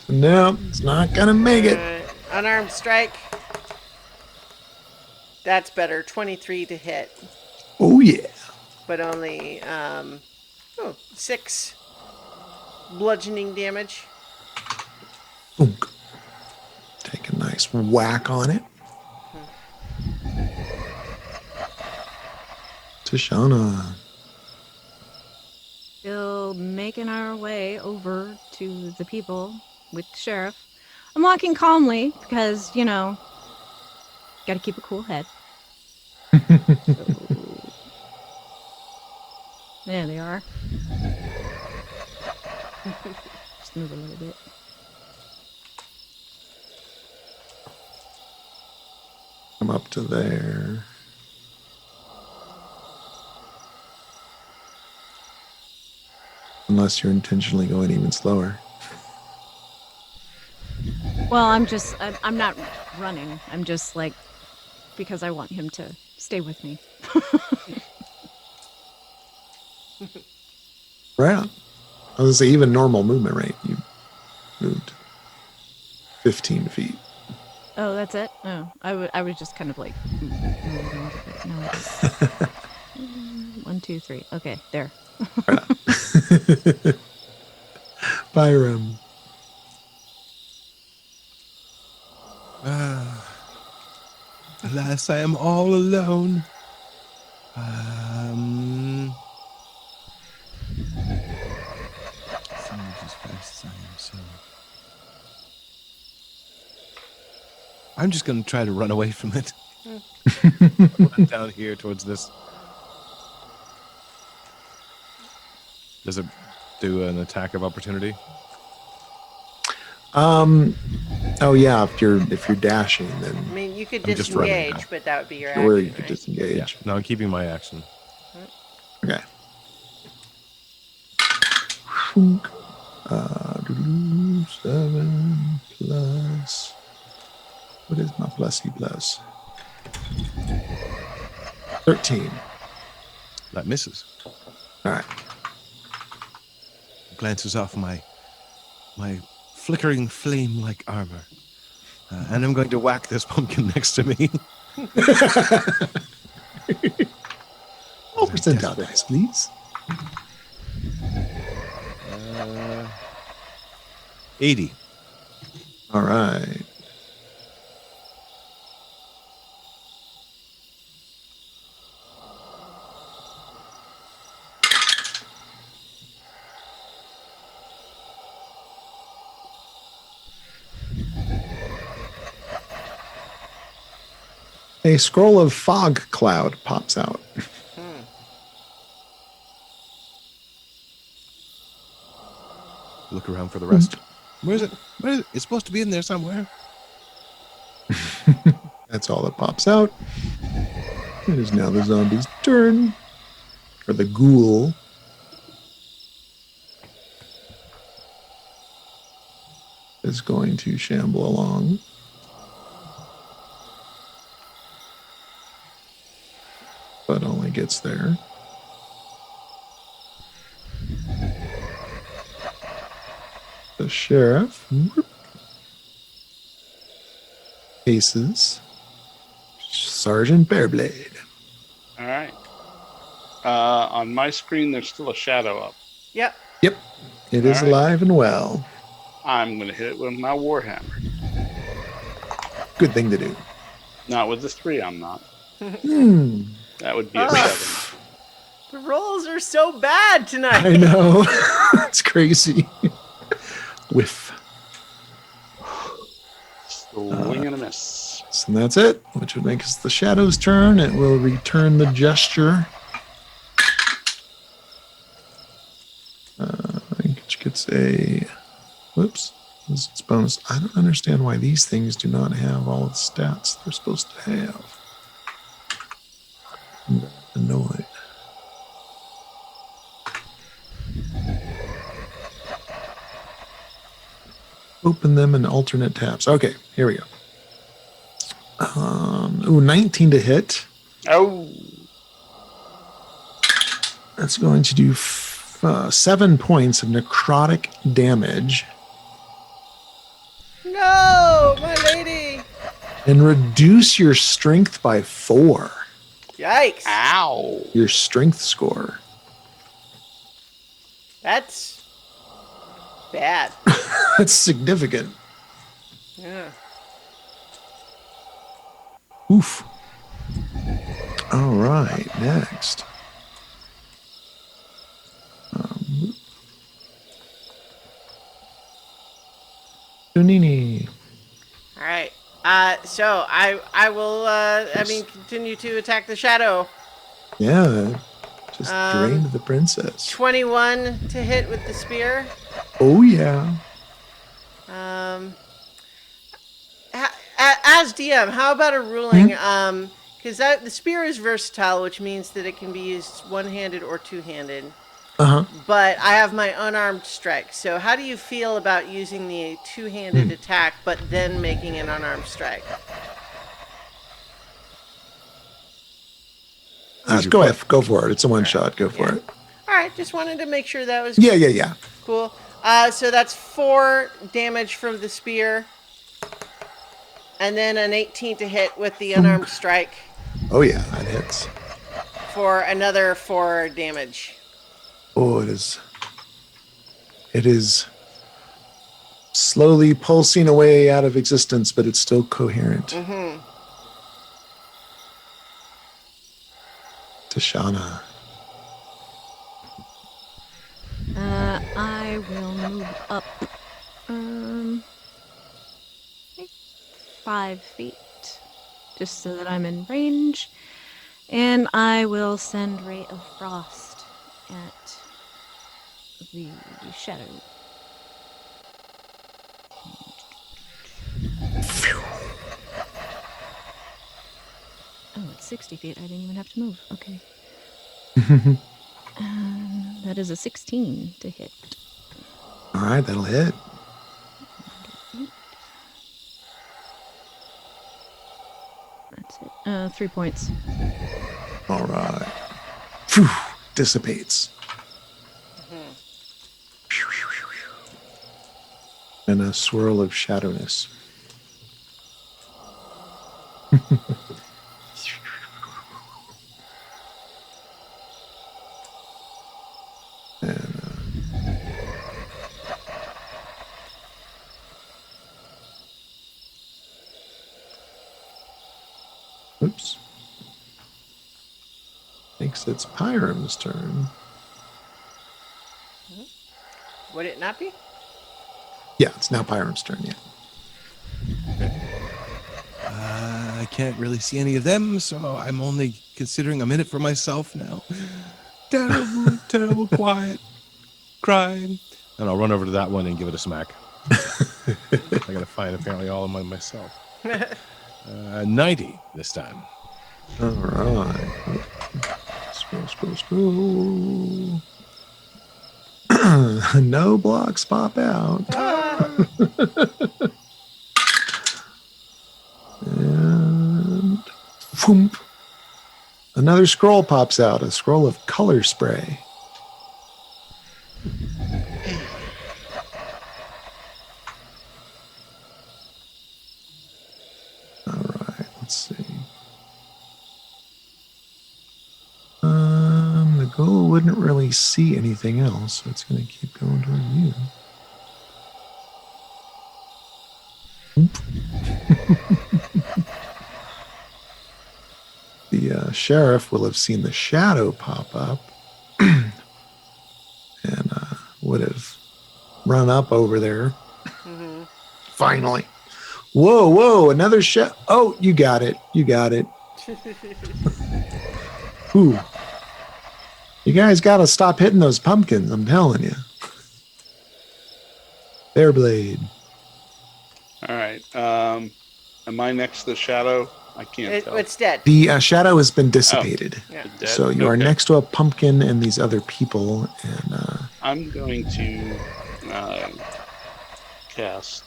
No, it's not going to make it. All right. Unarmed strike. That's better. 23 to hit, Oh yeah. but only 6 bludgeoning damage. Oonk. Take a nice whack on it. Tashana. Still making our way over to the people with the sheriff. I'm walking calmly because, got to keep a cool head. So, there they are. Just move a little bit. Come up to there. Unless you're intentionally going even slower. Well, I'm not running. I'm just like, because I want him to stay with me. Right on. I was gonna say, even normal movement rate, you moved 15 feet. Oh, that's it? Oh, I was just kind of like, moving a little bit. No, it's 1, 2, 3. Okay, there. Right on. Byram. Alas, I am all alone. As fast as I am, so I'm just gonna try to run away from it. Run down here towards this. Does it do an attack of opportunity? Oh yeah, if you're dashing, I then mean, you could I'm just running now. disengage, but that would be your or action, you could right? disengage. Yeah. No, I'm keeping my action. Okay. 7 plus. What is my plusy plus? 13. That misses. All right. Glances off my flickering flame-like armor, and I'm going to whack this pumpkin next to me. Roll percentile dice, please. 80. All right. A scroll of fog cloud pops out. Look around for the rest. Where is it? Where is it? It's supposed to be in there somewhere. That's all that pops out. It is now the zombie's turn. Or the ghoul. Is going to shamble along. But only gets there. The sheriff faces Sergeant Bearblade. All right. On my screen, there's still a shadow up. Yep. Yep, it is All right. alive and well. I'm going to hit it with my warhammer. Good thing to do. Not with the 3, I'm not. Hmm. That would be a 7. The rolls are so bad tonight. I know. It's crazy. Whiff. Swing and a miss. And that's it, which would make us the shadow's turn. It will return the gesture. Which gets a... Whoops. This is its bonus. I don't understand why these things do not have all the stats they're supposed to have. I'm annoyed. Open them in alternate tabs. Okay, here we go. 19 to hit. Oh, That's going to do 7 points of necrotic damage. No, my lady. and reduce your strength by 4. Yikes. Ow. Your strength score. That's bad. That's significant. Yeah. Oof. All right, next. Nini. All right. So I will continue to attack the shadow. Yeah, just drained the princess. 21 to hit with the spear. Oh, yeah. As DM, how about a ruling? Because the spear is versatile, which means that it can be used one-handed or two-handed. Uh-huh. But I have my unarmed strike. So how do you feel about using the two-handed attack, but then making an unarmed strike? Go ahead. Go for it. It's a one-shot. Go for it. All right, just wanted to make sure that was Yeah. cool. So that's 4 damage from the spear. And then an 18 to hit with the unarmed strike Oh, yeah, that hits. for another 4 damage. Oh, it is. It is slowly pulsing away out of existence, but it's still coherent. Tashana. I will move up 5 feet, just so that I'm in range. And I will send Ray of Frost at the shadow. Oh, it's 60 feet. I didn't even have to move. Okay. That is a 16 to hit. All right, that'll hit. That's it. 3 points. All right. Phew, dissipates. And a swirl of shadowness. Oops. Thinks it's Pyram's turn. Would it not be? Yeah, it's now Pyram's turn, yeah. I can't really see any of them, so I'm only considering a minute for myself now. Terrible, terrible quiet. Crying. And I'll run over to that one and give it a smack. I gotta find apparently all of them myself. 90 this time. All right. Scroll. No blocks pop out. And whoomp. Another scroll pops out, a scroll of color spray. All right, let's see. The goal wouldn't really see anything else, so it's going to keep going toward you. The sheriff will have seen the shadow pop up and would have run up over there. Finally. Whoa, another shadow. Oh, you got it. Ooh. You guys got to stop hitting those pumpkins, I'm telling you. Bear blade. All right. Am I next to the shadow? I can't tell. It's dead. The shadow has been dissipated. Yeah. Dead? So you are Okay. next to a pumpkin and these other people. And I'm going to cast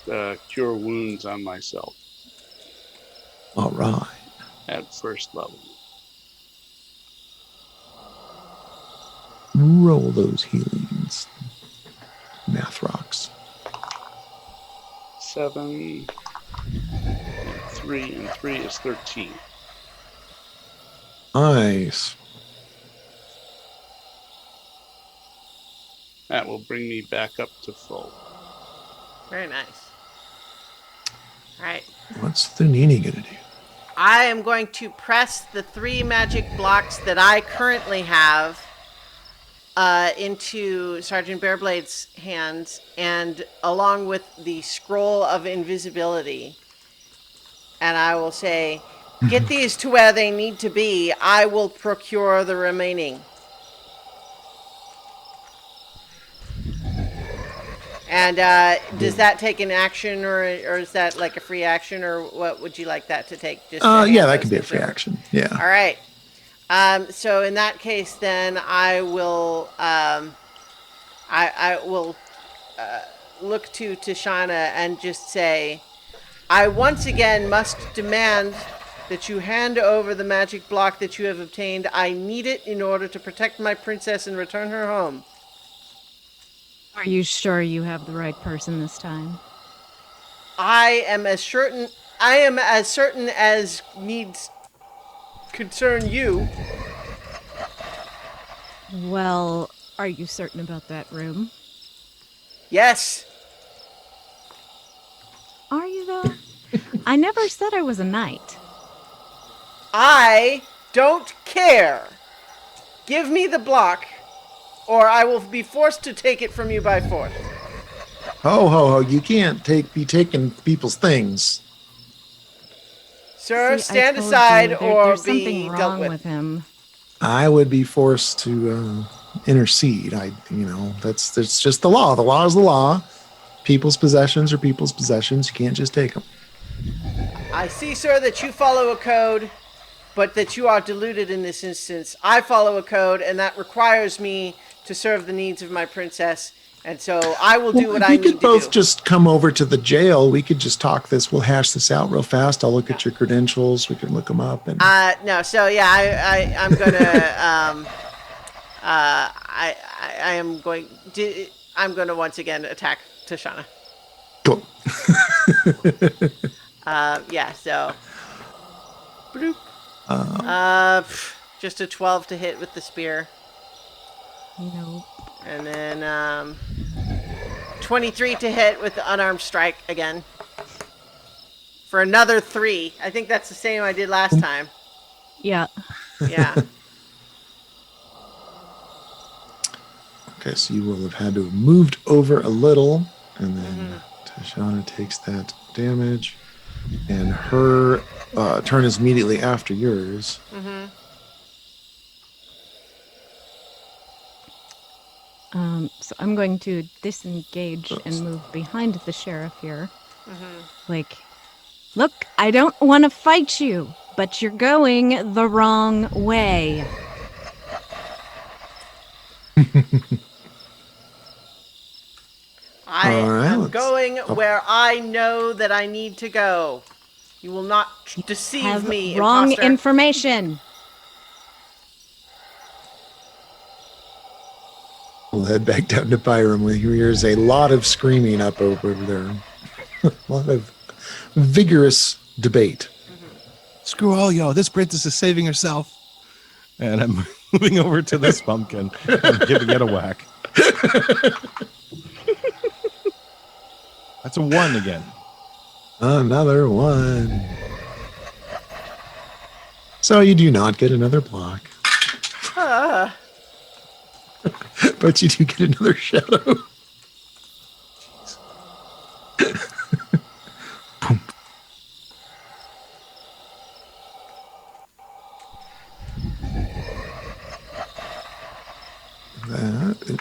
Cure Wounds on myself all right. at first level. Roll those healings. Math rocks. 7 and 3, and 3 is 13. Nice. That will bring me back up to full. Very nice. All right. What's the Nini gonna do? I am going to press the 3 magic blocks that I currently have into Sergeant Bearblade's hands, and along with the scroll of invisibility. And I will say, get these to where they need to be. I will procure the remaining. And does that take an action, or is that like a free action, or what would you like that to take? Just Yeah, that could be a free action. Yeah. All right. So in that case, then I will I will look to Tashana and just say, I once again must demand that you hand over the magic block that you have obtained. I need it in order to protect my princess and return her home. Are you sure you have the right person this time? I am as certain as needs concern you. Well, are you certain about that room? Yes. Are you, though? I never said I was a knight. I don't care. Give me the block, or I will be forced to take it from you by force. Ho ho ho! You can't be taking people's things. Sir, See, stand I told aside you, or there's be something dealt wrong with. with him. I would be forced to intercede. That's just the law. The law is the law. People's possessions are people's possessions. You can't just take them. I see, sir, that you follow a code, but that you are deluded in this instance. I follow a code, and that requires me to serve the needs of my princess, and so I will do what I We need to could both do. just come over to the jail. We could just talk this. We'll hash this out real fast. I'll look at your credentials. We can look them up. And No, so yeah, I'm gonna, I am going to, I'm gonna once again attack Tashana. cool. Yeah, so. Bloop. Just a 12 to hit with the spear. No. And then 23 to hit with the unarmed strike again. For another 3. I think that's the same I did last time. Yeah. Yeah. Okay, so you will have had to have moved over a little, and then Tashana takes that damage, and her turn is immediately after yours. So I'm going to disengage and move behind the sheriff here. Like, look, I don't want to fight you, but you're going the wrong way. I All right, am let's- going where I know that I need to go. You will not deceive Have me, wrong imposter. information. We'll head back down to Byram where here's a lot of screaming up over there. A lot of vigorous debate. Screw all y'all. This princess is saving herself. And I'm moving over to this pumpkin and giving it a whack. That's a 1 again. Another one. So you do not get another block. But you do get another shadow.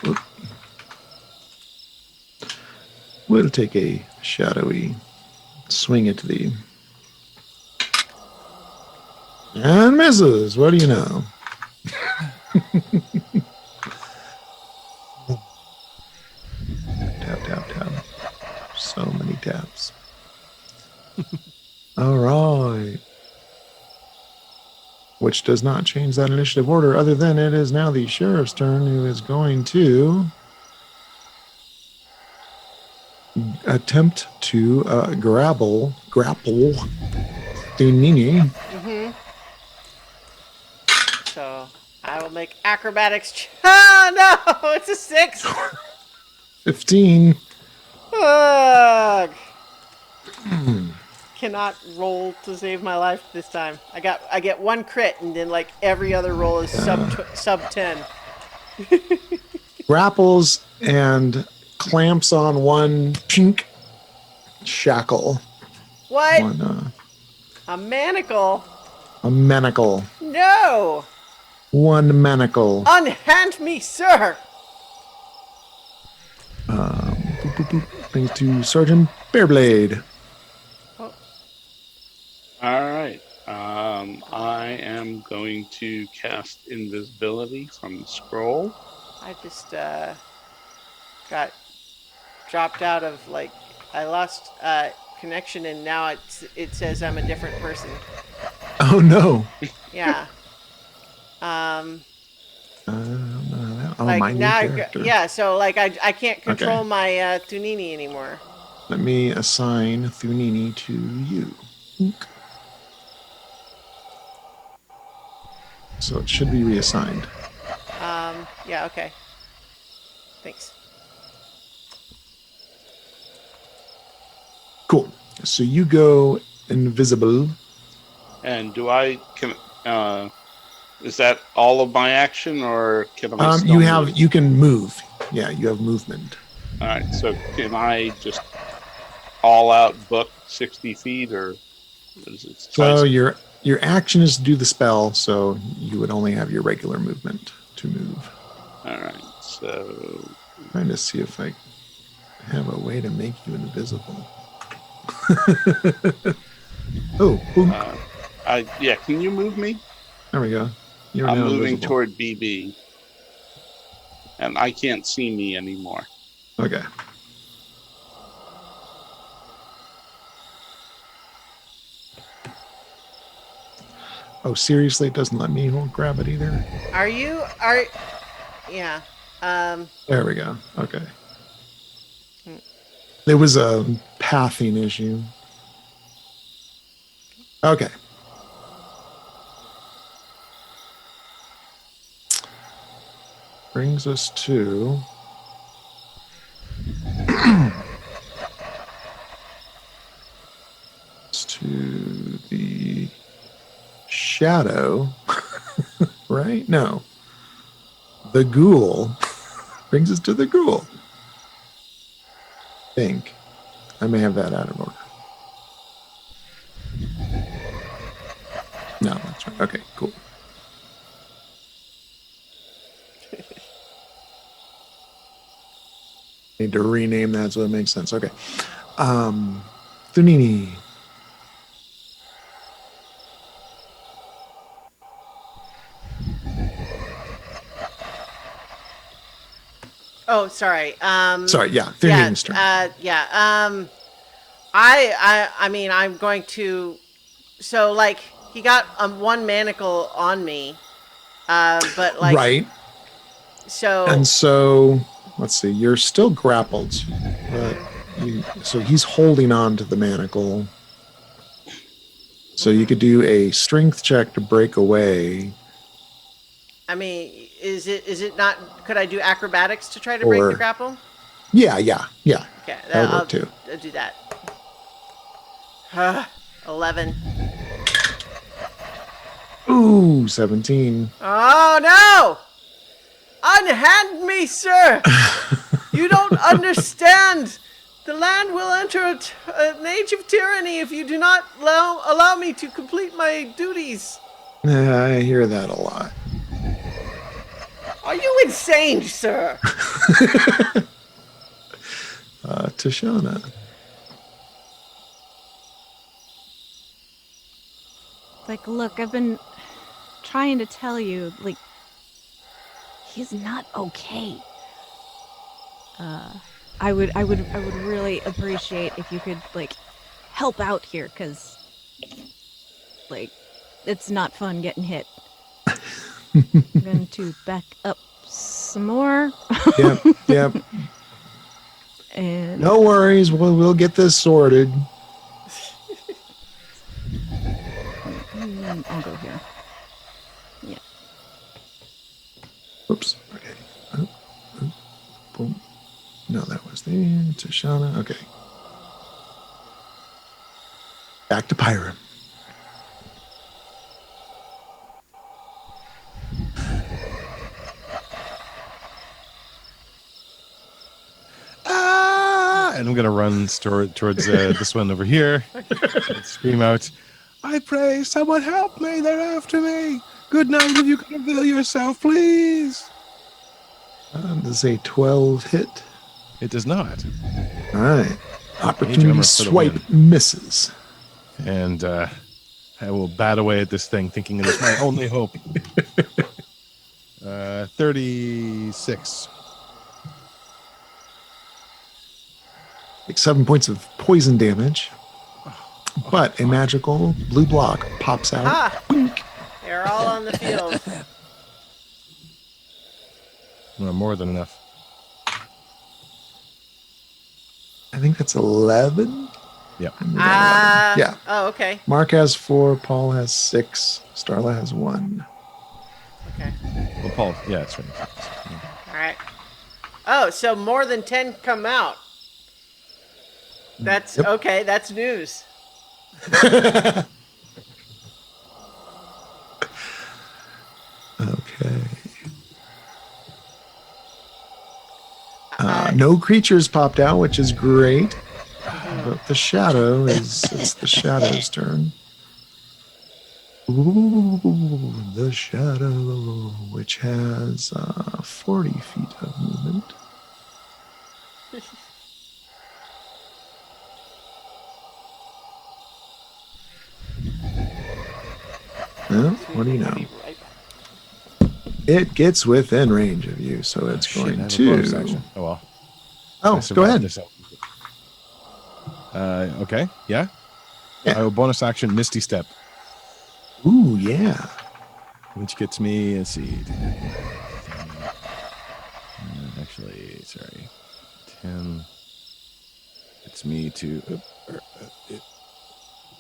Boom. We'll take a shadowy swing at the and misses. What do you know? Tap, tap, tap. So many taps. All right. Which does not change that initiative order, other than it is now the sheriff's turn, who is going to attempt to grapple Thunini. So I will make acrobatics. Ah, no, it's a 6. 15. Ugh. Cannot roll to save my life this time. I get one crit, and then like every other roll is sub 10. Grapples and clamps on one chink shackle. What? One, A manacle? a manacle. No! One manacle. Unhand me, sir! Boop, boop, boop. Brings to Sergeant Bearblade. All right. I am going to cast invisibility from the scroll. I just got dropped out of like I lost connection, and now it says I'm a different person. Oh no. Yeah. Oh, Like my new now, character. yeah. So like I can't control my Tunini anymore. Let me assign Thunini to you. So it should be reassigned. Yeah. Okay. Thanks. Cool. So you go invisible. And is that all of my action, or can I still move? You can move. Yeah, you have movement. All right, so can I just all out book 60 feet, or what is it? So your action is to do the spell, so you would only have your regular movement to move. All right, so Trying to see if I have a way to make you invisible. Oh, boom. yeah, can you move me? There we go. You're I'm now moving invisible. toward BB, and I can't see me anymore. Okay. Oh, seriously? It doesn't let me grab it either? Yeah. There we go. Okay. There was a pathing issue. Okay. Brings us to the shadow, right? No. The ghoul. Brings us to the ghoul. I think. I may have that out of order. No, that's right. Okay, cool. Need to rename that so it makes sense. Okay. Thunini. Oh, sorry. Sorry, yeah, Thunini's turn. I mean, I'm going to. So, like, he got one manacle on me, but like, right. So. And so, let's see. You're still grappled, but so he's holding on to the manacle. So you could do a strength check to break away. I mean, is it not? Could I do acrobatics to try to break the grapple? Yeah. Okay, That'll work too. I'll do that. 11. Ooh, 17. Oh no! Unhand me, sir! You don't understand! The land will enter an age of tyranny if you do not allow me to complete my duties. I hear that a lot. Are you insane, sir? Tashana. Like, look, I've been trying to tell you, like, he's not okay. I would really appreciate if you could, like, help out here, because, like, it's not fun getting hit. I'm going to back up some more. Yep. And no worries, we'll get this sorted. I'll go here. Yeah. Oops. Okay. Boom. No, that was the Tashana. Okay. Back to Pyra. Ah! And I'm gonna run towards this one over here. And scream out, "I pray, someone help me! They're after me! Good night, if you can avail yourself, please." Does a 12 hit? It does not. All right. Mage Opportunity armor for the swipe win. misses. And I will bat away at this thing, thinking it is my only hope. 36. Take 7 points of poison damage. But a magical blue block pops out. Ah! Wink. They're all on the field. Well, more than enough. I think that's 11. Yep. Yeah. Oh, okay. Mark has 4. Paul has 6. Starla has 1. Okay. Well, Paul, yeah, that's right. All right. Oh, so more than 10 come out. That's Yep. okay. That's news. Okay. No creatures popped out, which is great. But the shadow it's the shadow's turn. Ooh, the shadow, which has 40 feet of movement. Well, what do you know? Be right back. It gets within range of you, so it's Shit, I going have a bonus to. action. Oh, well. I Oh, go survived ahead. this. Okay, yeah. Yeah. I will bonus action Misty Step, Ooh, yeah. which gets me, let's see. Actually, sorry. 10. Gets me to.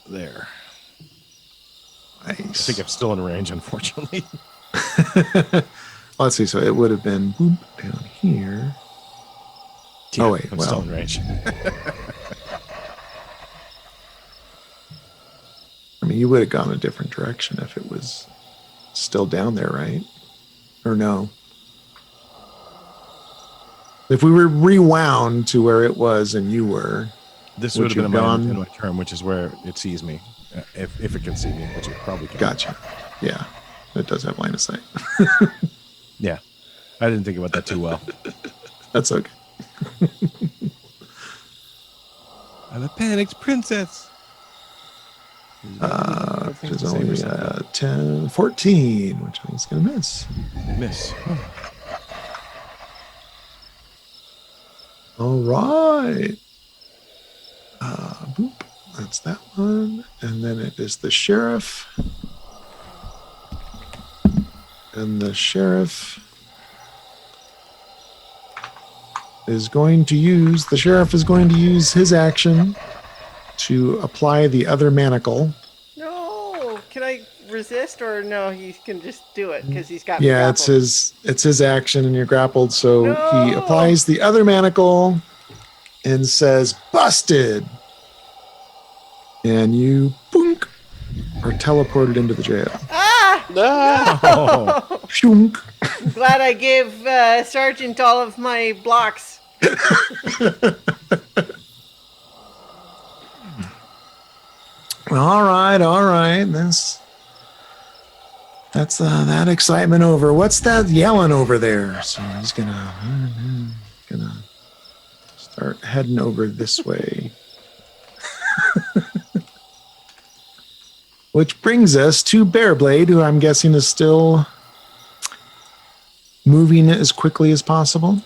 There. I Nice. think I'm still in range, unfortunately. Let's see. So it would have been boop, down here. Yeah, Oh, wait, I'm well. still in range. I mean, you would have gone a different direction if it was still down there, right? Or no? If we were rewound to where it was and you were, This Would would have you been have in gone- my turn, which is where it sees me. If it can see me, which it probably can. gotcha. Yeah, it does have line of sight. Yeah. I didn't think about that too well. That's okay. I'm a panicked princess. Which is only 10, 14, which I think is going to miss. Miss. All right. Boop. That's that one. And then it is the sheriff. And the sheriff is going to use his action to apply the other manacle. No, can I resist or no? He can just do it because he's got. Yeah, grappled. it's his action and you're grappled. So he No! applies the other manacle and says, "Busted." And you boink are teleported into the jail. Ah! Ah! Oh, Shunk. Glad I gave Sergeant all of my blocks. All right. That's that excitement over. What's that yelling over there? So he's gonna start heading over this way. Which brings us to Bearblade, who I'm guessing is still moving as quickly as possible.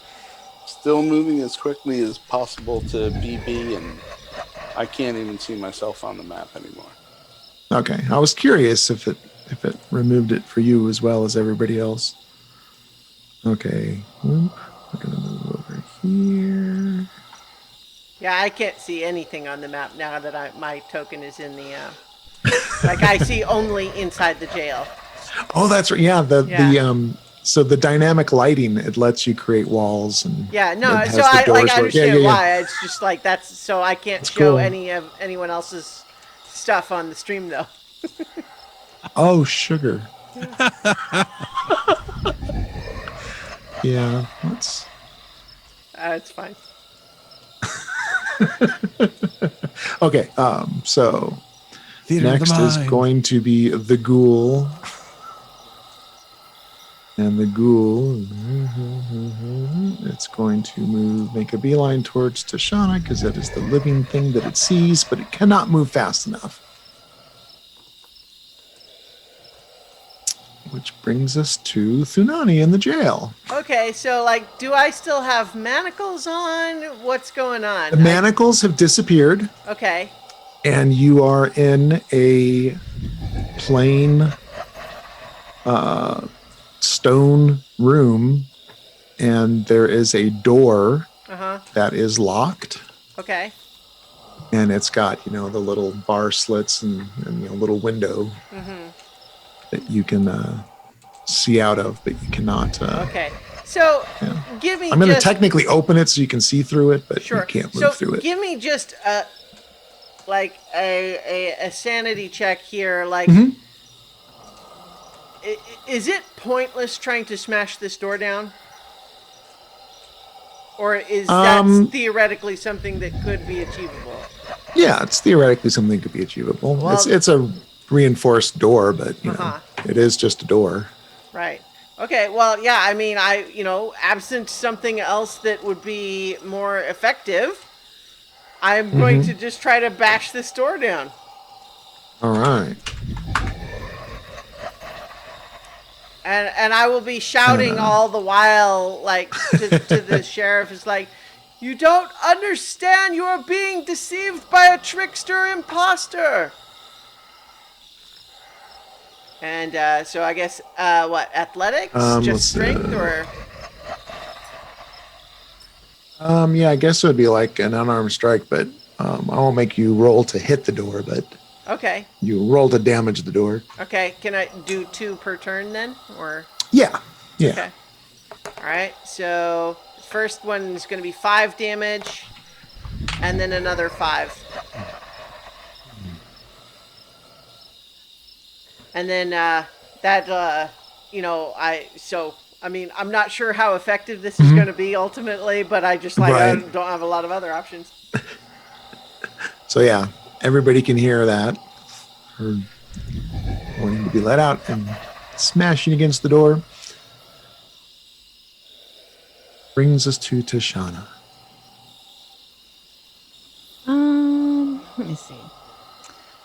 Still moving as quickly as possible to BB, and I can't even see myself on the map anymore. Okay, I was curious if it removed it for you as well as everybody else. Okay, whoop. We're gonna move over here. Yeah, I can't see anything on the map now that my token is in the Like I see only inside the jail. Oh, that's right. Yeah, Yeah. so the dynamic lighting, it lets you create walls, and Yeah, no, it so has the I like doors I where, yeah, understand yeah, yeah. why. It's just like that's so I can't It's show cool. anyone else's stuff on the stream though. Oh, sugar. Yeah. Yeah, that's It's fine. okay. So Theater of the next is mind. going to be the ghoul. And the ghoul, it's going to make a beeline towards Tashana because that is the living thing that it sees, but it cannot move fast enough. Which brings us to Thunani in the jail. Okay, so like, do I still have manacles on? What's going on? The manacles have disappeared, Okay. and you are in a plain stone room, and there is a door that is locked. Okay. And it's got, the little bar slits and little window that you can see out of, but you cannot. Okay. So, Yeah. give me I'm going to just technically open it so you can see through it, but sure. you can't move So, through it. give me just like a sanity check here. Like, is it pointless trying to smash this door down? Or is that theoretically something that could be achievable? Yeah, it's theoretically something that could be achievable. Well, it's a reinforced door, but it is just a door. Right. Okay, well, yeah, I mean, absent something else that would be more effective, I'm going to just try to bash this door down. All right. And I will be shouting all the while, like, to the sheriff, is like, you don't understand, you are being deceived by a trickster imposter. And so I guess, what, athletics? Just strength, or? Yeah, I guess it would be like an unarmed strike, but I won't make you roll to hit the door, but Okay. you roll to damage the door. Okay, can I do 2 per turn then, or? Yeah. Okay. All right, so first one is going to be 5 damage, and then another 5. And then I'm not sure how effective this is going to be ultimately, but I just I don't have a lot of other options. So yeah, everybody can hear that. Her wanting to be let out and smashing against the door. Brings us to Tashana. Let me see.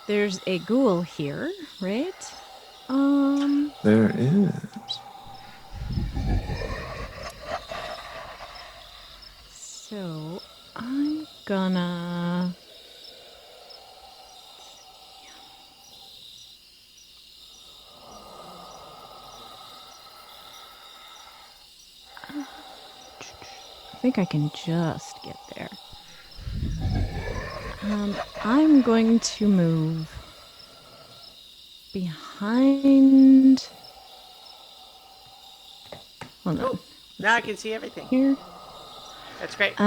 There's a ghoul here, right? There is. So I'm gonna. I think I can just get there. I'm going to move behind. Hold on. Now I can see everything. Here. That's great.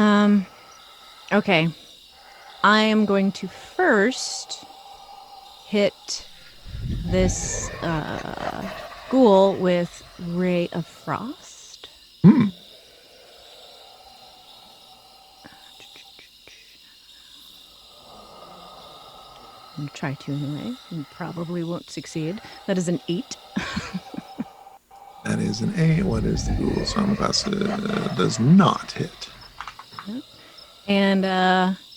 Okay. I am going to first hit this ghoul with Ray of Frost. I'm going to try to anyway. And probably won't succeed. That is an 8. That is an 8. What is the ghoul's armor class? Does not hit. And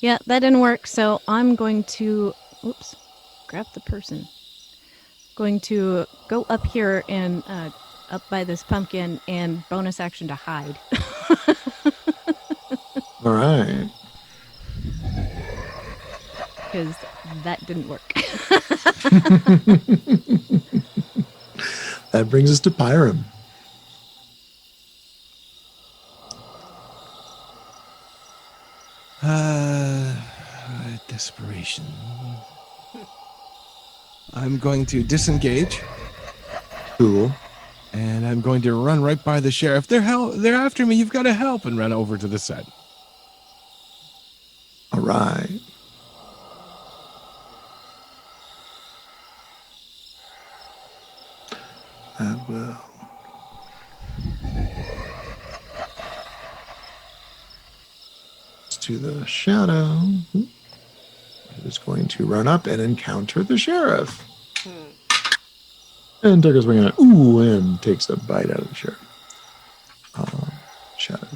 yeah, that didn't work. So I'm going to, grab the person. Going to go up here and up by this pumpkin and bonus action to hide. All right. Because that didn't work. That brings us to Pyram. Desperation. I'm going to disengage, Cool. and I'm going to run right by the sheriff. They're after me. You've got to help, and run over to the set. All right. That will. To the shadow. Is going to run up and encounter the sheriff. And took a swing at it. Ooh, and takes a bite out of the sheriff. Shadow.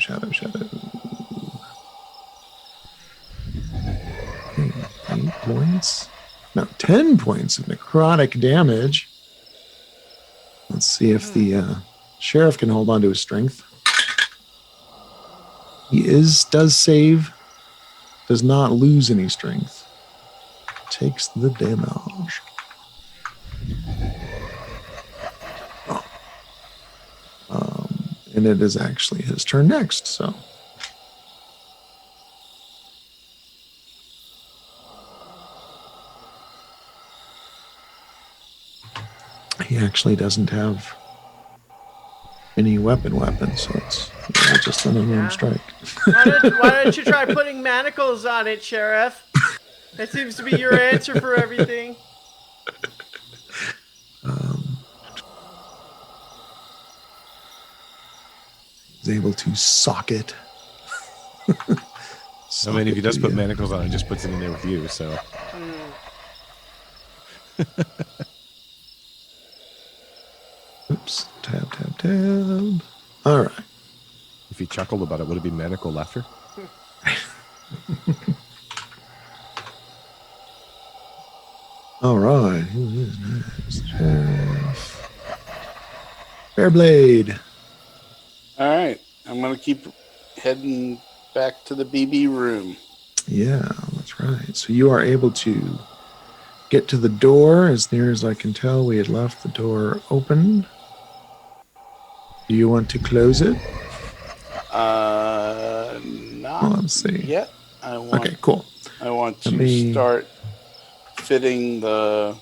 Okay, 8 points. No, 10 points of necrotic damage. Let's see if the sheriff can hold on to his strength. He does save, does not lose any strength. Takes the damage. And it is actually his turn next, so. He actually doesn't have any weapon, so it's just an unarmed strike. Why don't you try putting manacles on it, Sheriff? That seems to be your answer for everything. He's able to sock it. I mean, if he does put manacles on, it just puts it in there with you. So. Oops. Tab. All right. If he chuckled about it, would it be manacle laughter? All right. Who is next? Sheriff. Fairblade. All right. I'm going to keep heading back to the BB room. Yeah, that's right. So you are able to get to the door. As near as I can tell, we had left the door open. Do you want to close it? Not Let's see. yet. Okay, cool. I want to start fitting the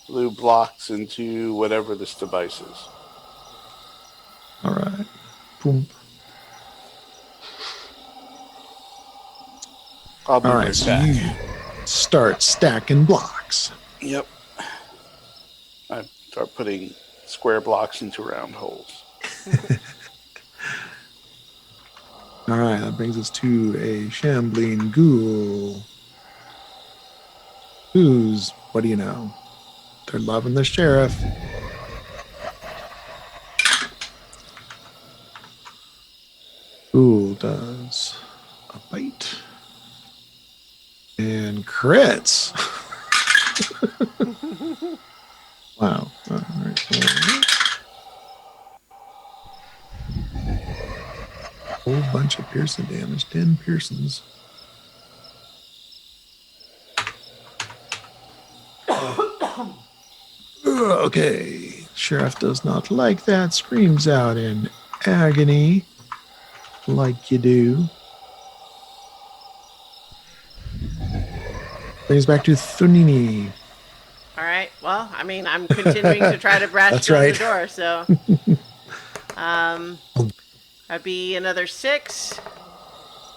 blue blocks into whatever this device is. All right. Boom. I'll be All right right, so back. you start stacking blocks. Yep. I start putting square blocks into round holes. All right, that brings us to a shambling ghoul. Who's, what do you know? They're loving the sheriff. Ghoul does a bite. And crits. Wow. All right. Whole bunch of piercing damage. 10 piercings. Okay. Sheriff does not like that. Screams out in agony. Like you do. Brings back to Thunini. All right. Well, I mean, I'm continuing to try to brash That's through right. the door, so that'd be another 6,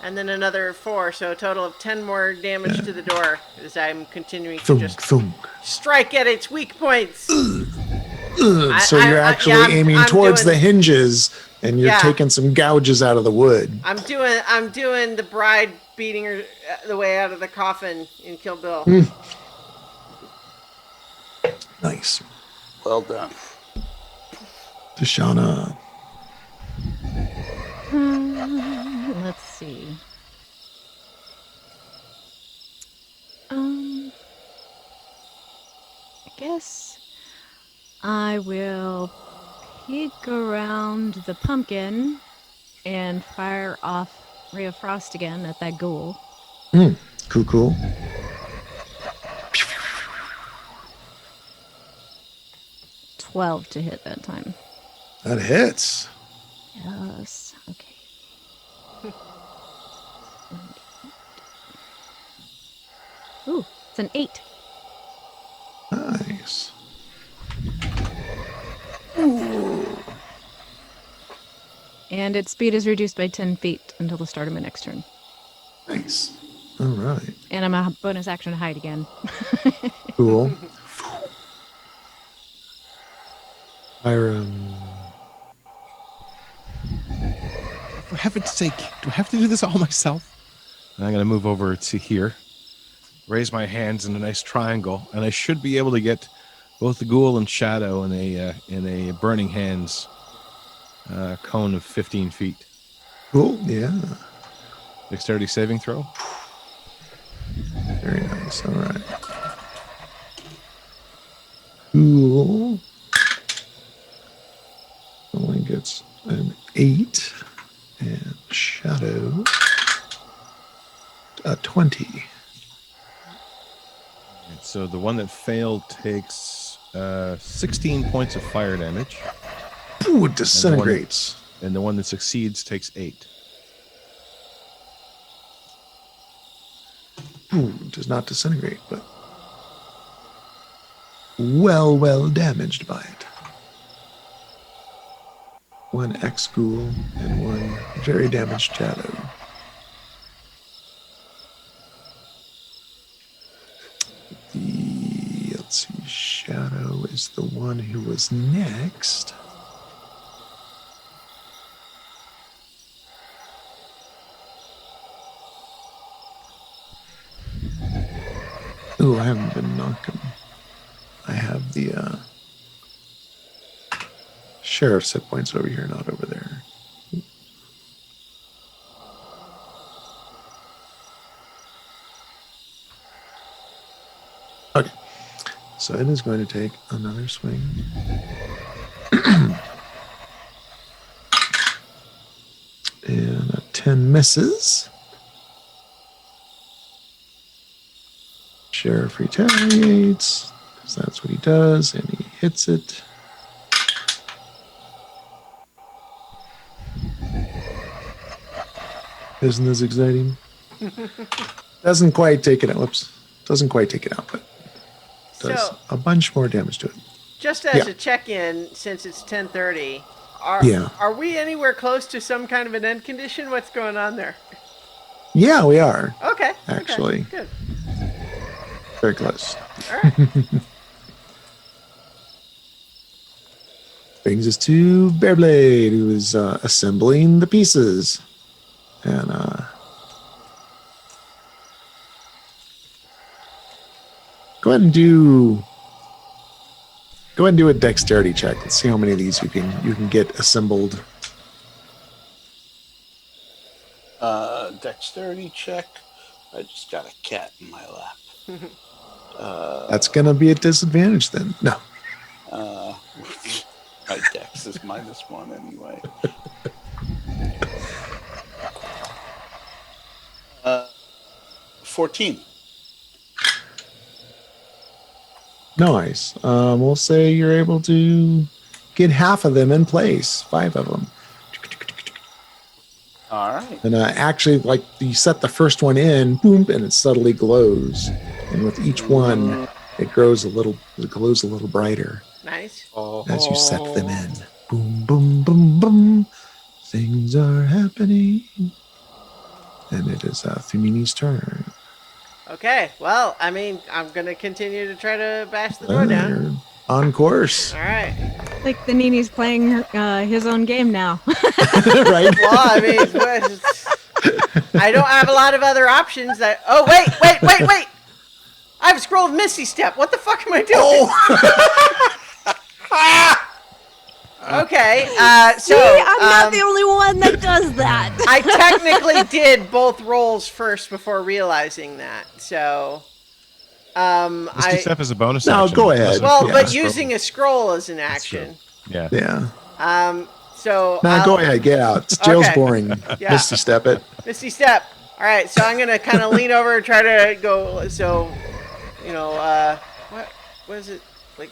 and then another 4, so a total of 10 more damage to the door as I'm continuing to just strike at its weak points. So you're actually aiming towards the hinges, and you're taking some gouges out of the wood. I'm doing the bride beating her the way out of the coffin in Kill Bill. Nice. Well done. Tashana. Let's see. I guess I will peek around the pumpkin and fire off Ray of Frost again at that ghoul. Cool. 12 to hit that time. That hits. Yes. Okay. Ooh, it's an 8. Nice. And its speed is reduced by 10 feet until the start of my next turn. Nice. All right. And I'm a bonus action hide again. Cool. Hiram. For heaven's sake, do I have to do this all myself? And I'm going to move over to here, raise my hands in a nice triangle, and I should be able to get both the ghoul and shadow in a burning hands cone of 15 feet. Cool. Yeah. Dexterity saving throw. Very nice. All right. Cool. Only gets an 8. And shadow. 20. So the one that failed takes 16 points of fire damage, Ooh, it disintegrates. and the one that succeeds takes 8. Ooh, does not disintegrate, but well damaged by it. One ex-ghoul and one very damaged shadow. Let's see, shadow is the one who was next. Ooh, I haven't been knocking. I have the sheriff's hit points over here, not over there. Okay, so it is going to take another swing. And a 10 misses. Sheriff retaliates, because that's what he does, and he hits it. Isn't this exciting? Doesn't quite take it out. Whoops. Doesn't quite take it out, but does So- a bunch more damage to it. Just as Yeah. a check-in, since it's 10:30, Yeah. are we anywhere close to some kind of an end condition? What's going on there? Yeah, we are. Okay. Actually. Okay, good. Very close. All right. Brings us to Bearblade, who is assembling the pieces. And go ahead and do a dexterity check. Let's see how many of these you can get assembled. Dexterity check. I just got a cat in my lap. That's gonna be a disadvantage then. No. My dex is -1 anyway. 14. Nice. We'll say you're able to get half of them in place, 5 of them. All right. And actually, like, you set the first one in, boom, and it subtly glows. And with each one, it glows a little brighter Nice. as you set them in. Boom, boom, boom, boom. Things are happening. And it is Thunini's turn. Okay. Well, I mean, I'm gonna continue to try to bash the door down. You're on course, All right. Like the Nini's playing his own game now. right? Well, I mean, I don't have a lot of other options. Oh, wait! I have a scroll of Misty Step. What the fuck am I doing? Okay, so See, I'm not the only one that does that. I technically did both rolls first before realizing that. So, Misty Step is a bonus No, action. go ahead. well, Yeah. but using a scroll as an action. Yeah. Yeah. So Now go ahead, get out. Jail's Okay. boring. Yeah. Misty Step it. Misty Step. All right, so I'm gonna kind of lean over and try to go. So, what is it like?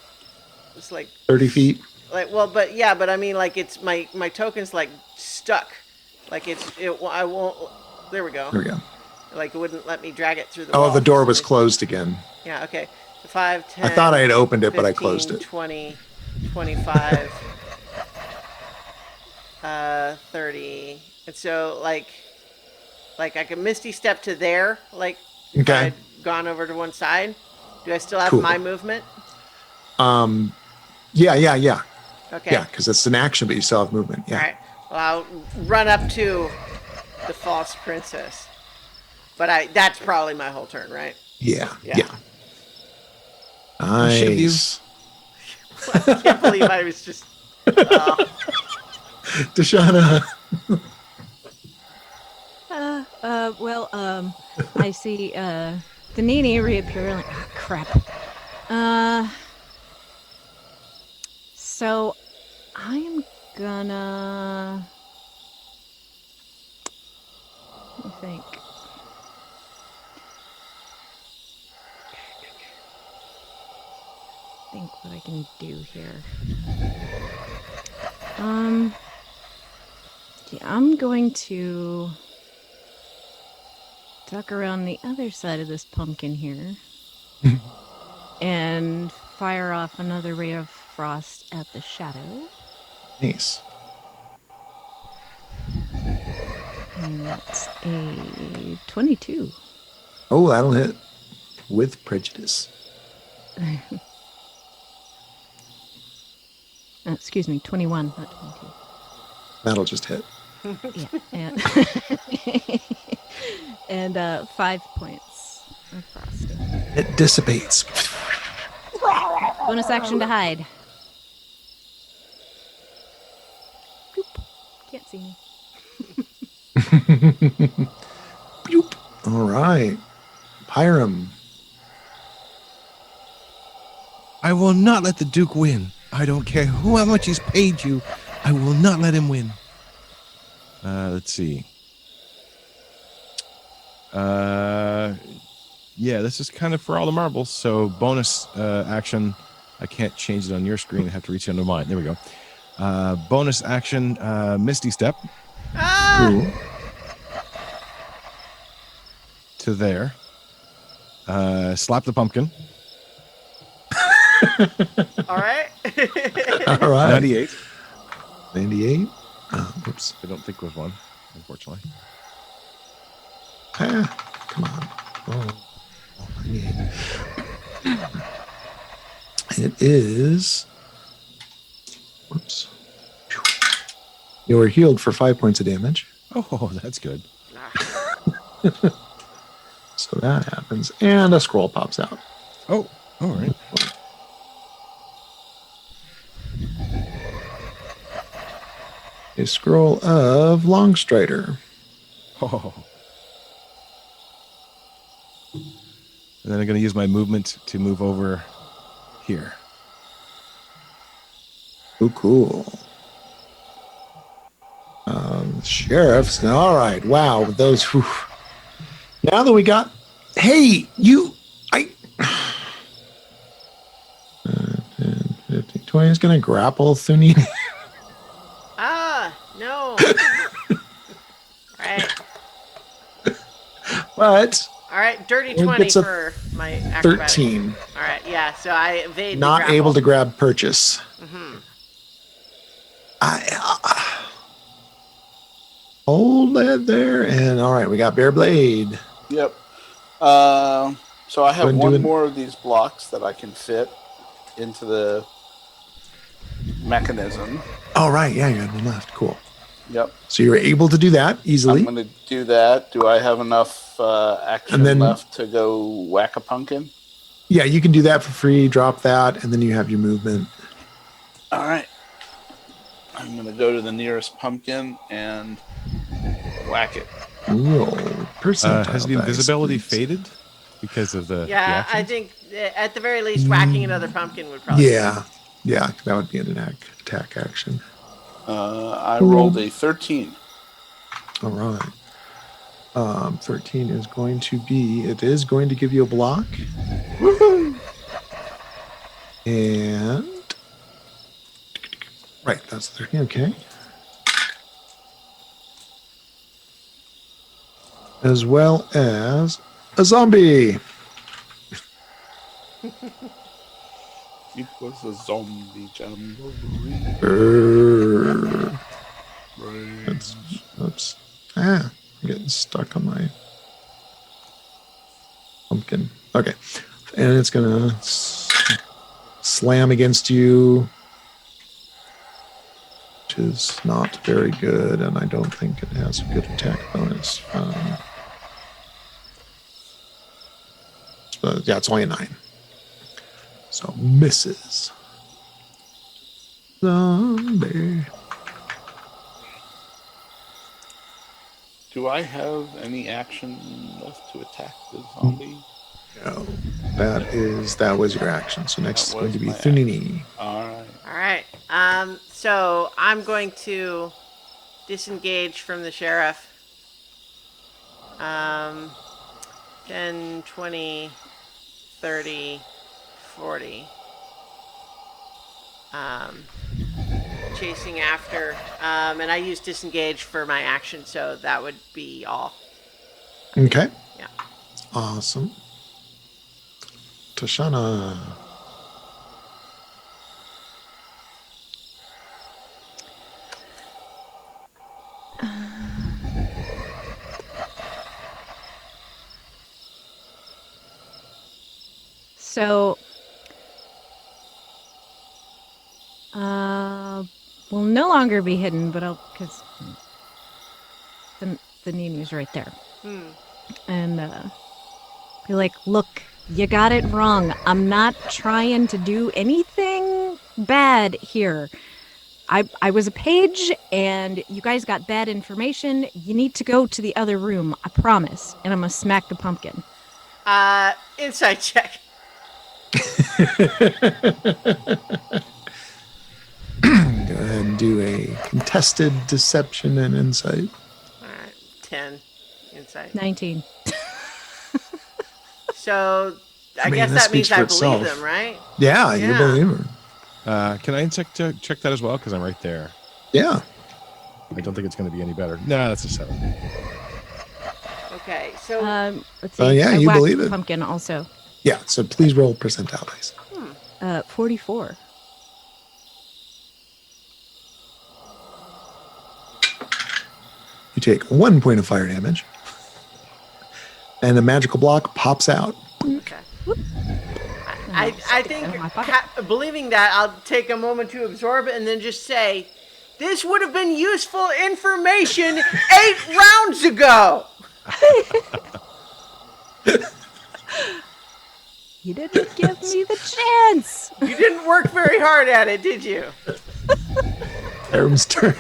It's like 30 feet. but I mean, like, it's my token's like stuck, like I won't. There we go. There we go. Like, it wouldn't let me drag it through the wall. Oh, the door was closed again. Yeah. Okay. So 5, 10. I thought I had opened it, but I 15, closed it. 20, 25. 30. And so like I could Misty step to there, like if I Okay. had gone over to one side. Do I still have Cool. my movement? Yeah, yeah, yeah. Okay. Yeah, because it's an action, but you still have movement. All Yeah. right. Well, I'll run up to the false princess. But that's probably my whole turn, right? Yeah. Yeah. Yeah. shiv you. Nice. I can't believe I was just. Oh. Deshauna. I see the Nini reappear like, oh, crap. So I'm gonna. Let me think. Think what I can do here. Yeah, I'm going to duck around the other side of this pumpkin here and fire off another ray of frost at the shadow. Nice. And that's a 22. Oh, that'll hit with prejudice. Excuse me, 21, not 22. That'll just hit. Yeah, and 5 points of frost. It dissipates. Bonus action to hide. Boop. Can't see me. Boop. All right. Pyram. I will not let the Duke win. I don't care how much he's paid you. I will not let him win. Let's see. Yeah, this is kind of for all the marbles. So bonus action. I can't change it on your screen. I have to reach into mine. There we go. Bonus action, Misty Step Cool. to there. Slap the pumpkin. All right. All right. 98. 98. Oops. I don't think was one, unfortunately. Come on. Oh, 98. It is. Whoops. You were healed for 5 points of damage. Oh, that's good. So that happens. And a scroll pops out. Oh, all right. A scroll of Longstrider. Oh. And then I'm going to use my movement to move over here. Oh, cool. Sheriffs. All right. Wow. Those. Whew. Now that we got. Hey, you. 10, 15, 20 is going to grapple Thunini. No. Right. But All right, dirty It 20 gets a for my acrobatics. 13. All right, yeah, so I evade the Not grapple. able to grab purchase. Mm-hmm. Hold that there. And all right, we got Bear Blade. Yep. So I have Go and do one it. more of these blocks that I can fit into the mechanism. All right. Yeah, you had one left. Cool. Yep. So you're able to do that easily. I'm going to do that. Do I have enough action And then- left to go whack a pumpkin? Yeah, you can do that for free. Drop that, and then you have your movement. All right. I'm going to go to the nearest pumpkin and whack it. Roll percentile Has the dice, invisibility please. faded because of the Yeah, the I actions? think at the very least, whacking another pumpkin would probably. Yeah, that would be an attack action. I rolled a 13. All right. 13 is going to be. It is going to give you a block. Woohoo! And right, that's 13. Okay. As well as a zombie. It was a zombie jamboree. Brrr. That's, oops. I'm getting stuck on my pumpkin. Okay. And it's going to slam against you, which is not very good, and I don't think it has a good attack bonus. But yeah, it's only a 9. So misses. Zombie. Do I have any action left to attack the zombie? No, that was your action. So next is That going was to be my Thunini. All right. All right. So I'm going to disengage from the sheriff. 10, 20, 30, 40. Chasing after. And I use disengage for my action, so that would be all. Okay. Yeah. Awesome. Tashana. So, will no longer be hidden, but because the Nini's right there. And be like, look, you got it wrong. I'm not trying to do anything bad here. I was a page, and you guys got bad information. You need to go to the other room. I promise. And I'm gonna smack the pumpkin. Insight check. Go ahead and do a contested deception and insight. All right. 10 insight. 19. So I mean, guess this that means speaks I for believe itself. them, right? Yeah, you Yeah. believe her. Can I check that as well? Because I'm right there. Yeah. I don't think it's going to be any better. No, that's a 7. Okay. So Let's see. yeah, I you whacked believe the it. pumpkin also. Yeah, so please roll percentile dice. 44. You take 1 point of fire damage, and a magical block pops out. okay. I Stick it in my think pocket. believing that, I'll take a moment to absorb it and then just say, this would have been useful information 8 rounds ago. You didn't give me the chance. You didn't work very hard at it, did you? Aram's turn.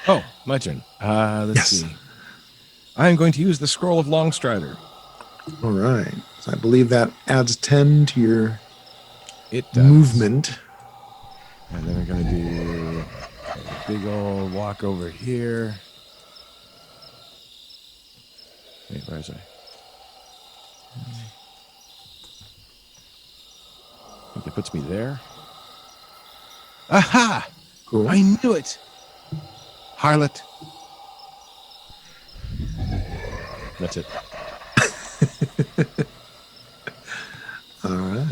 Oh, my turn. Let's Yes. see. I'm going to use the Scroll of Longstrider. All right. So I believe that adds 10 to your It does. movement. And then we're going to do a big old walk over here. Wait, where is I? I think it puts me there. Aha! Cool. I knew it. Harlot. That's it. All right.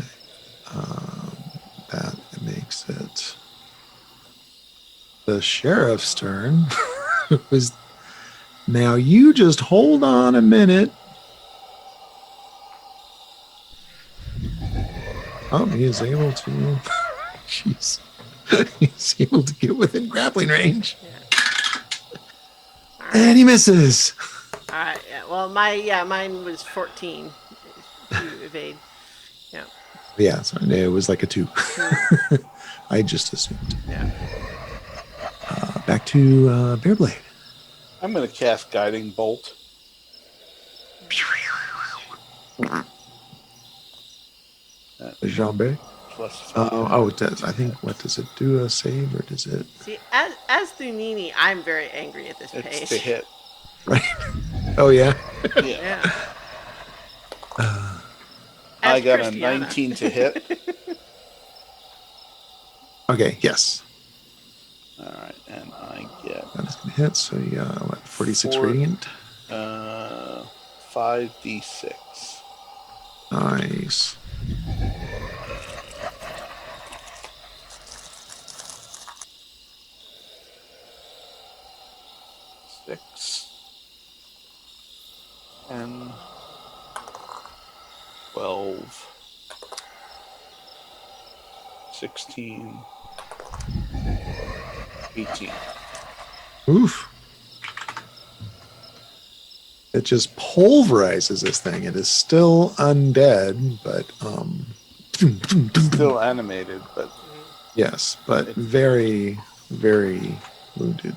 That makes it the sheriff's turn. Was now you just hold on a minute. Oh, he is able to. Jeez. He's able to get within grappling range. And he misses. All right. Yeah. Well, mine was 14 to evade. Yeah. Yeah, sorry, it was like a 2. I just assumed. Yeah. Back to Bearblade. I'm going to cast Guiding Bolt. Jambe. Plus It does. I think, what does it do? A save, or does it? See, as Thunini, I'm very angry at this it's page. to hit. Right. Oh, yeah. Yeah. Yeah. I As got Christiana. a 19 to hit. Okay, yes. All right, and I get That is going to hit. So you got, what, 46 Four. radiant? 5d6. Nice. 6, 10, 12, 16, 18. Oof. It just pulverizes this thing. It is still undead, but Still animated, but yes, but very, very wounded.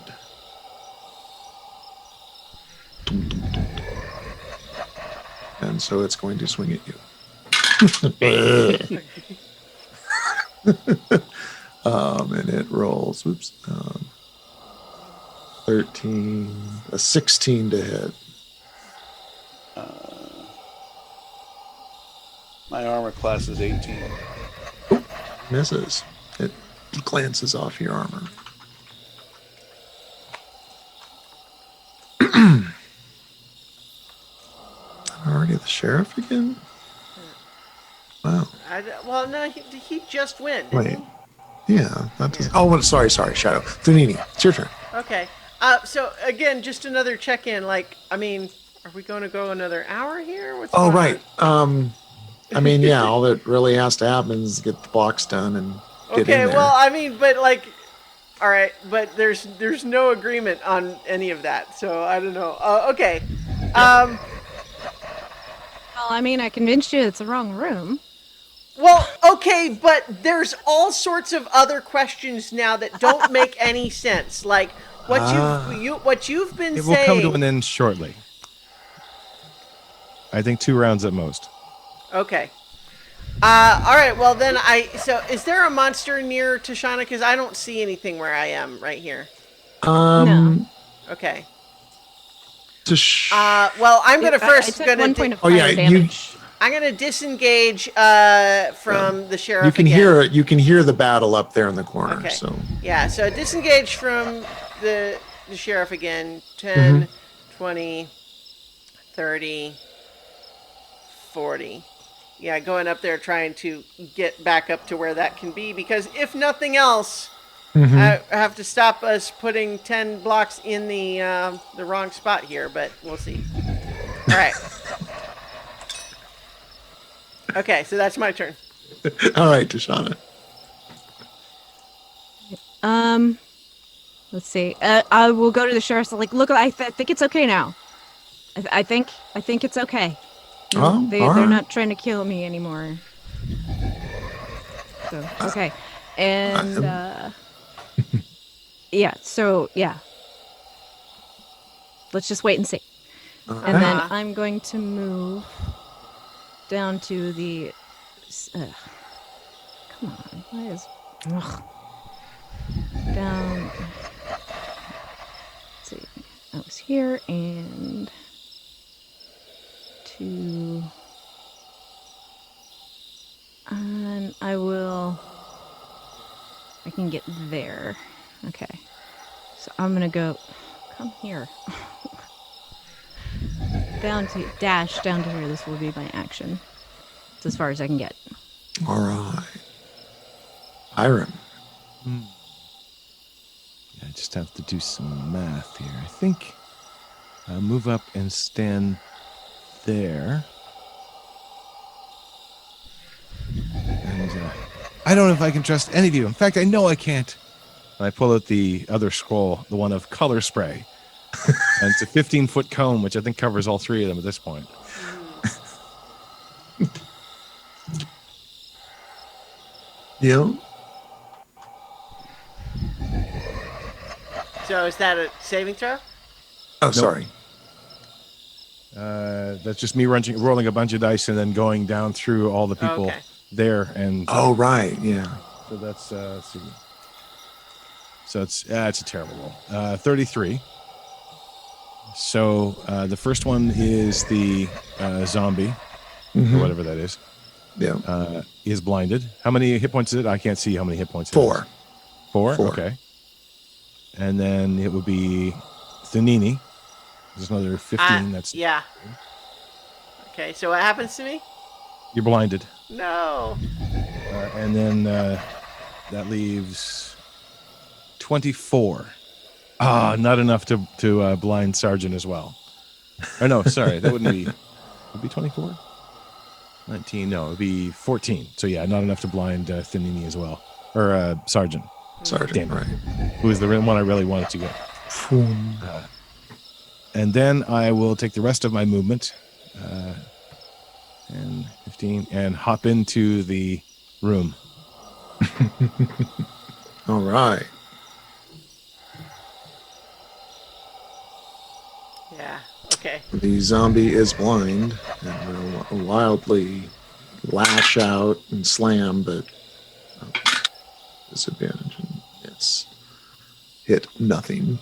And so it's going to swing at you. And it rolls. Oops. 13, a 16 to hit. my armor class is 18. Misses. It glances off your armor. Already the sheriff again? Wow. Well, no, he just went, didn't Wait. Yeah. That does, oh, well, sorry, Shadow. Thunini, it's your turn. he? Okay. So again, just another check-in. Like, I mean, are we going to go another hour here? What's Oh, going right. I mean, yeah, all that really has to happen is get the blocks done and get Okay. in there. Well, I mean, but like, all right, but there's no agreement on any of that, so I don't know. Okay. Well, I mean, I convinced you it's the wrong room. Well, okay, but there's all sorts of other questions now that don't make any sense. Like what what you've been It will saying. come to an end shortly. I think 2 rounds at most. Okay. All right. Well, then So, is there a monster near Tashana? Because I don't see anything where I am right here. No. Okay. To Well, I'm gonna I first took gonna 1 point of Oh, fire yeah, you- damage. I'm gonna disengage from the sheriff. you can again. hear it. You can hear the battle up there in the corner. Okay. So Yeah. So disengage from the sheriff again. 10, 20, 30, 40. Yeah, going up there trying to get back up to where that can be, because if nothing else, I have to stop us putting 10 blocks in the wrong spot here, but we'll see. All right. Okay, so that's my turn. all right, Tashana. Let's see. I will go to the sheriff's. Like, look, I think it's okay now. I think it's okay. Oh, They're all right. not trying to kill me anymore. So okay, and yeah. So yeah, let's just wait and see. And then I'm going to move down to the. Come on, why is down? Let's see, I was here and to. And I can get there. Okay. So I'm gonna go, come here. Dash down to here. This will be my action. It's as far as I can get. All right, Hiram. I just have to do some math here. I think I'll move up and stand there. And I don't know if I can trust any of you. In fact, I know I can't. And I pull out the other scroll, the one of color spray. And it's a 15-foot cone, which I think covers all 3 of them at this point. Yeah. So is that a saving throw? Oh, sorry. That's just me rolling a bunch of dice and then going down through all the people Okay. there. And Oh, right. Yeah. so that's, let's see. So it's a terrible roll. 33. So the first one is the zombie, or whatever that is. Yeah. Is blinded. How many hit points is it? I can't see how many hit points it 4. is. 4? Four. Okay. And then it would be Thunini. There's another 15. That's Yeah. Okay, so what happens to me? You're blinded. No. And then that leaves 24. Not enough to blind Sergeant as well. Or no, sorry, that wouldn't be. Would be 24. 19. No, it'd be 14. So yeah, not enough to blind Thinini as well, or Sergeant. Sergeant, Damn it. right. Who was the one I really wanted to get. Boom. And then I will take the rest of my movement, and 15, and hop into the room. All right. Yeah. Okay. The zombie is blind and will wildly lash out and slam, but disadvantage. And it's hit nothing.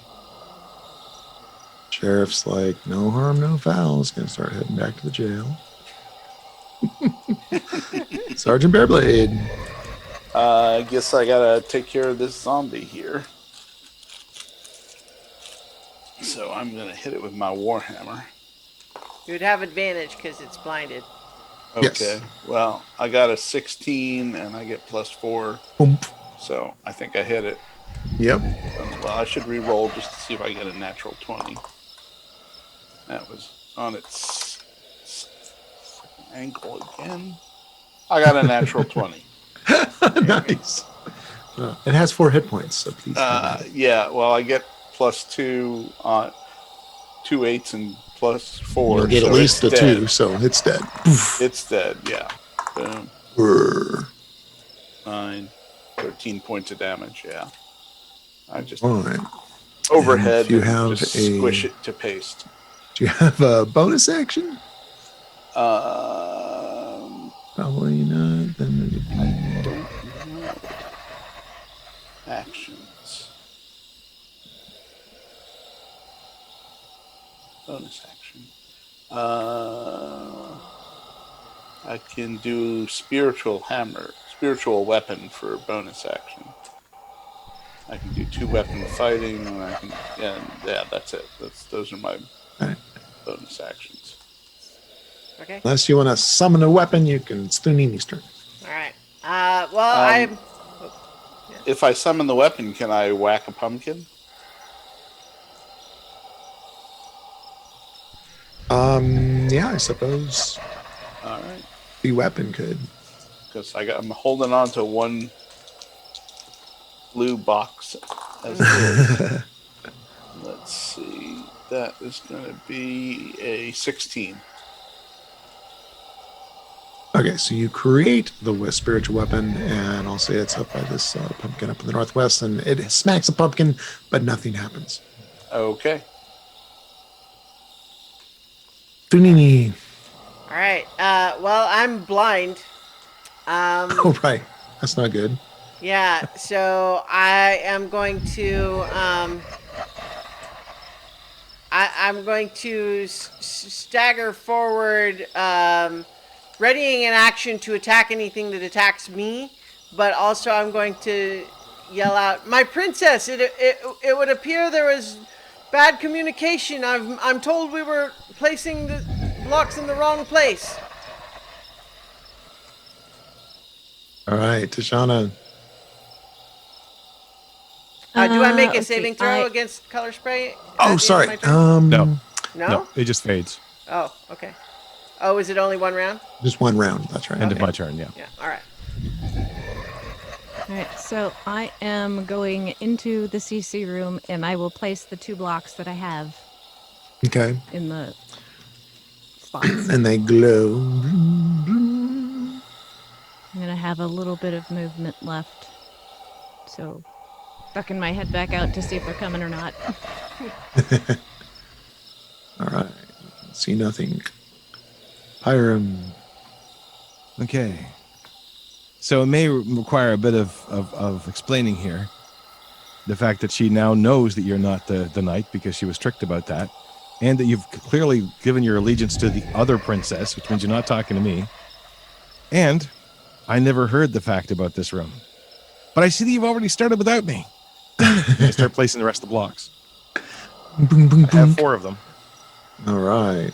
Sheriff's like, no harm, no foul. Is going to start heading back to the jail. Sergeant Bearblade. I guess I gotta take care of this zombie here. So I'm gonna hit it with my warhammer. You would have advantage because it's blinded. Yes. Okay. Well, I got a 16 and I get +4, Boom. so I think I hit it. Yep. Well, I should re-roll just to see if I get a natural 20. That was on its freaking ankle again. I got a natural 20. Nice. It has 4 hit points, so please. Yeah, well, I get +2 on 2 8s and +4. You'll get so at least a it's 2, dead. so it's dead. It's dead, yeah. Boom. Brr. 9, 13 points of damage, yeah. I just All right. overhead if you and have just a- squish it to paste. Do you have a bonus action? Probably not. Then it'd be Don't know. Actions. Bonus action. I can do spiritual weapon for a bonus action. I can do 2 weapon fighting, and I can, yeah, that's it. Those are my All right. bonus actions. Okay. Unless you want to summon a weapon, you can. It's Thunini's turn. All right. Well, I'm. If I summon the weapon, can I whack a pumpkin? Yeah, I suppose All right. the weapon could. Because I'm holding on to one blue box as it is. Let's see. That is going to be a 16. Okay, so you create the spiritual weapon, and I'll say it's up by this pumpkin up in the northwest, and it smacks a pumpkin, but nothing happens. Okay. Thunini. All right. Well, I'm blind. Oh, right. That's not good. Yeah. So I am going to. I'm going to stagger forward, readying an action to attack anything that attacks me. But also, I'm going to yell out, "My princess!" It would appear there was bad communication. I'm told we were placing the blocks in the wrong place. All right, Tashana. Do I make a okay, saving throw against color spray? Oh, at the sorry. end of my turn? No, No? it just fades. Oh, okay. Oh, is it only one round? Just one round. That's right. End of my turn. Yeah. Yeah. All right. All right, so I am going into the CC room, and I will place the 2 blocks that I have Okay. in the spots. And they glow. I'm gonna have a little bit of movement left, so ducking my head back out to see if they're coming or not. All right. See nothing. Pyram. Okay. So it may require a bit of explaining here. The fact that she now knows that you're not the knight because she was tricked about that, and that you've clearly given your allegiance to the other princess, which means you're not talking to me. And I never heard the fact about this room. But I see that you've already started without me. I start placing the rest of the blocks. Boom, boom, I have boom. 4 of them. All right.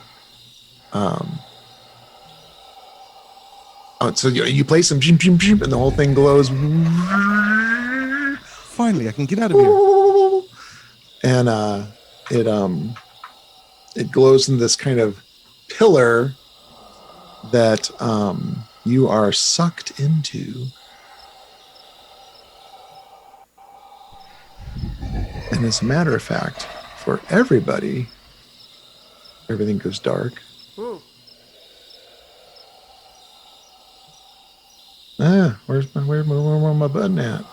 Oh, so you play some and the whole thing glows. Finally, I can get out of here. and it it glows in this kind of pillar that you are sucked into. And as a matter of fact, for everybody, everything goes dark. Ooh. Where's where my button at?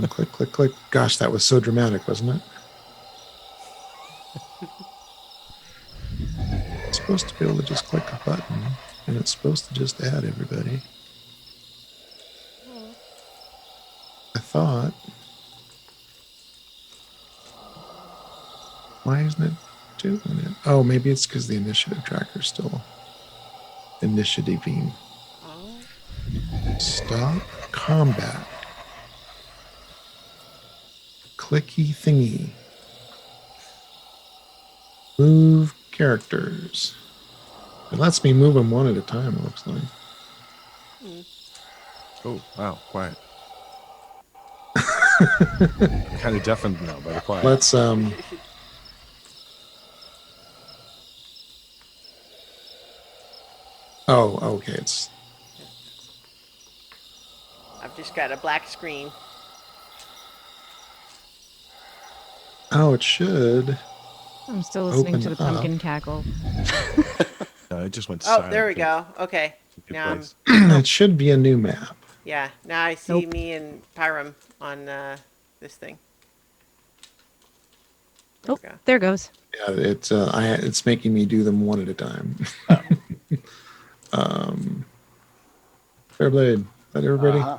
Click, click, click. Gosh, that was so dramatic, wasn't it? It's supposed to be able to just click a button, and it's supposed to just add everybody. I thought. Why isn't it doing it? Oh, maybe it's because the initiative tracker's still initiativing. Stop combat. Clicky thingy. Move characters. It lets me move them one at a time, it looks like. Oh, wow, quiet. Kind of deafened now by the quiet. Let's Oh, okay. It's I've just got a black screen. it should. I'm still listening Open to the up. pumpkin cackle. No, it just went Oh, silent. there we go. Okay. Good Now I'm, place. It should be a new map. yeah, now I see Nope. me and Pyram on this thing. There Oh, we go. there goes. Yeah, it's making me do them one at a time. Fairblade. Is that everybody? Uh-huh.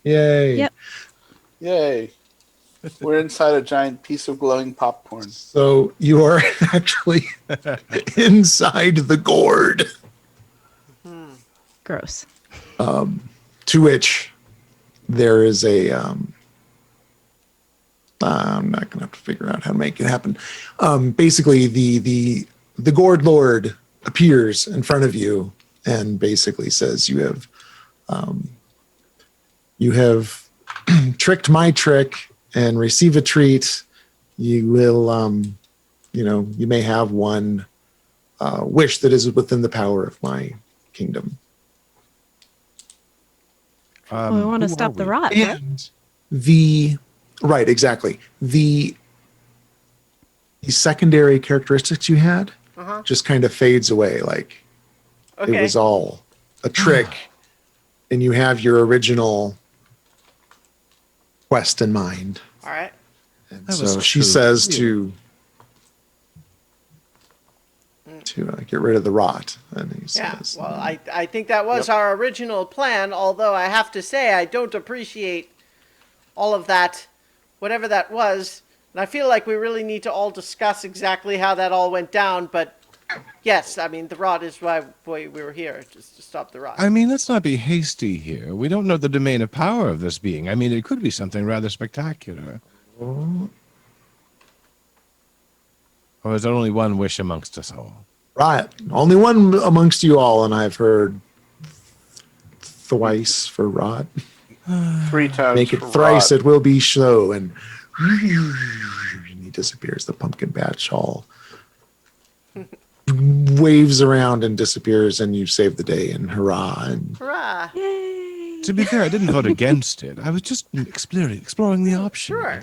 Yay. Yep. Yay. We're inside a giant piece of glowing popcorn. So you are actually inside the gourd. Gross. To which there is a I'm not gonna have to figure out how to make it happen. Basically the gourd lord appears in front of you and basically says you have tricked my trick and receive a treat. You will you may have one wish that is within the power of my kingdom. Well, we want to who stop are the we? rot, right? And right, exactly. The secondary characteristics you had just kind of fades away. Like Okay. it was all a trick, and you have your original quest in mind. All right. And That was so she true. says Yeah. to get rid of the rot. And he Yeah. says, Well, I think that was our original plan, although I have to say I don't appreciate all of that, whatever that was. And I feel like we really need to all discuss exactly how that all went down. But yes, I mean, the rot is why we were here, just to stop the rot. I mean, let's not be hasty here. We don't know the domain of power of this being. I mean, it could be something rather spectacular. Or is there only one wish amongst us all? right, only one amongst you all, and I've heard thrice for rot. 3 times. Make it for thrice, rot. it will be so. And he disappears. The pumpkin patch all waves around and disappears, and you save the day. And hurrah! And Hurrah! Yay. To be fair, I didn't vote against it. I was just exploring the options. Sure.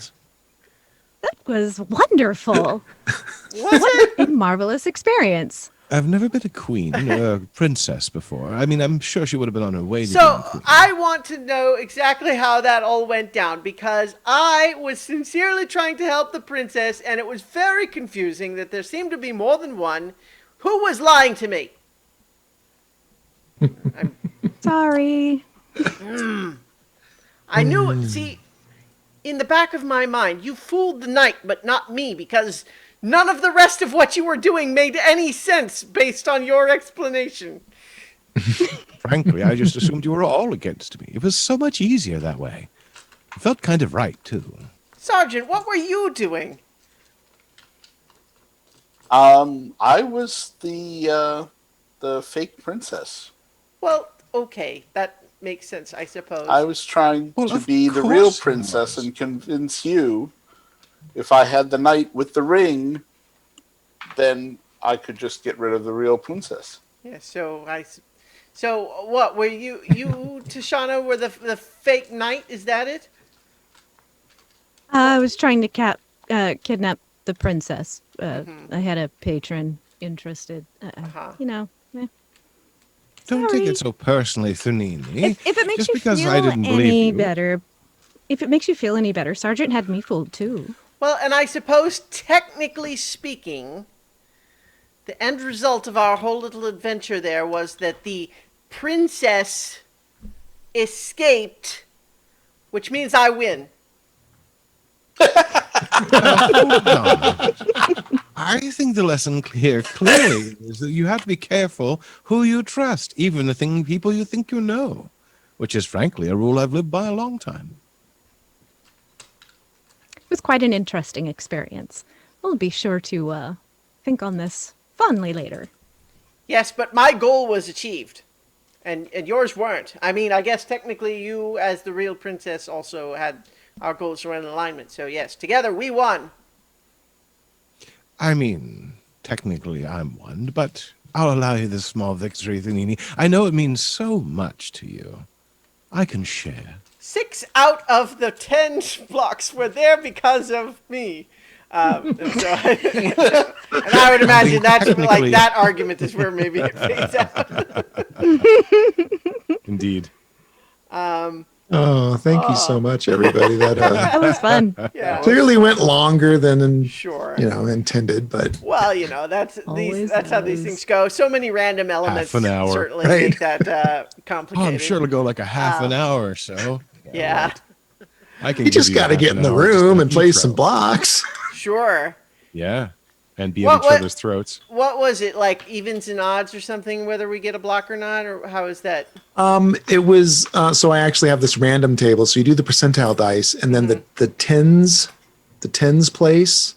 That was wonderful. Was it? A marvelous experience. I've never been a queen, a princess before. I mean, I'm sure she would have been on her way to being So queen. I want to know exactly how that all went down because I was sincerely trying to help the princess, and it was very confusing that there seemed to be more than one. Who was lying to me? Sorry. I knew it. See, in the back of my mind, you fooled the knight, but not me, because none of the rest of what you were doing made any sense based on your explanation. Frankly, I just assumed you were all against me. It was so much easier that way. It felt kind of right, too. Sergeant, what were you doing? I was the fake princess. Well, okay, that makes sense, I suppose. I was trying Well, to of be the real course he princess was. and convince you if I had the knight with the ring, then I could just get rid of the real princess. Yeah. So what were you? You Tashana were the fake knight? Is that it? I was trying to kidnap the princess. I had a patron interested. You know, Don't take sorry. it so personally, Thunini. If it makes Just you because feel I didn't any believe you. better, if it makes you feel any better, Sergeant had me fooled too. Well, and I suppose technically speaking, the end result of our whole little adventure there was that the princess escaped, which means I win. Hold on. I think the lesson here clearly is that you have to be careful who you trust, even the people you think you know, which is frankly a rule I've lived by a long time. It was quite an interesting experience. We'll be sure to think on this fondly later. Yes, but my goal was achieved. And yours weren't. I mean, I guess technically you, as the real princess, also had our goals were in alignment. So yes, together we won. I mean, technically I'm one, but I'll allow you this small victory, Thunini. I know it means so much to you. I can share. 6 out of the 10 blocks were there because of me. And I would imagine that's like Technically- that argument is where maybe it fades out. Indeed. Oh, thank you so much, everybody. That That was fun. Yeah, clearly went longer than sure. intended, but Well, that's Always that's how these does. things go. So many random elements an hour. certainly Right. make that Oh, complicated. I'm sure it'll go like a half an hour or so. Yeah, I can you just give got to half get an in the hour just room to and play intro. some blocks. sure. Yeah. And be What- at each what- other's throats. What was it like? Evens and odds or something? Whether we get a block or not, or how is that? It was so I actually have this random table. So you do the percentile dice, and then the tens place.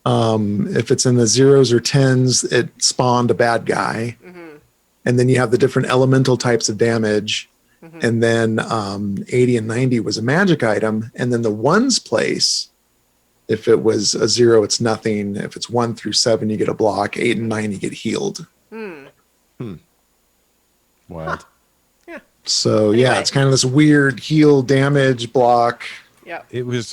If it's in the zeros or tens, it spawned a bad guy, and then you have the different elemental types of damage, and then 80 and 90 was a magic item, and then the ones place. If it was a 0, it's nothing. If it's 1 through 7, you get a block. 8 and 9, you get healed. Wild. So yeah, Anyway. it's kind of this weird heal damage block. Yeah. It was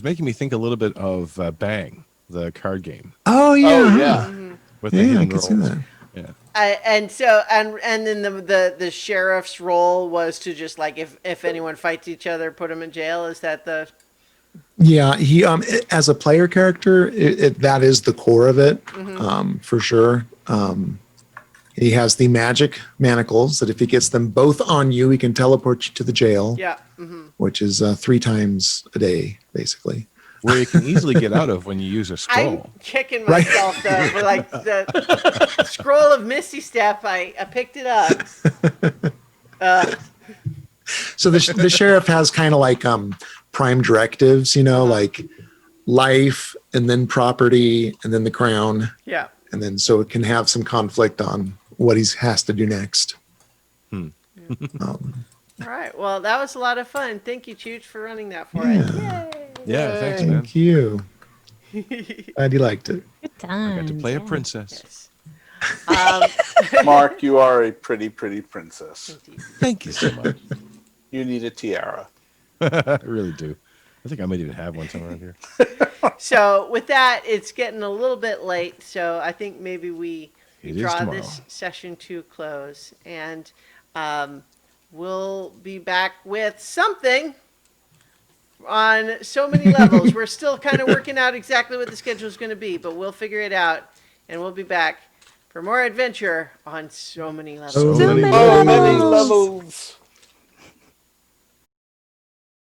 making me think a little bit of Bang, the card game, Oh yeah, Oh, yeah. with the yeah, I hidden can rolls. see that. Yeah. And then the sheriff's role was to just like if anyone fights each other, put them in jail. Is that the? Yeah, he as a player character, that is the core of it, for sure. He has the magic manacles that if he gets them both on you, he can teleport you to the jail, Yeah. which is 3 times a day, basically. Where you can easily get out of when you use a I'm scroll. kicking Right. myself for like the scroll of Misty Step. I picked it up. So the sheriff has kind of like prime directives, like life and then property and then the crown. Yeah. And then so it can have some conflict on what he has to do next. All right. Well, that was a lot of fun. Thank you, Chooch, for running that for us. Yay. Yeah, thanks, man. Thank you. Glad you liked it. Good I time. got to play a princess. Mark, you are a pretty, pretty princess. Thank you so much. You need a tiara. I really do. I think I might even have one somewhere around here. So with that, it's getting a little bit late. So I think maybe we It is draw tomorrow. this session to a close, and we'll be back with something on so many levels. We're still kind of working out exactly what the schedule is going to be, but we'll figure it out, and we'll be back for more adventure on so many levels. So So many many So many levels. levels.